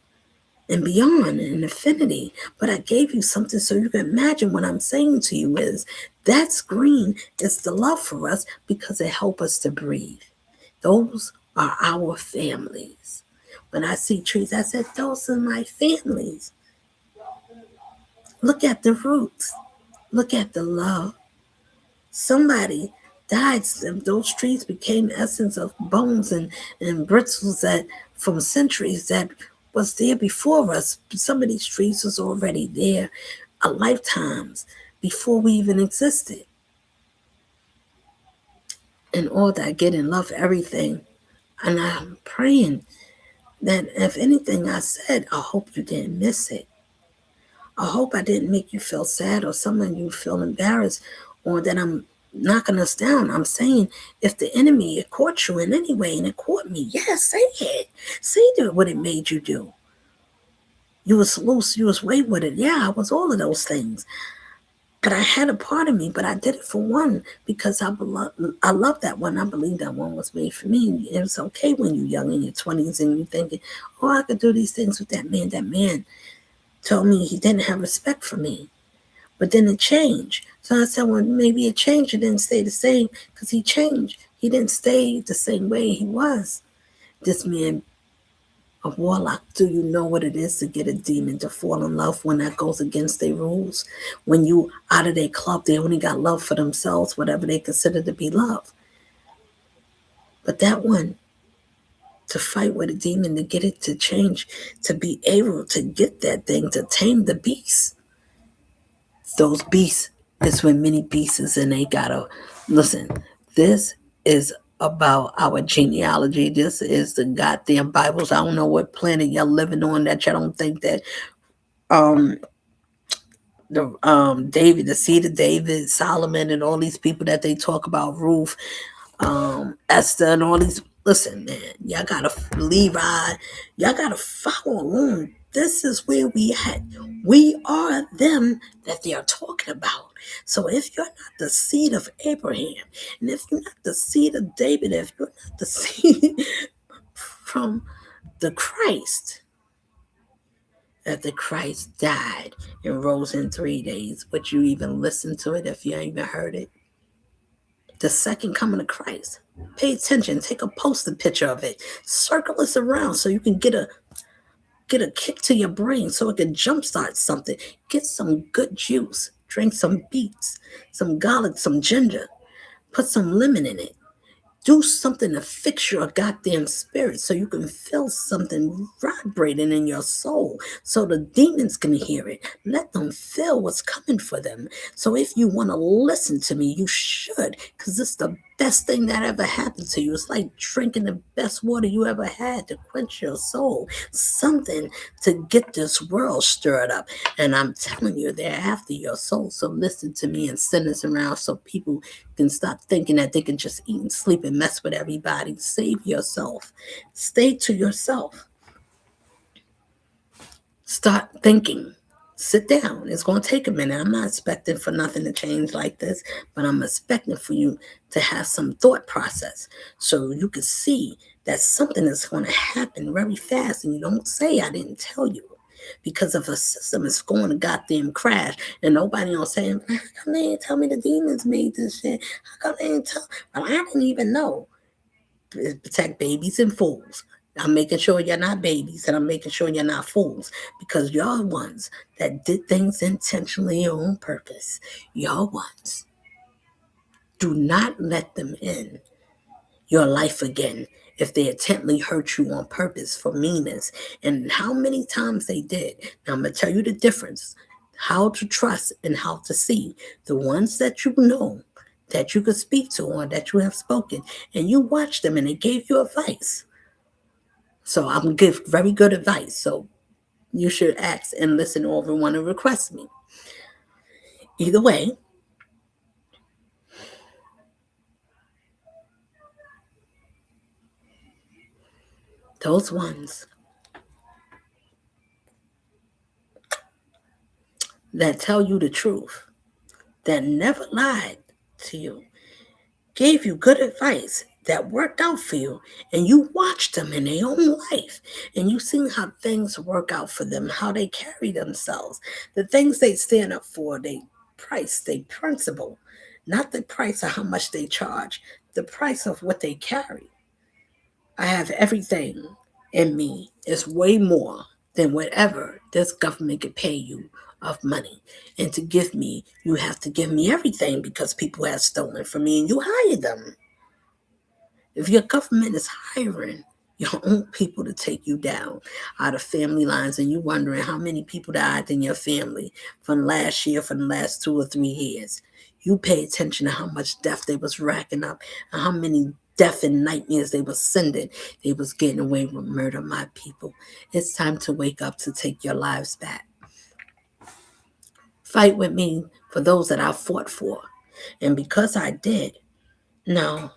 and beyond in infinity. But I gave you something so you can imagine. What I'm saying to you is that's green. It's the love for us because it helps us to breathe. Those are our families. When I see trees, I said, those are my families. Look at the roots. Look at the love. Somebody died. Those trees became essence of bones and bristles that from centuries that was there before us. Some of these trees was already there a lifetimes before we even existed. And all that I get and love everything. And I'm praying that if anything I said, I hope you didn't miss it. I hope I didn't make you feel sad or some of you feel embarrassed or that I'm knocking us down. I'm saying if the enemy it caught you in any way, and it caught me, yes, say it. Say that what it made you do. You was loose, you was wayward. Yeah, I was all of those things. But I had a part of me, but I did it for one because I love that one. I believe that one was made for me. It's okay when you're young in your 20s and you're thinking, oh, I could do these things with that man. That man told me he didn't have respect for me. But then it changed. So I said, well, maybe it changed. It didn't stay the same because he changed. He didn't stay the same way he was. This man, a warlock, do you know what it is to get a demon to fall in love when that goes against their rules? When you out of their club, they only got love for themselves, whatever they consider to be love. But that one, to fight with a demon, to get it to change, to be able to get that thing, to tame the beast. Those beasts is when many beasts and they gotta listen. This is about our genealogy. This is the goddamn Bibles. I don't know what planet y'all living on that y'all don't think that um the David, the seed of David, Solomon, and all these people that they talk about, Ruth, Esther, and all these. Listen, man, y'all gotta Levi, y'all gotta follow along. This is where we at. We are them that they are talking about. So if you're not the seed of Abraham, and if you're not the seed of David, if you're not the seed from the Christ, that the Christ died and rose in 3 days, would you even listen to it if you even heard it? The second coming of Christ. Pay attention. Take a poster picture of it. Circle this around so you can get a get a kick to your brain so it can jumpstart something. Get some good juice. Drink some beets, some garlic, some ginger. Put some lemon in it. Do something to fix your goddamn spirit so you can feel something vibrating in your soul so the demons can hear it. Let them feel what's coming for them. So if you want to listen to me, you should, because it's the best thing that ever happened to you. It's like drinking the best water you ever had to quench your soul. Something to get this world stirred up. And I'm telling you, they're after your soul. So listen to me and send this around so people can stop thinking that they can just eat and sleep and mess with everybody. Save yourself. Stay to yourself. Start thinking. Sit down. It's going to take a minute. I'm not expecting for nothing to change like this, but I'm expecting for you to have some thought process so you can see that something is going to happen very fast and you don't say, I didn't tell you. Because if a system is going to goddamn crash and nobody else saying, how come they didn't tell me the demons made this shit? How come they didn't tell? Well, I didn't even know. Protect babies and fools. I'm making sure you're not babies and I'm making sure you're not fools because you're ones that did things intentionally on purpose. You're ones. Do not let them in your life again if they intently hurt you on purpose for meanness. And how many times they did. Now I'm going to tell you the difference. How to trust and how to see. The ones that you know that you could speak to or that you have spoken and you watched them and they gave you advice. So I'm going to give very good advice. So you should ask and listen or want to request me. Either way, those ones that tell you the truth, that never lied to you, gave you good advice that worked out for you, and you watched them in their own life, and you seen how things work out for them, how they carry themselves, the things they stand up for, they price, they principle, not the price of how much they charge, the price of what they carry. I have everything in me. It's way more than whatever this government could pay you of money. And to give me, you have to give me everything because people have stolen from me and you hired them. If your government is hiring your own people to take you down out of family lines and you wondering how many people died in your family from last year, from the last 2 or 3 years, you pay attention to how much death they was racking up and how many death and nightmares they was sending. They was getting away with murder, my people. It's time to wake up to take your lives back. Fight with me for those that I fought for. And because I did, no,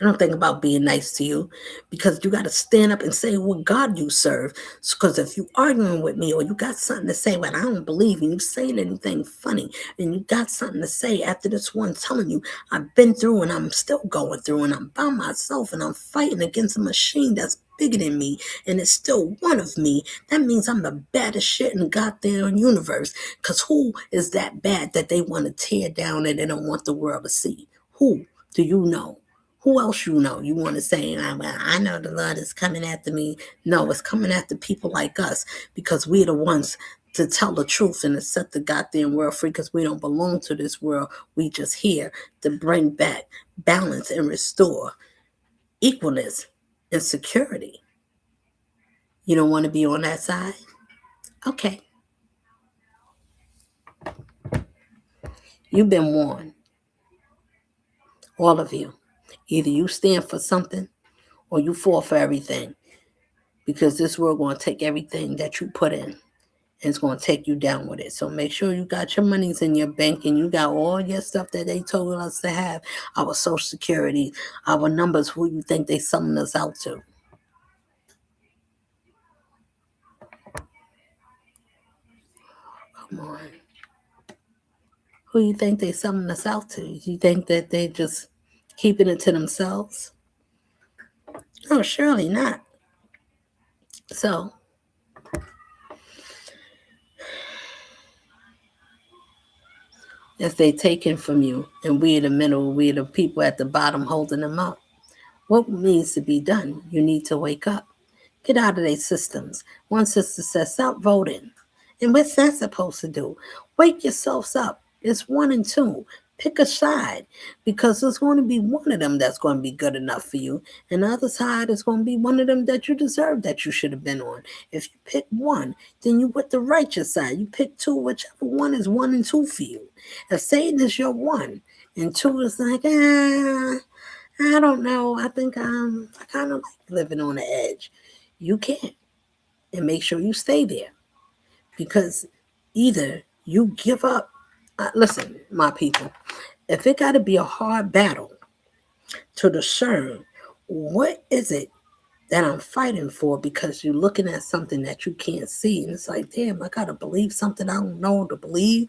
I don't think about being nice to you because you got to stand up and say what God you serve. Because if you arguing with me or you got something to say, but I don't believe in you saying anything funny, and you got something to say after this one telling you I've been through and I'm still going through and I'm by myself and I'm fighting against a machine that's bigger than me and it's still one of me, that means I'm the baddest shit in the goddamn universe. Because who is that bad that they want to tear down and they don't want the world to see? Who do you know? Who else you know? You want to say, well, I know the Lord is coming after me. No, it's coming after people like us because we're the ones to tell the truth and to set the goddamn world free because we don't belong to this world. We just here to bring back balance and restore equalness and security. You don't want to be on that side? Okay. You've been warned. All of you. Either you stand for something or you fall for everything because this world going to take everything that you put in and it's going to take you down with it. So make sure you got your monies in your bank and you got all your stuff that they told us to have, our social security, our numbers, who you think they selling us out to. Come on. Who you think they selling us out to? You think that they just keeping it to themselves? No, surely not. So if they taken from you and we in the middle, we the people at the bottom holding them up, what needs to be done? You need to wake up. Get out of their systems. One sister says, stop voting. And what's that supposed to do? Wake yourselves up. It's one and two. Pick a side because there's going to be one of them that's going to be good enough for you, and the other side is going to be one of them that you deserve that you should have been on. If you pick one, then you with the righteous side. You pick two, whichever one is one and two for you. If Satan is your one and two is like, I don't know. I think I kind of like living on the edge. You can't, and make sure you stay there because either you give up. Listen, my people, if it got to be a hard battle to discern what is it that I'm fighting for, because you're looking at something that you can't see. And it's like, damn, I got to believe something I don't know to believe.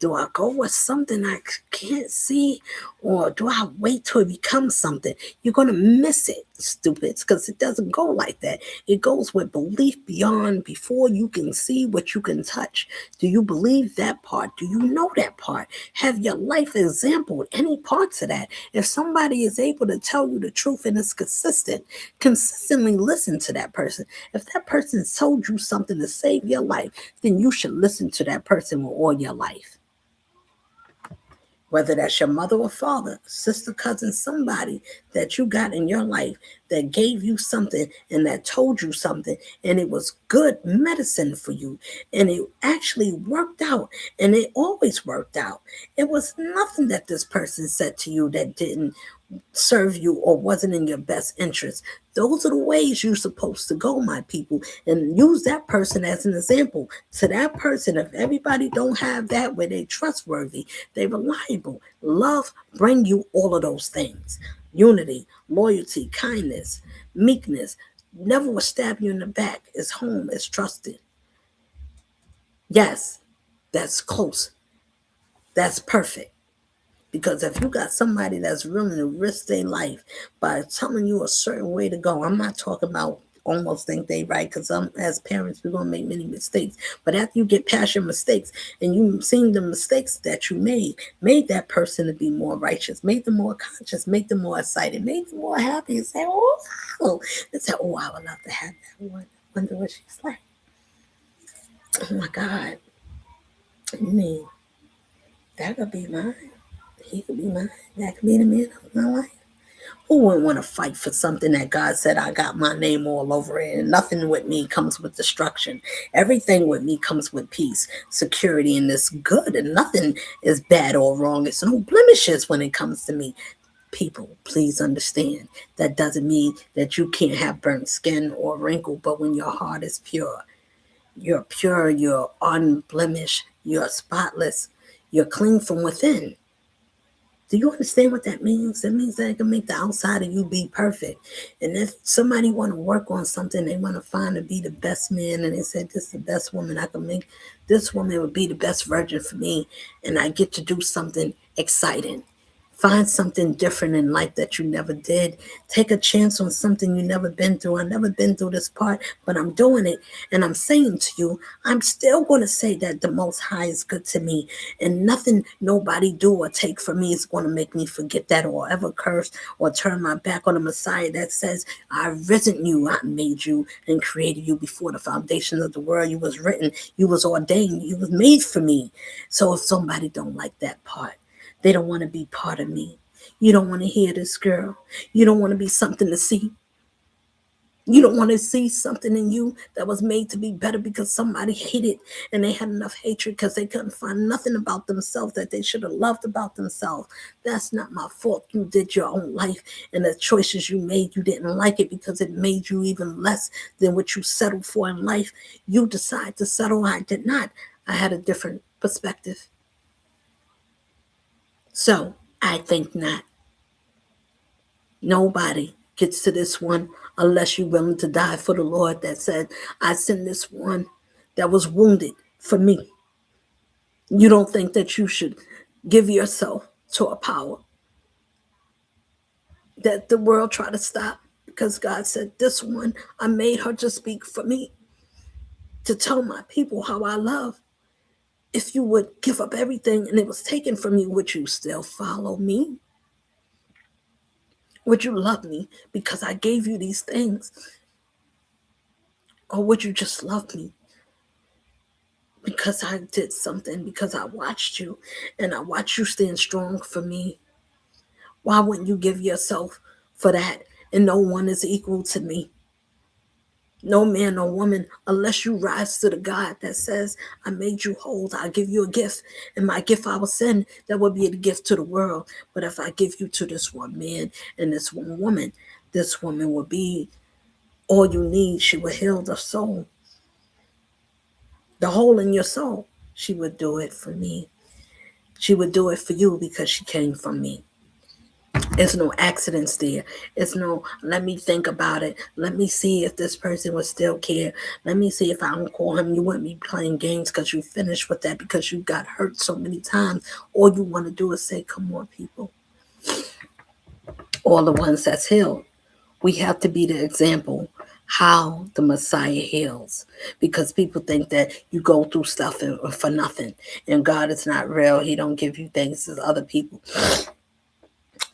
Do I go with something I can't see? Or do I wait till it becomes something? You're going to miss it, stupids, because it doesn't go like that. It goes with belief beyond, before you can see what you can touch. Do you believe that part? Do you know that part? Have your life exampled any parts of that? If somebody is able to tell you the truth and is consistently listen to that person. If that person told you something to save your life, then you should listen to that person with all your life. Whether that's your mother or father, sister, cousin, somebody that you got in your life that gave you something and that told you something, and it was good medicine for you, and it actually worked out, and it always worked out. It was nothing that this person said to you that didn't serve you or wasn't in your best interest. Those are the ways you're supposed to go, my people, and use that person as an example. To that person, if everybody don't have that where they're trustworthy, they're reliable, love bring you all of those things. Unity, loyalty, kindness, meekness, never will stab you in the back. It's home, it's trusted. Yes, that's close. That's perfect. Because if you got somebody that's willing to risk their life by telling you a certain way to go, I'm not talking about almost think they right, because as parents, we're going to make many mistakes. But after you get past your mistakes and you've seen the mistakes that you made that person to be more righteous, made them more conscious, make them more excited, made them more happy, and say, oh, they say, oh, I would love to have that one. I wonder what she's like. Oh my God. I mean, that could be mine. He could be mine. That could be the man of my life. Who wouldn't want to fight for something that God said I got my name all over it? And nothing with me comes with destruction. Everything with me comes with peace, security, and it's good. And nothing is bad or wrong. It's no blemishes when it comes to me. People, please understand that doesn't mean that you can't have burnt skin or wrinkle, but when your heart is pure, you're unblemished, you're spotless, you're clean from within. Do you understand what that means? That means that it can make the outside of you be perfect. And if somebody want to work on something, they want to find to be the best man, and they said, this is the best woman I can make. This woman would be the best virgin for me, and I get to do something exciting. Find something different in life that you never did. Take a chance on something you never been through. I never been through this part, but I'm doing it. And I'm saying to you, I'm still going to say that the Most High is good to me. And nothing nobody do or take from me is going to make me forget that or ever curse or turn my back on the Messiah that says, I've risen you, I made you and created you before the foundation of the world. You was written, you was ordained, you was made for me. So if somebody don't like that part, they don't want to be part of me. You don't want to hear this, girl. You don't want to be something to see. You don't want to see something in you that was made to be better because somebody hated and they had enough hatred because they couldn't find nothing about themselves that they should have loved about themselves. That's not my fault. You did your own life, and the choices you made, you didn't like it because it made you even less than what you settled for in life. You decide to settle. I did not. I had a different perspective. So I think not. Nobody gets to this one unless you're willing to die for the Lord that said, I send this one that was wounded for me. You don't think that you should give yourself to a power that the world try to stop, because God said, this one, I made her to speak for me, to tell my people how I love. If you would give up everything and it was taken from you, would you still follow me? Would you love me because I gave you these things? Or would you just love me because I did something, because I watched you and I watched you stand strong for me? Why wouldn't you give yourself for that? And no one is equal to me. No man or woman, unless you rise to the God that says, I made you whole, I'll give you a gift. And my gift I will send, that will be a gift to the world. But if I give you to this one man and this one woman, this woman will be all you need. She will heal the soul, the hole in your soul. She would do it for me. She would do it for you because she came from me. There's no accidents there. It's no, let me think about it. Let me see if this person would still care. Let me see if I don't call him. You wouldn't be playing games because you finished with that because you got hurt so many times. All you want to do is say, come on, people. All the ones that's healed. We have to be the example how the Messiah heals, because people think that you go through stuff for nothing, and God is not real. He don't give you things as other people.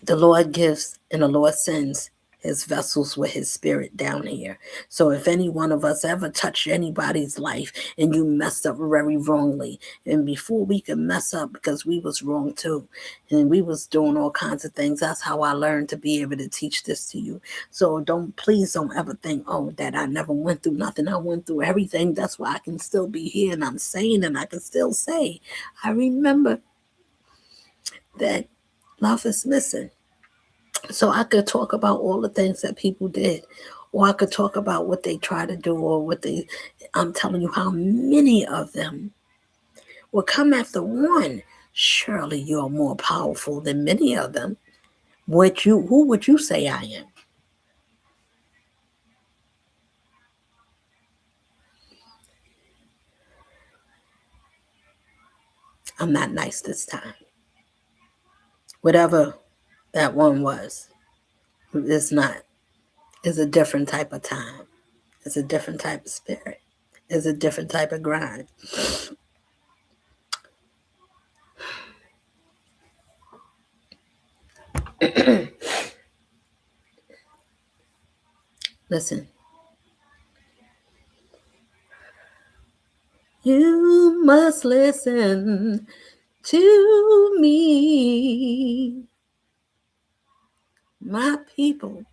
The Lord gives and the Lord sends his vessels with his spirit down here. So if any one of us ever touched anybody's life and you messed up very wrongly, and before we could mess up because we was wrong too, and we was doing all kinds of things, that's how I learned to be able to teach this to you. So please don't ever think, oh, that I never went through nothing. I went through everything. That's why I can still be here and I'm saying, and I can still say, I remember that love is missing. So I could talk about all the things that people did, or I could talk about what they try to do, or what they, I'm telling you how many of them will come after one. Surely you're more powerful than many of them. Who would you say I am? I'm not nice this time. Whatever that one was, it's not. It's a different type of time. It's a different type of spirit. It's a different type of grind. Listen, you must listen to me, my people.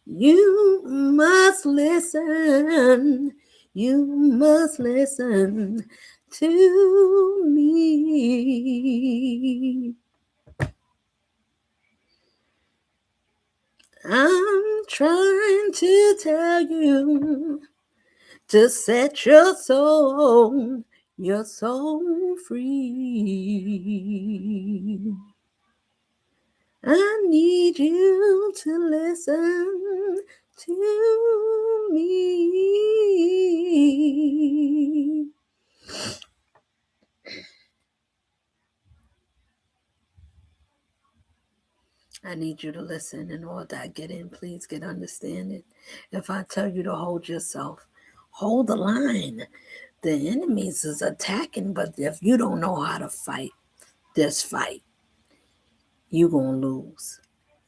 You must listen. You must listen to me. I'm trying to tell you to set your soul free. I need you to listen to me. I need you to listen, and all that get in, please get understanding. If I tell you to hold yourself, hold the line. The enemies is attacking, but if you don't know how to fight this fight, you're going to lose.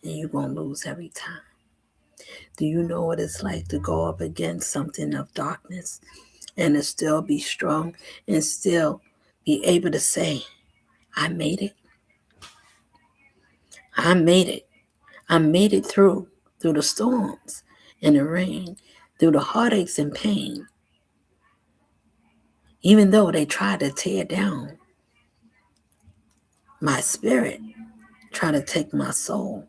And you're going to lose every time. Do you know what it's like to go up against something of darkness and to still be strong and still be able to say, I made it. I made it. I made it through the storms and the rain, through the heartaches and pain. Even though they tried to tear down my spirit, try to take my soul,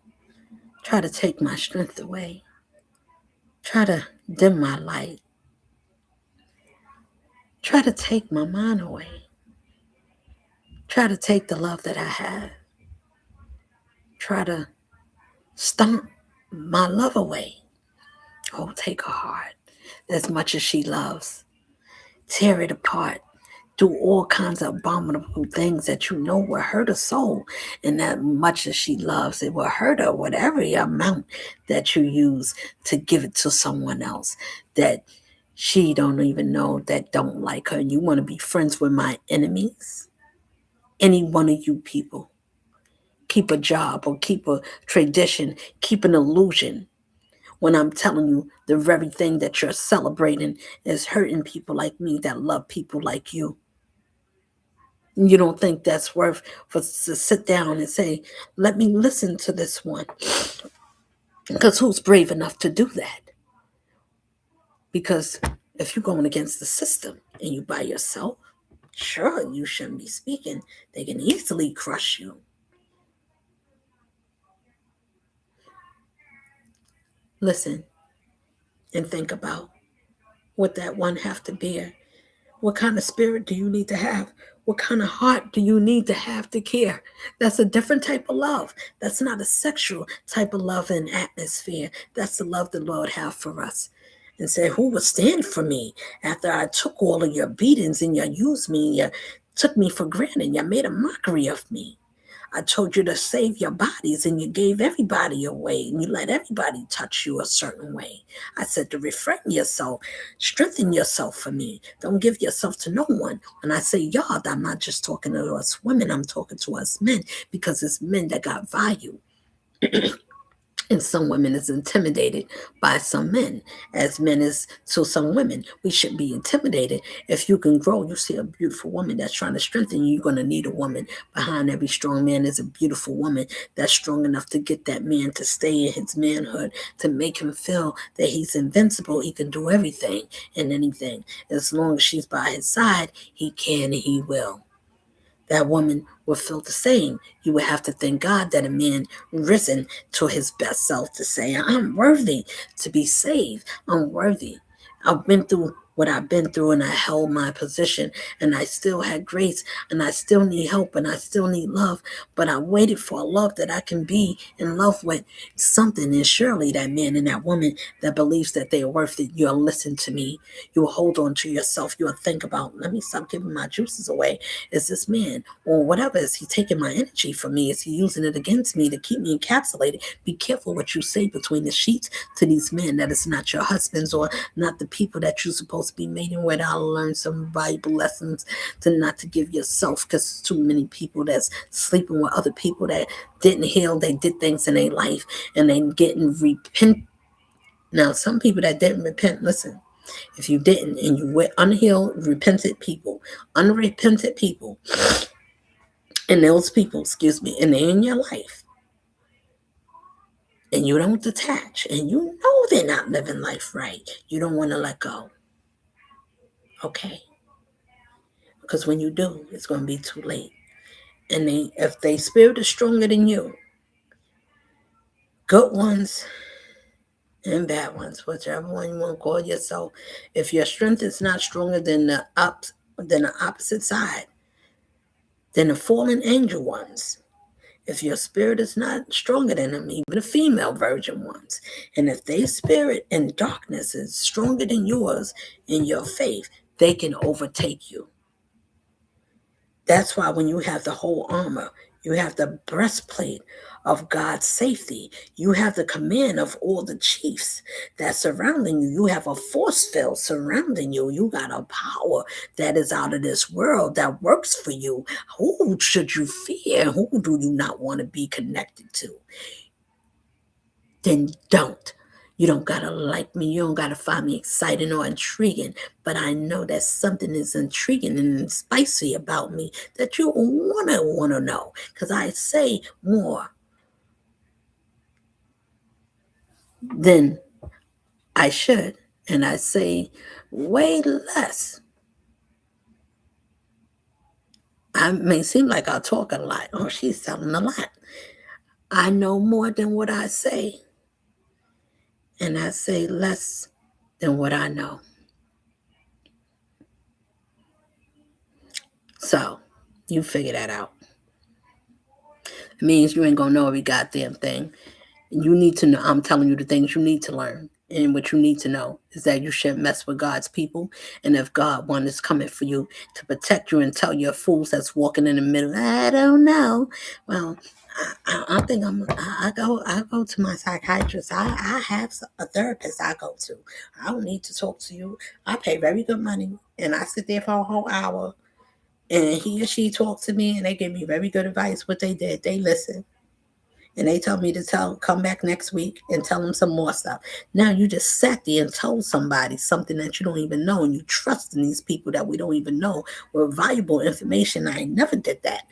try to take my strength away, try to dim my light, try to take my mind away, try to take the love that I have, try to stomp my love away. Oh, take her heart as much as she loves. Tear it apart. Do all kinds of abominable things that you know will hurt her soul. And that much as she loves, it will hurt her, whatever amount that you use to give it to someone else that she don't even know, that don't like her. And you want to be friends with my enemies? Any one of you people. Keep a job or keep a tradition, keep an illusion. when I'm telling you the very thing that you're celebrating is hurting people like me that love people like you. You don't think that's worth for to sit down and say, let me listen to this one. Because who's brave enough to do that? Because if you're going against the system and you by yourself, sure, you shouldn't be speaking. They can easily crush you. Listen and think about what that one have to bear. What kind of spirit do you need to have? What kind of heart do you need to have to care? That's a different type of love. That's not a sexual type of love and atmosphere. That's the love the Lord have for us. And say, who will stand for me after I took all of your beatings and you used me and you took me for granted? You made a mockery of me. I told you to save your bodies and you gave everybody away and you let everybody touch you a certain way. I said to refrain yourself, strengthen yourself for me. Don't give yourself to no one. When I say y'all, I'm not just talking to us women, I'm talking to us men because it's men that got value. And some women is intimidated by some men, as men is to some women. We shouldn't be intimidated. If you can grow, you see a beautiful woman that's trying to strengthen you, you're going to need a woman. Behind every strong man is a beautiful woman that's strong enough to get that man to stay in his manhood, to make him feel that he's invincible. He can do everything and anything. As long as she's by his side, he can and he will. That woman would feel the same. You would have to thank God that a man risen to his best self to say, I'm worthy to be saved. I'm worthy. I've been through what I've been through and I held my position and I still had grace and I still need help and I still need love. But I waited for a love that I can be in love with something. And surely that man and that woman that believes that they are worth it, you'll listen to me. You'll hold on to yourself. You'll think about, let me stop giving my juices away. Is this man or whatever, is he taking my energy from me? Is he using it against me to keep me encapsulated? Be careful what you say between the sheets to these men, that it's not your husbands or not the people that you're supposed to be mating with. I'll learn some valuable lessons to not to give yourself, because too many people that's sleeping with other people that didn't heal. They did things in their life and they getting repent. Now, some people that didn't repent, listen, if you didn't and you were unhealed, repented people, unrepented people, and those people, excuse me, and they're in your life, and you don't detach, and you know they're not living life right, you don't want to let go. Okay? Because when you do, it's going to be too late. And if they spirit is stronger than you, good ones and bad ones, whichever one you want to call yourself, if your strength is not stronger than the opposite side, than the fallen angel ones, if your spirit is not stronger than them, even the female virgin ones, and if their spirit in darkness is stronger than yours in your faith, they can overtake you. That's why when you have the whole armor, you have the breastplate of God's safety. You have the command of all the chiefs that's surrounding you. You have a force field surrounding you. You got a power that is out of this world that works for you. Who should you fear? Who do you not want to be connected to? Then don't. You don't gotta like me. You don't gotta find me exciting or intriguing. But I know that something is intriguing and spicy about me that you wanna know. Because I say more than I should. And I say way less. I may seem like I talk a lot. Oh, she's telling a lot. I know more than what I say. And I say less than what I know. So, you figure that out. It means you ain't gonna know every goddamn thing. And you need to know, I'm telling you the things you need to learn. And what you need to know is that you shouldn't mess with God's people. And if God one is coming for you to protect you and tell your fools that's walking in the middle, I don't know. Well, I think I go to my psychiatrist. I have a therapist I go to. I don't need to talk to you. I pay very good money and I sit there for a whole hour and he or she talks to me and they give me very good advice. What they did, they listen. And they told me to come back next week and tell them some more stuff. Now you just sat there and told somebody something that you don't even know, and you trust in these people that we don't even know with valuable information. I never did that.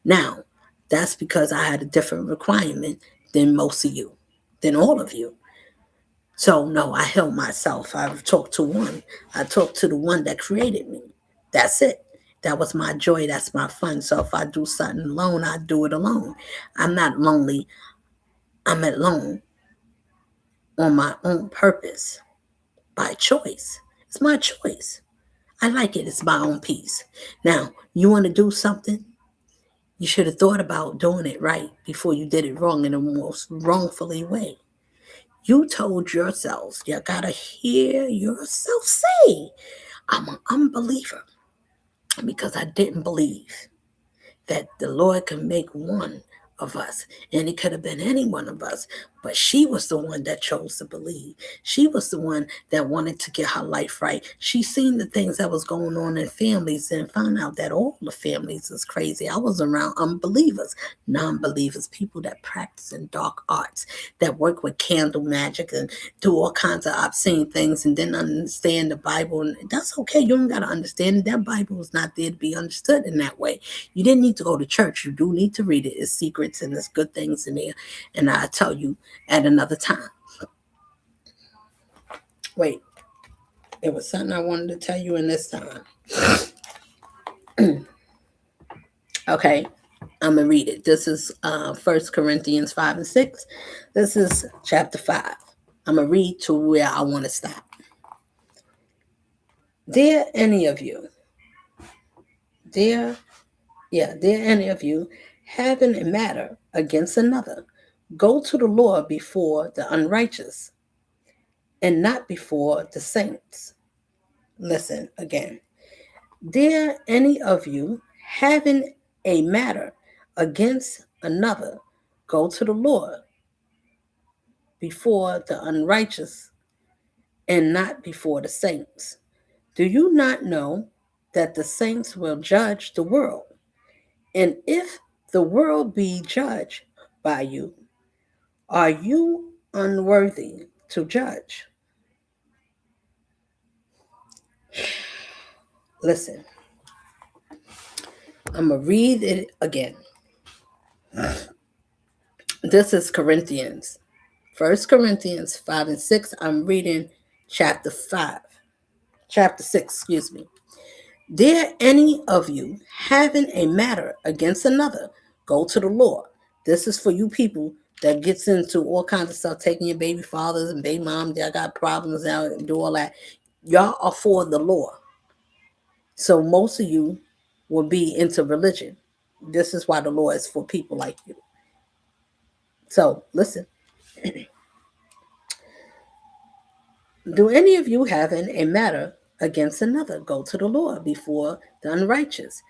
Now, that's because I had a different requirement than most of you, than all of you. So no, I held myself. I've talked to one. I talked to the one that created me. That's it. That was my joy. That's my fun. So if I do something alone, I do it alone. I'm not lonely. I'm alone on my own purpose by choice. It's my choice. I like it. It's my own peace. Now, you want to do something? You should have thought about doing it right before you did it wrong in the most wrongfully way. You told yourselves, you gotta hear yourself say, I'm an unbeliever because I didn't believe that the Lord could make one of us, and it could have been any one of us. But she was the one that chose to believe. She was the one that wanted to get her life right. She seen the things that was going on in families and found out that all the families is crazy. I was around unbelievers, non-believers, people that practice in dark arts, that work with candle magic and do all kinds of obscene things and didn't understand the Bible. And that's okay. You don't got to understand it. That Bible is not there to be understood in that way. You didn't need to go to church. You do need to read it. It's secrets and there's good things in there. And I'll tell you at another time. Wait, there was something I wanted to tell you in this time. Okay, I'm going to read it. This is 1 Corinthians 5 and 6. This is chapter 5. I'm going to read to where I want to stop. Dare any of you, dare any of you having a matter against another, go to the Lord before the unrighteous and not before the saints. Listen again. Dare any of you having a matter against another, go to the Lord before the unrighteous and not before the saints. Do you not know that the saints will judge the world? And if the world be judged by you, are you unworthy to judge? Listen, I'm going to read it again. This is Corinthians. 1 Corinthians 5 and 6. I'm reading chapter 5. Chapter 6, excuse me. Dare any of you having a matter against another, go to the Lord. This is for you people that gets into all kinds of stuff, taking your baby fathers and baby moms that got problems now and do all that. Y'all are for the law. So most of you will be into religion. This is why the law is for people like you. So listen. Do any of you having a matter against another, go to the Lord before the unrighteous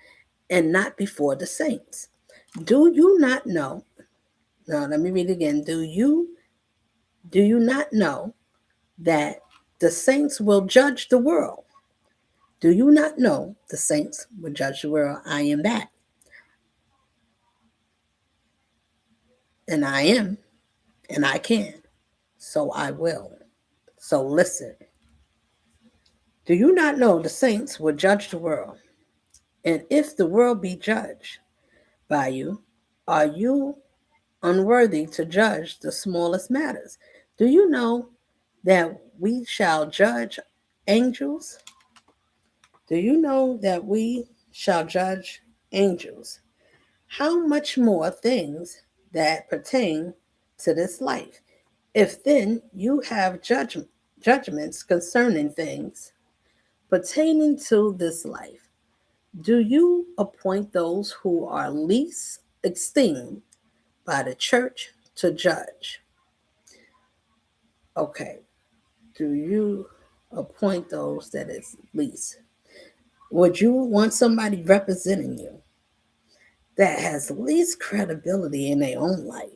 and not before the saints? Do you not know? Now let me read it again. Do you not know that the saints will judge the world? Do you not know the saints will judge the world? I am that. And I am, and I can. So I will. So listen. Do you not know the saints will judge the world? And if the world be judged by you, are you unworthy to judge the smallest matters? Do you know that we shall judge angels? Do you know that we shall judge angels? How much more things that pertain to this life? If then you have judgments concerning things pertaining to this life, do you appoint those who are least esteemed by the church to judge? Okay. Do you appoint those that is least? Would you want somebody representing you that has least credibility in their own life,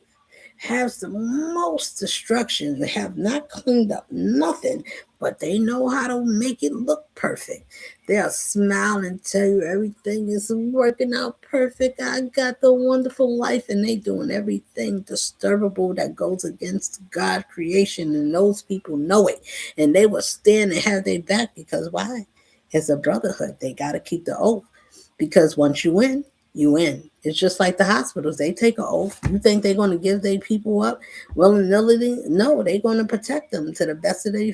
has the most destruction. They have not cleaned up nothing, but they know how to make it look perfect. They'll smile and tell you everything is working out perfect. I got the wonderful life, and they doing everything disturbable that goes against God's creation, and those people know it. And they will stand and have their back because why? It's a brotherhood. They got to keep the oath because once you win, you win. It's just like the hospitals. They take an oath. You think they're going to give their people up willy-nilly? No, they're going to protect them to the best of their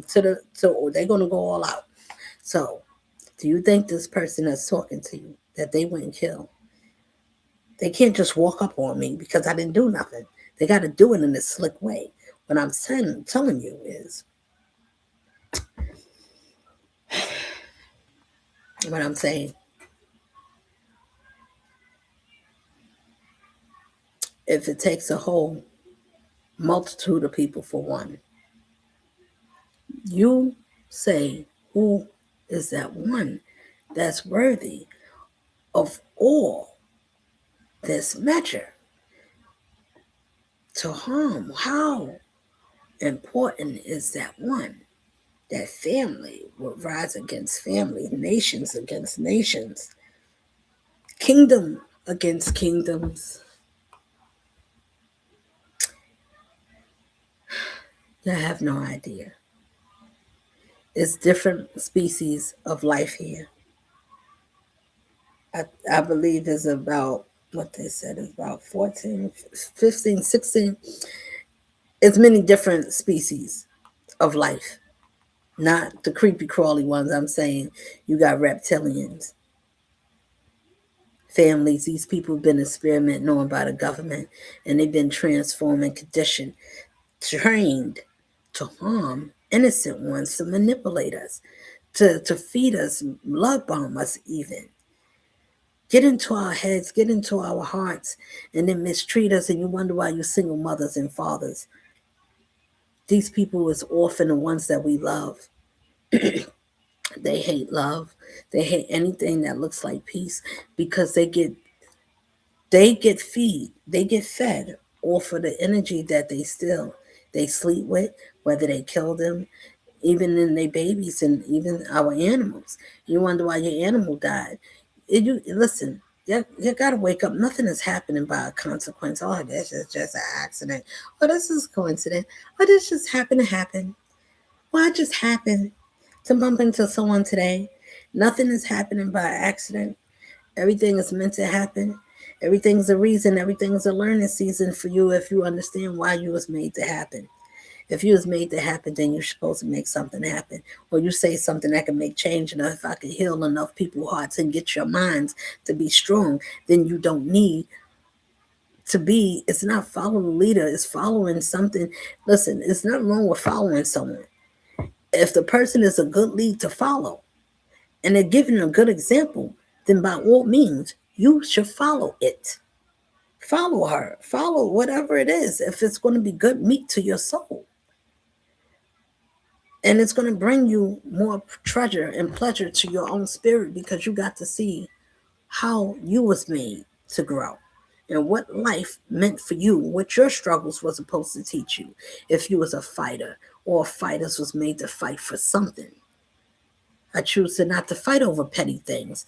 to they're going to go all out. So, do you think this person that's talking to you that they wouldn't kill? They can't just walk up on me because I didn't do nothing. They got to do it in a slick way. What I'm telling you is, what I'm saying, if it takes a whole multitude of people for one, you say, who is that one that's worthy of all this measure to harm? How important is that one? That family will rise against family, nations against nations, kingdom against kingdoms. I have no idea. It's different species of life here. I believe is about what they said is about 14, 15, 16. It's many different species of life, not the creepy crawly ones. I'm saying you got reptilians, families. These people have been experimented on by the government, and they've been transformed and conditioned, trained to harm innocent ones, to manipulate us, to feed us, love bomb us, even get into our heads, get into our hearts, and then mistreat us. And you wonder why you single mothers and fathers. These people is often the ones that we love. They hate love. They hate anything that looks like peace because they get fed off of the energy that they sleep with, whether they kill them, even in their babies and even our animals. You wonder why your animal died. You listen. You gotta wake up. Nothing is happening by a consequence. Oh, this is just an accident. Oh, this is a coincidence. Oh, this just happened to happen. Why just happened to bump into someone today? Nothing is happening by accident. Everything is meant to happen. Everything's a reason. Everything's a learning season for you if you understand why you was made to happen. If you was made to happen, then you're supposed to make something happen. Or you say something that can make change enough. If I can heal enough people's hearts and get your minds to be strong, then you don't need to be, it's not following the leader, it's following something. Listen, it's not wrong with following someone. If the person is a good lead to follow and they're giving a good example, then by all means, you should follow it. Follow her, follow whatever it is, if it's going to be good meat to your soul. And it's going to bring you more treasure and pleasure to your own spirit because you got to see how you was made to grow and what life meant for you, what your struggles were supposed to teach you. If you was a fighter or fighters was made to fight for something. I choose to not to fight over petty things.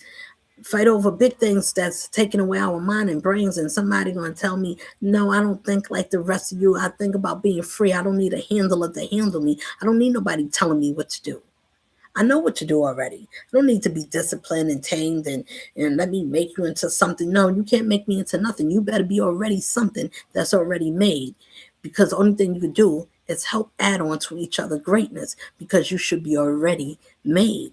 Fight over big things that's taking away our mind and brains, and somebody gonna tell me, no, I don't think like the rest of you. I think about being free. I don't need a handler to handle me. I don't need nobody telling me what to do. I know what to do already. I don't need to be disciplined and tamed and let me make you into something. No, you can't make me into nothing. You better be already something that's already made. Because the only thing you can do is help add on to each other greatness because you should be already made.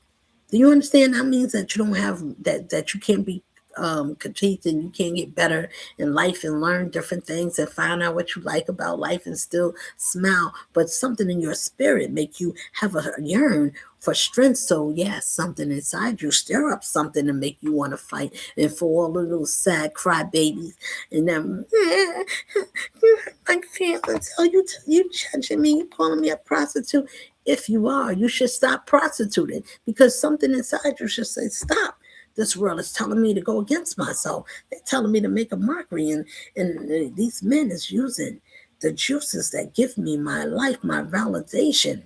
Do you understand? That means that you don't have that you can't be critiqued and you can't get better in life and learn different things and find out what you like about life and still smile, but something in your spirit make you have a yearn for strength. So yes, something inside you stir up something to make you want to fight. And for all the little sad cry babies and them, you hurt my feelings. Oh, you judging me, you calling me a prostitute. If you are, you should stop prostituting because something inside you should say stop. This world is telling me to go against myself. They're telling me to make a mockery. And these men is using the juices that give me my life, my validation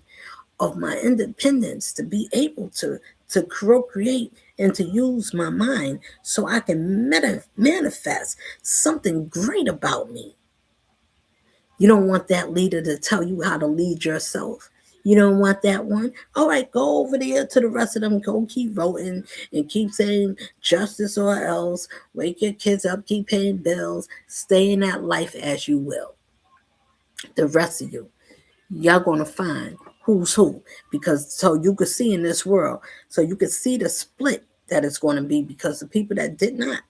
of my independence to be able to procreate and to use my mind so I can manifest something great about me. You don't want that leader to tell you how to lead yourself. You don't want that one? All right, go over there to the rest of them. Go keep voting and keep saying justice or else. Wake your kids up, keep paying bills, stay in that life as you will. The rest of you, y'all gonna find who's who, because so you could see in this world, so you could see the split that it's going to be, because the people that did not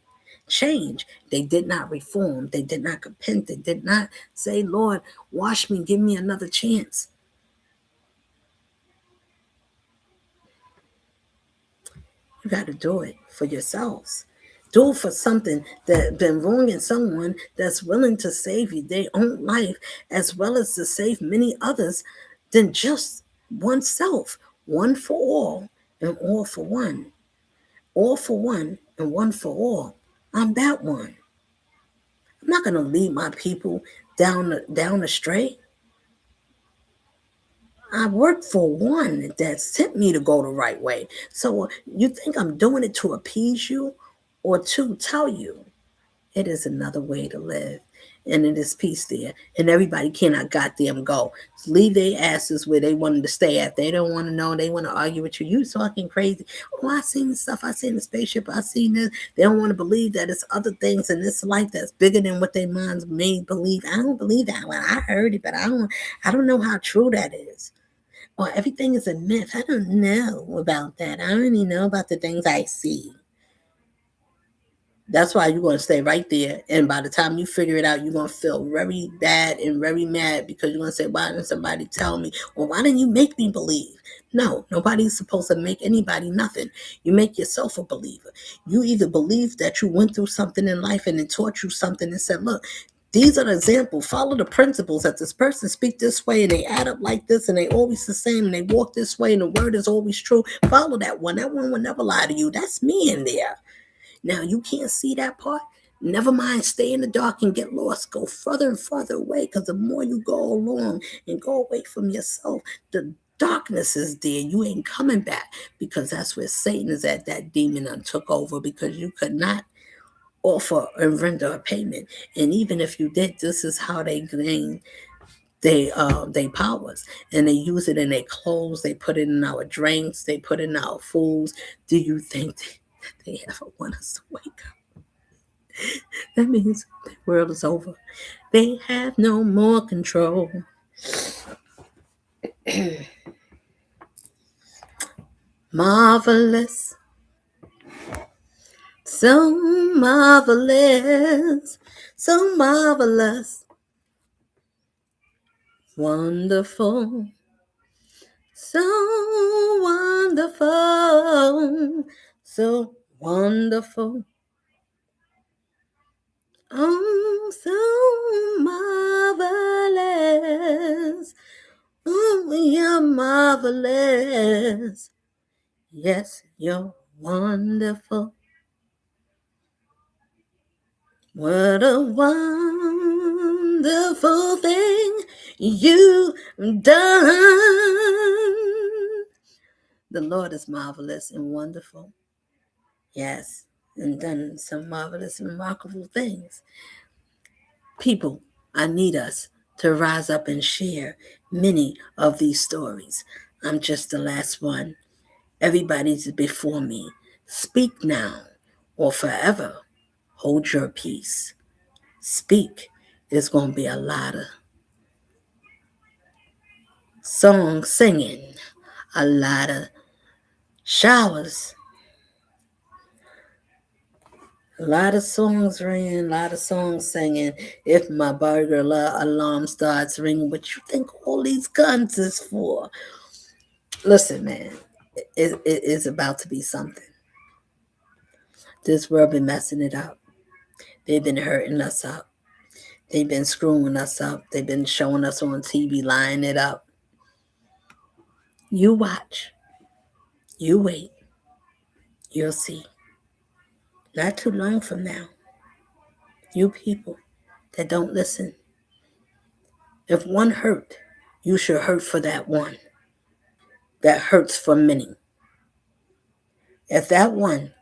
change, they did not reform, they did not repent, they did not say, Lord, wash me, give me another chance. You got to do it for yourselves. Do it for something that been wronging someone that's willing to save you their own life as well as to save many others than just oneself. One for all and all for one. All for one and one for all. I'm that one. I'm not going to lead my people down astray. I work for one that sent me to go the right way. So you think I'm doing it to appease you or to tell you it is another way to live, and it is peace there, and everybody cannot goddamn go. Leave their asses where they wanted to stay at. They don't want to know. They want to argue with you. You talking crazy. Oh, I seen this stuff. I seen the spaceship. I seen this. They don't want to believe that it's other things in this life that's bigger than what their minds made believe. I don't believe that one. I heard it, but I don't know how true that is. Or everything is a myth. I don't know about that. I only know about the things I see. That's why you're going to stay right there. And by the time you figure it out, you're going to feel very bad and very mad, because you're going to say, why didn't somebody tell me? Or why didn't you make me believe? No, nobody's supposed to make anybody nothing. You make yourself a believer. You either believe that you went through something in life and it taught you something and said, look, these are the examples. Follow the principles that this person speak this way and they add up like this and they always the same and they walk this way and the word is always true. Follow that one. That one will never lie to you. That's me in there. Now you can't see that part. Never mind, stay in the dark and get lost. Go further and further away, because the more you go along and go away from yourself, the darkness is there. You ain't coming back, because that's where Satan is at. That demon took over because you could not offer and render a payment. And even if you did, this is how they gain they powers, and they use it in their clothes, they put it in our drinks, they put it in our foods. Do you think that they ever want us to wake up? That means the world is over. They have no more control. Marvelous, so marvelous, so marvelous, wonderful, so wonderful, so wonderful. Oh, so marvelous. Oh, you're marvelous. Yes, you're wonderful. What a wonderful thing you've done. The Lord is marvelous and wonderful. Yes, and done some marvelous and remarkable things. People, I need us to rise up and share many of these stories. I'm just the last one. Everybody's before me. Speak now or forever hold your peace. Speak. There's going to be a lot of song singing, a lot of showers, a lot of songs ringing, a lot of songs singing. If my burger alarm starts ringing, what you think all these guns is for? Listen, man, it is about to be something. This world been messing it up. They've been hurting us up. They've been screwing us up. They've been showing us on TV, lying it up. You watch. You wait. You'll see. Got to learn from now. You people that don't listen. If one hurt, you should hurt for that one that hurts for many. If that one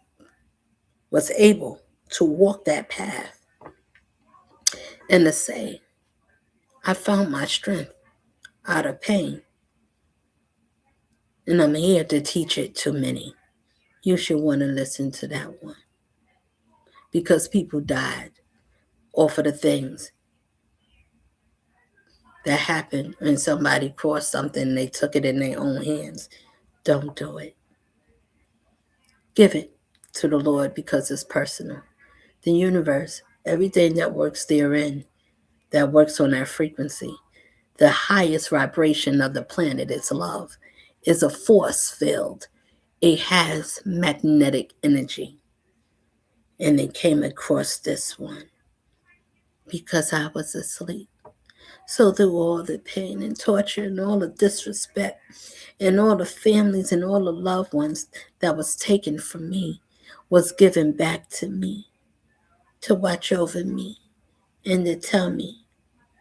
was able to walk that path and to say, I found my strength out of pain, and I'm here to teach it to many, you should want to listen to that one. Because people died off of the things that happened when somebody crossed something and they took it in their own hands. Don't do it. Give it to the Lord because it's personal. The universe, everything that works therein, that works on that frequency, the highest vibration of the planet is love, is a force field. It has magnetic energy. And they came across this one because I was asleep. So through all the pain and torture and all the disrespect and all the families and all the loved ones that was taken from me was given back to me to watch over me and to tell me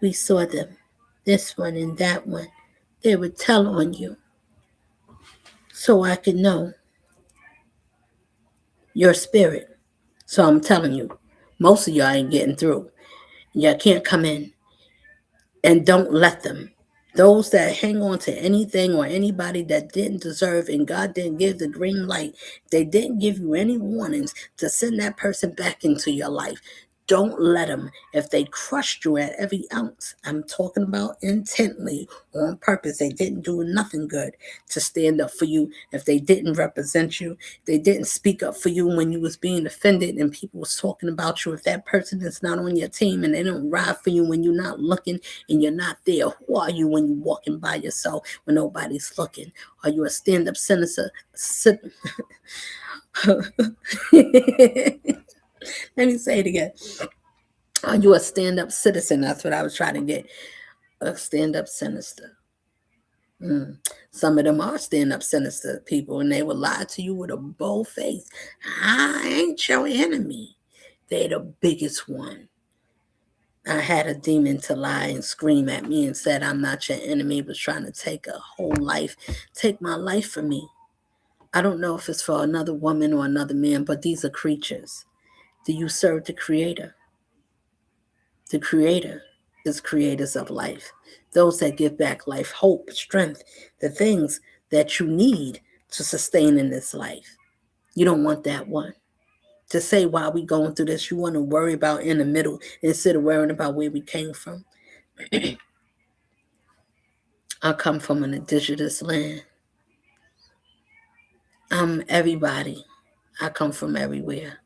we saw them, this one and that one. They would tell on you so I could know your spirit. So I'm telling you, most of y'all ain't getting through. Y'all can't come in and don't let them. Those that hang on to anything or anybody that didn't deserve and God didn't give the green light, they didn't give you any warnings to send that person back into your life. Don't let them. If they crushed you at every ounce, I'm talking about intently, on purpose. They didn't do nothing good to stand up for you. If they didn't represent you, they didn't speak up for you when you was being offended and people was talking about you. If that person is not on your team and they don't ride for you when you're not looking and you're not there, who are you when you're walking by yourself when nobody's looking? Are you a stand-up senator? Let me say it again. Are you a stand-up citizen? That's what I was trying to get. A stand-up sinister. Some of them are stand-up sinister people, and they will lie to you with a bold face. I ain't your enemy. They're the biggest one. I had a demon to lie and scream at me and said, I'm not your enemy, was trying to take a whole life, take my life from me. I don't know if it's for another woman or another man, but these are creatures. Do you serve the Creator? The Creator is creators of life. Those that give back life, hope, strength, the things that you need to sustain in this life. You don't want that one. To say while we going through this, you want to worry about in the middle instead of worrying about where we came from. I come from an indigenous land. I'm everybody. I come from everywhere.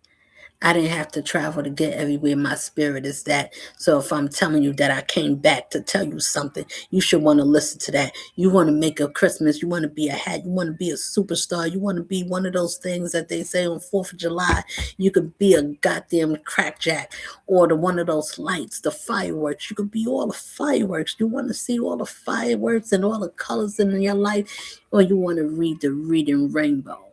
I didn't have to travel to get everywhere my spirit is that. So if I'm telling you that I came back to tell you something, you should want to listen to that. You want to make a Christmas. You want to be a hat. You want to be a superstar. You want to be one of those things that they say on 4th of July. You could be a goddamn crackjack or one of those lights, the fireworks. You could be all the fireworks. You want to see all the fireworks and all the colors in your life, or you want to read the Reading Rainbow.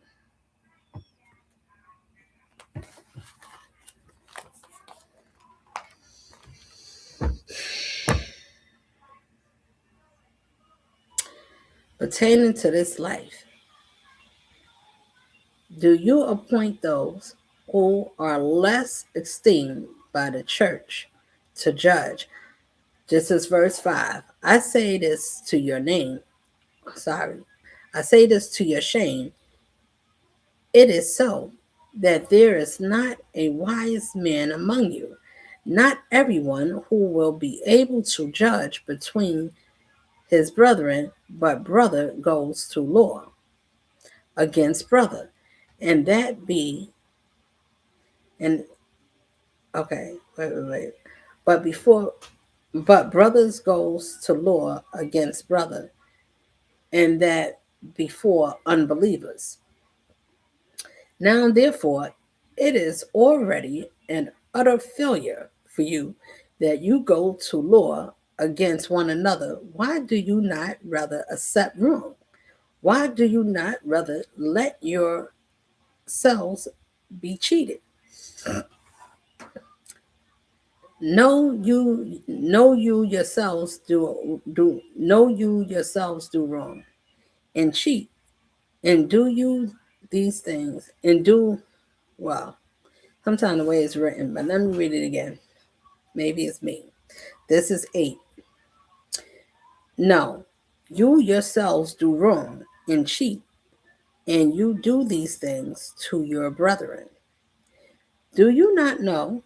Pertaining to this life, do you appoint those who are less esteemed by the church to judge? This is verse 5. I say this to your name. Sorry. I say this to your shame. It is so that there is not a wise man among you, not everyone who will be able to judge between his brethren, but brother goes to law against brother, and that be and okay, wait. But before, but brothers goes to law against brother, and that before unbelievers. Now, therefore, it is already an utter failure for you that you go to law against one another. Why do you not rather accept wrong? Why do you not rather let yourselves be cheated? Know you yourselves do wrong and cheat and do you these things and do well. Sometimes the way it's written, but let me read it again. Maybe it's me. This is 8. No, you yourselves do wrong and cheat, and you do these things to your brethren. Do you not know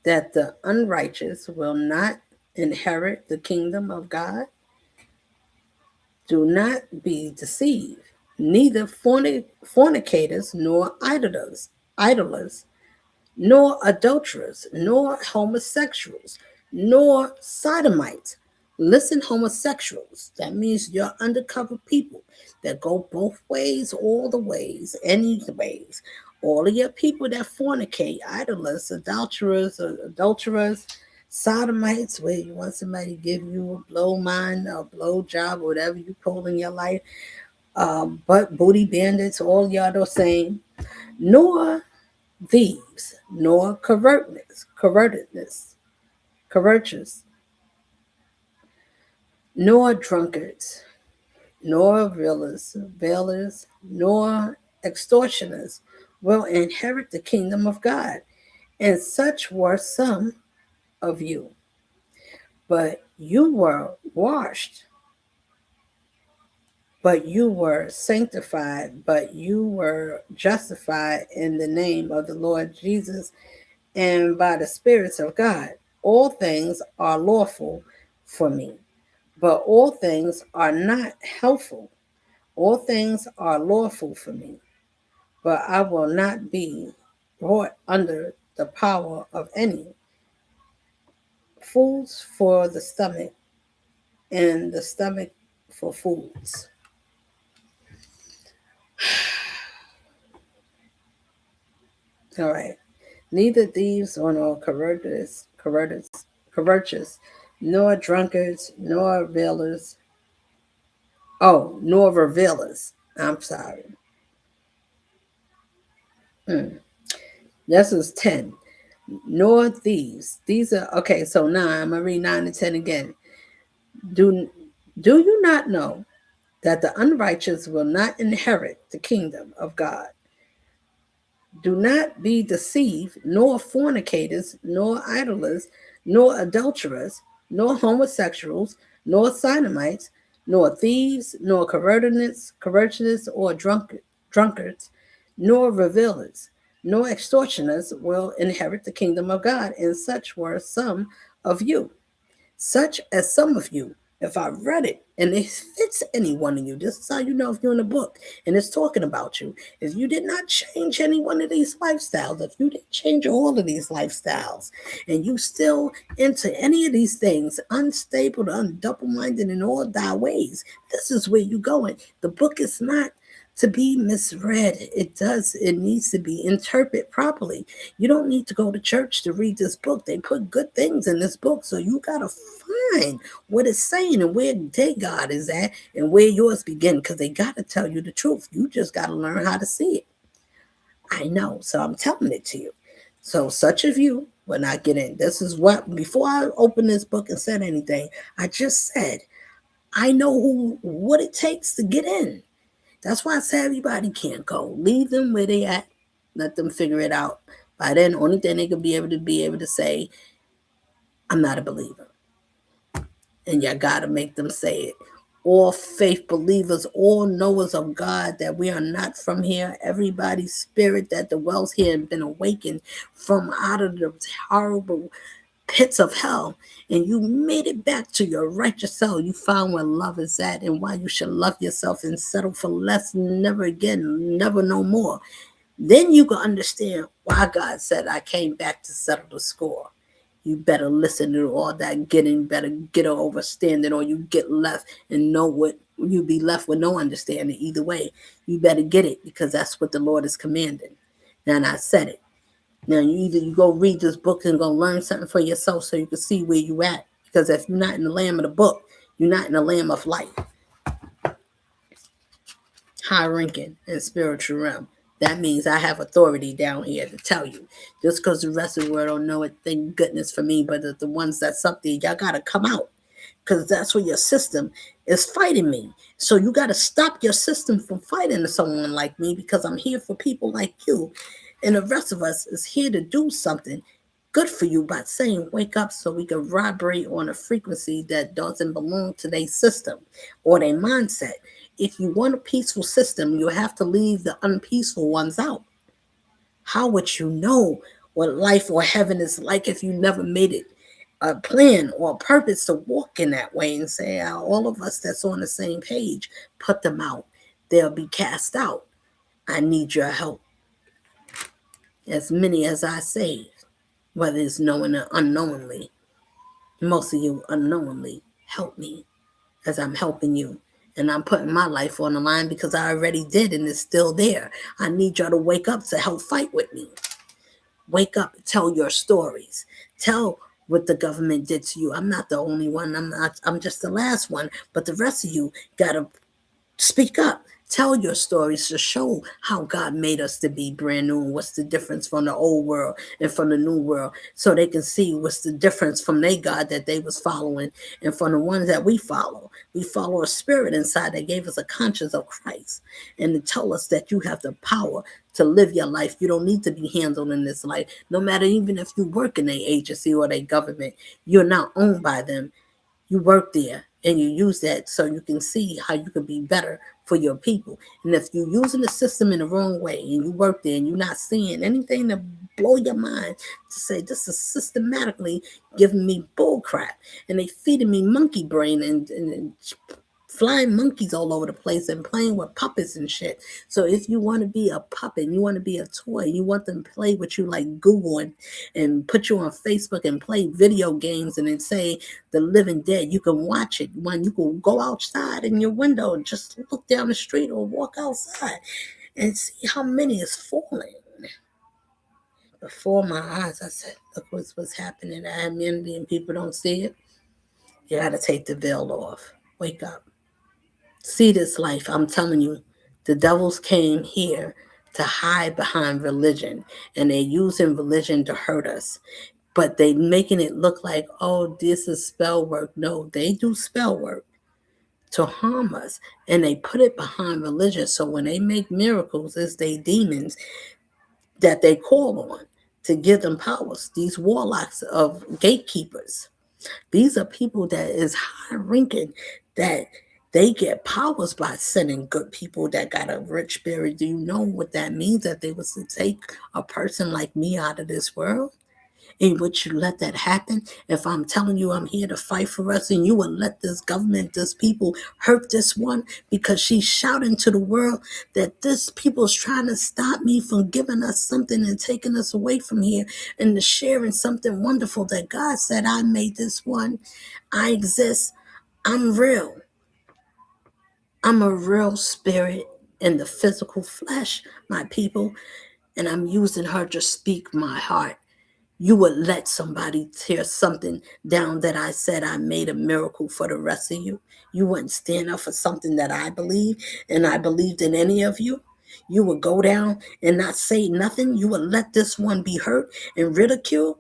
that the unrighteous will not inherit the kingdom of God? Do not be deceived. Neither fornicators, nor idlers, nor adulterers, nor homosexuals, nor sodomites. Listen, homosexuals, that means you're undercover people that go both ways, all the ways, any ways. All of your people that fornicate, idlers, adulterers, sodomites, where you want somebody to give you a blow mind, a blow job, whatever you call in your life, but booty bandits, all y'all the same, nor thieves, nor covetous, nor drunkards, nor veilers, nor extortioners will inherit the kingdom of God. And such were some of you. But you were washed, but you were sanctified, but you were justified in the name of the Lord Jesus and by the spirits of God. All things are lawful for me, but all things are not helpful. All things are lawful for me, but I will not be brought under the power of any. Foods for the stomach, and the stomach for foods. All right. Neither thieves nor covetous, nor drunkards, nor revelers. Oh, nor revelers. I'm sorry. This is 10. Nor thieves. These are okay. So 9. I'm gonna read 9 and 10 again. Do do you not know that the unrighteous will not inherit the kingdom of God? Do not be deceived, nor fornicators, nor idlers, nor adulterers, nor homosexuals, nor sodomites, nor thieves, nor covetous or drunkards, nor revilers, nor extortioners will inherit the kingdom of God. And such were some of you. Such as some of you, if I read it and it fits any one of you, this is how you know if you're in a book and it's talking about you. If you did not change any one of these lifestyles, if you didn't change all of these lifestyles, and you still into any of these things, unstable, double minded in all thy ways, this is where you're going. The book is not to be misread. It needs to be interpreted properly. You don't need to go to church to read this book. They put good things in this book, so you gotta find what it's saying and where their God is at and where yours begin, because they gotta tell you the truth. You just gotta learn how to see it. I know, so I'm telling it to you. So such of you will not get in. This is what, before I opened this book and said anything, I just said I know what it takes to get in. That's why I say everybody can't go. Leave them where they at. Let them figure it out. By then, only thing they could be able to say, I'm not a believer. And you gotta make them say it. All faith believers, all knowers of God, that we are not from here. Everybody's spirit that dwells here and been awakened from out of the horrible pits of hell, and you made it back to your righteous self. You found where love is at and why you should love yourself and settle for less, never again, never no more. Then you can understand why God said, I came back to settle the score. You better listen to all that getting, better get an overstanding, or you get left and know what you be left with no understanding. Either way, you better get it, because that's what the Lord is commanding. And I said it. Now you go read this book and go learn something for yourself so you can see where you at. Because if you're not in the lamb of the book, you're not in the lamb of life. High ranking and spiritual realm. That means I have authority down here to tell you. Just because the rest of the world don't know it, thank goodness for me. But the ones that's up there, y'all gotta come out, because that's where your system is fighting me. So you got to stop your system from fighting someone like me, because I'm here for people like you. And the rest of us is here to do something good for you by saying, wake up, so we can vibrate on a frequency that doesn't belong to their system or their mindset. If you want a peaceful system, you have to leave the unpeaceful ones out. How would you know what life or heaven is like if you never made it a plan or a purpose to walk in that way and say, all of us that's on the same page, put them out. They'll be cast out. I need your help. As many as I saved, whether it's knowing or unknowingly, most of you unknowingly, help me as I'm helping you. And I'm putting my life on the line because I already did and it's still there. I need y'all to wake up to help fight with me. Wake up, tell your stories. Tell what the government did to you. I'm not the only one. I'm just the last one. But the rest of you gotta speak up. Tell your stories to show how God made us to be brand new and what's the difference from the old world and from the new world, so they can see what's the difference from their God that they was following and from the ones that we follow. We follow a spirit inside that gave us a conscience of Christ and to tell us that you have the power to live your life. You don't need to be handled in this life. No matter, even if you work in a agency or a government, you're not owned by them. You work there and you use that so you can see how you can be better for your people. And if you're using the system in the wrong way and you work there and you're not seeing anything to blow your mind to say this is systematically giving me bull crap and they feeding me monkey brain and flying monkeys all over the place and playing with puppets and shit. So if you want to be a puppet, you want to be a toy, you want them to play with you like Google and put you on Facebook and play video games and then say the living dead, you can watch it when you can go outside in your window and just look down the street or walk outside and see how many is falling. Before my eyes, I said, look what's happening in our community and people don't see it. You got to take the veil off. Wake up. See this life. I'm telling you, the devils came here to hide behind religion and they're using religion to hurt us. But they making it look like, oh, this is spell work. No, they do spell work to harm us and they put it behind religion. So when they make miracles, it's they demons that they call on to give them powers. These warlocks of gatekeepers. These are people that is high ranking that they get powers by sending good people that got a rich spirit. Do you know what that means? That they was to take a person like me out of this world? And would you let that happen? If I'm telling you I'm here to fight for us and you would let this government, this people hurt this one because she's shouting to the world that this people's trying to stop me from giving us something and taking us away from here and to sharing something wonderful that God said, I made this one. I exist. I'm real. I'm a real spirit in the physical flesh, my people, and I'm using her to speak my heart. You would let somebody tear something down that I said I made a miracle for the rest of you. You wouldn't stand up for something that I believe and I believed in any of you. You would go down and not say nothing. You would let this one be hurt and ridiculed.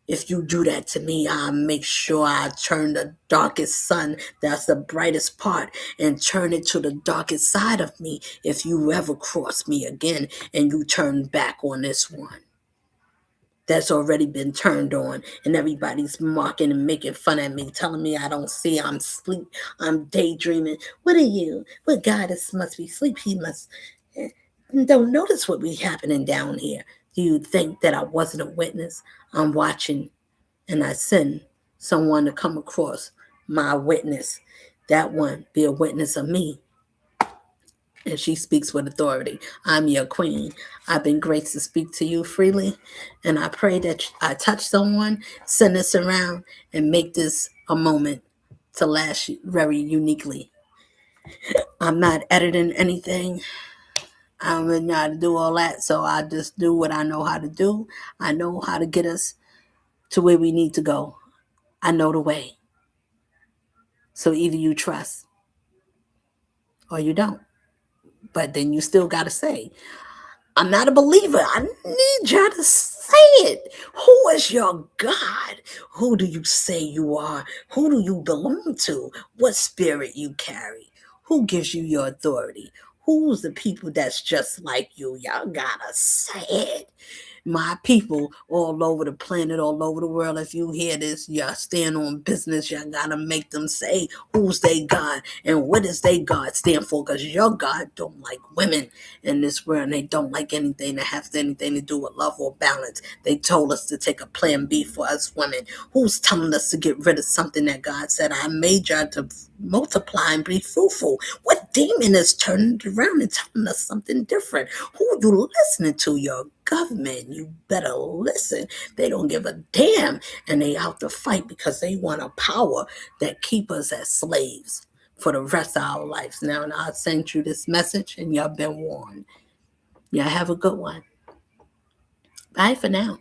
If you do that to me, I'll make sure I turn the darkest sun, that's the brightest part, and turn it to the darkest side of me if you ever cross me again and you turn back on this one that's already been turned on and everybody's mocking and making fun of me, telling me I don't see, I'm asleep, I'm daydreaming. What are you? What goddess must be asleep? He must don't notice what be happening down here. Do you think that I wasn't a witness? I'm watching and I send someone to come across my witness. That one be a witness of me and she speaks with authority. I'm your queen. I've been graced to speak to you freely, and I pray that I touch someone, send this around, and make this a moment to last very uniquely. I'm not editing anything. I don't really know how to do all that, so I just do what I know how to do. I know how to get us to where we need to go. I know the way. So either you trust or you don't. But then you still got to say, I'm not a believer. I need y'all to say it. Who is your God? Who do you say you are? Who do you belong to? What spirit you carry? Who gives you your authority? Who's the people that's just like you? Y'all gotta say it. My people all over the planet, all over the world, if you hear this, y'all stand on business. Y'all gotta make them say who's they God and what does they God stand for, because your God don't like women in this world, and they don't like anything that has anything to do with love or balance. They told us to take a plan B for us women. Who's telling us to get rid of something that God said, I made y'all to multiply and be fruitful? What demon is turning it around and telling us something different? Who you listening to? Your government. You better listen. They don't give a damn, and they out to fight because they want a power that keep us as slaves for the rest of our lives. Now, I sent you this message, and y'all been warned. Y'all have a good one. Bye for now.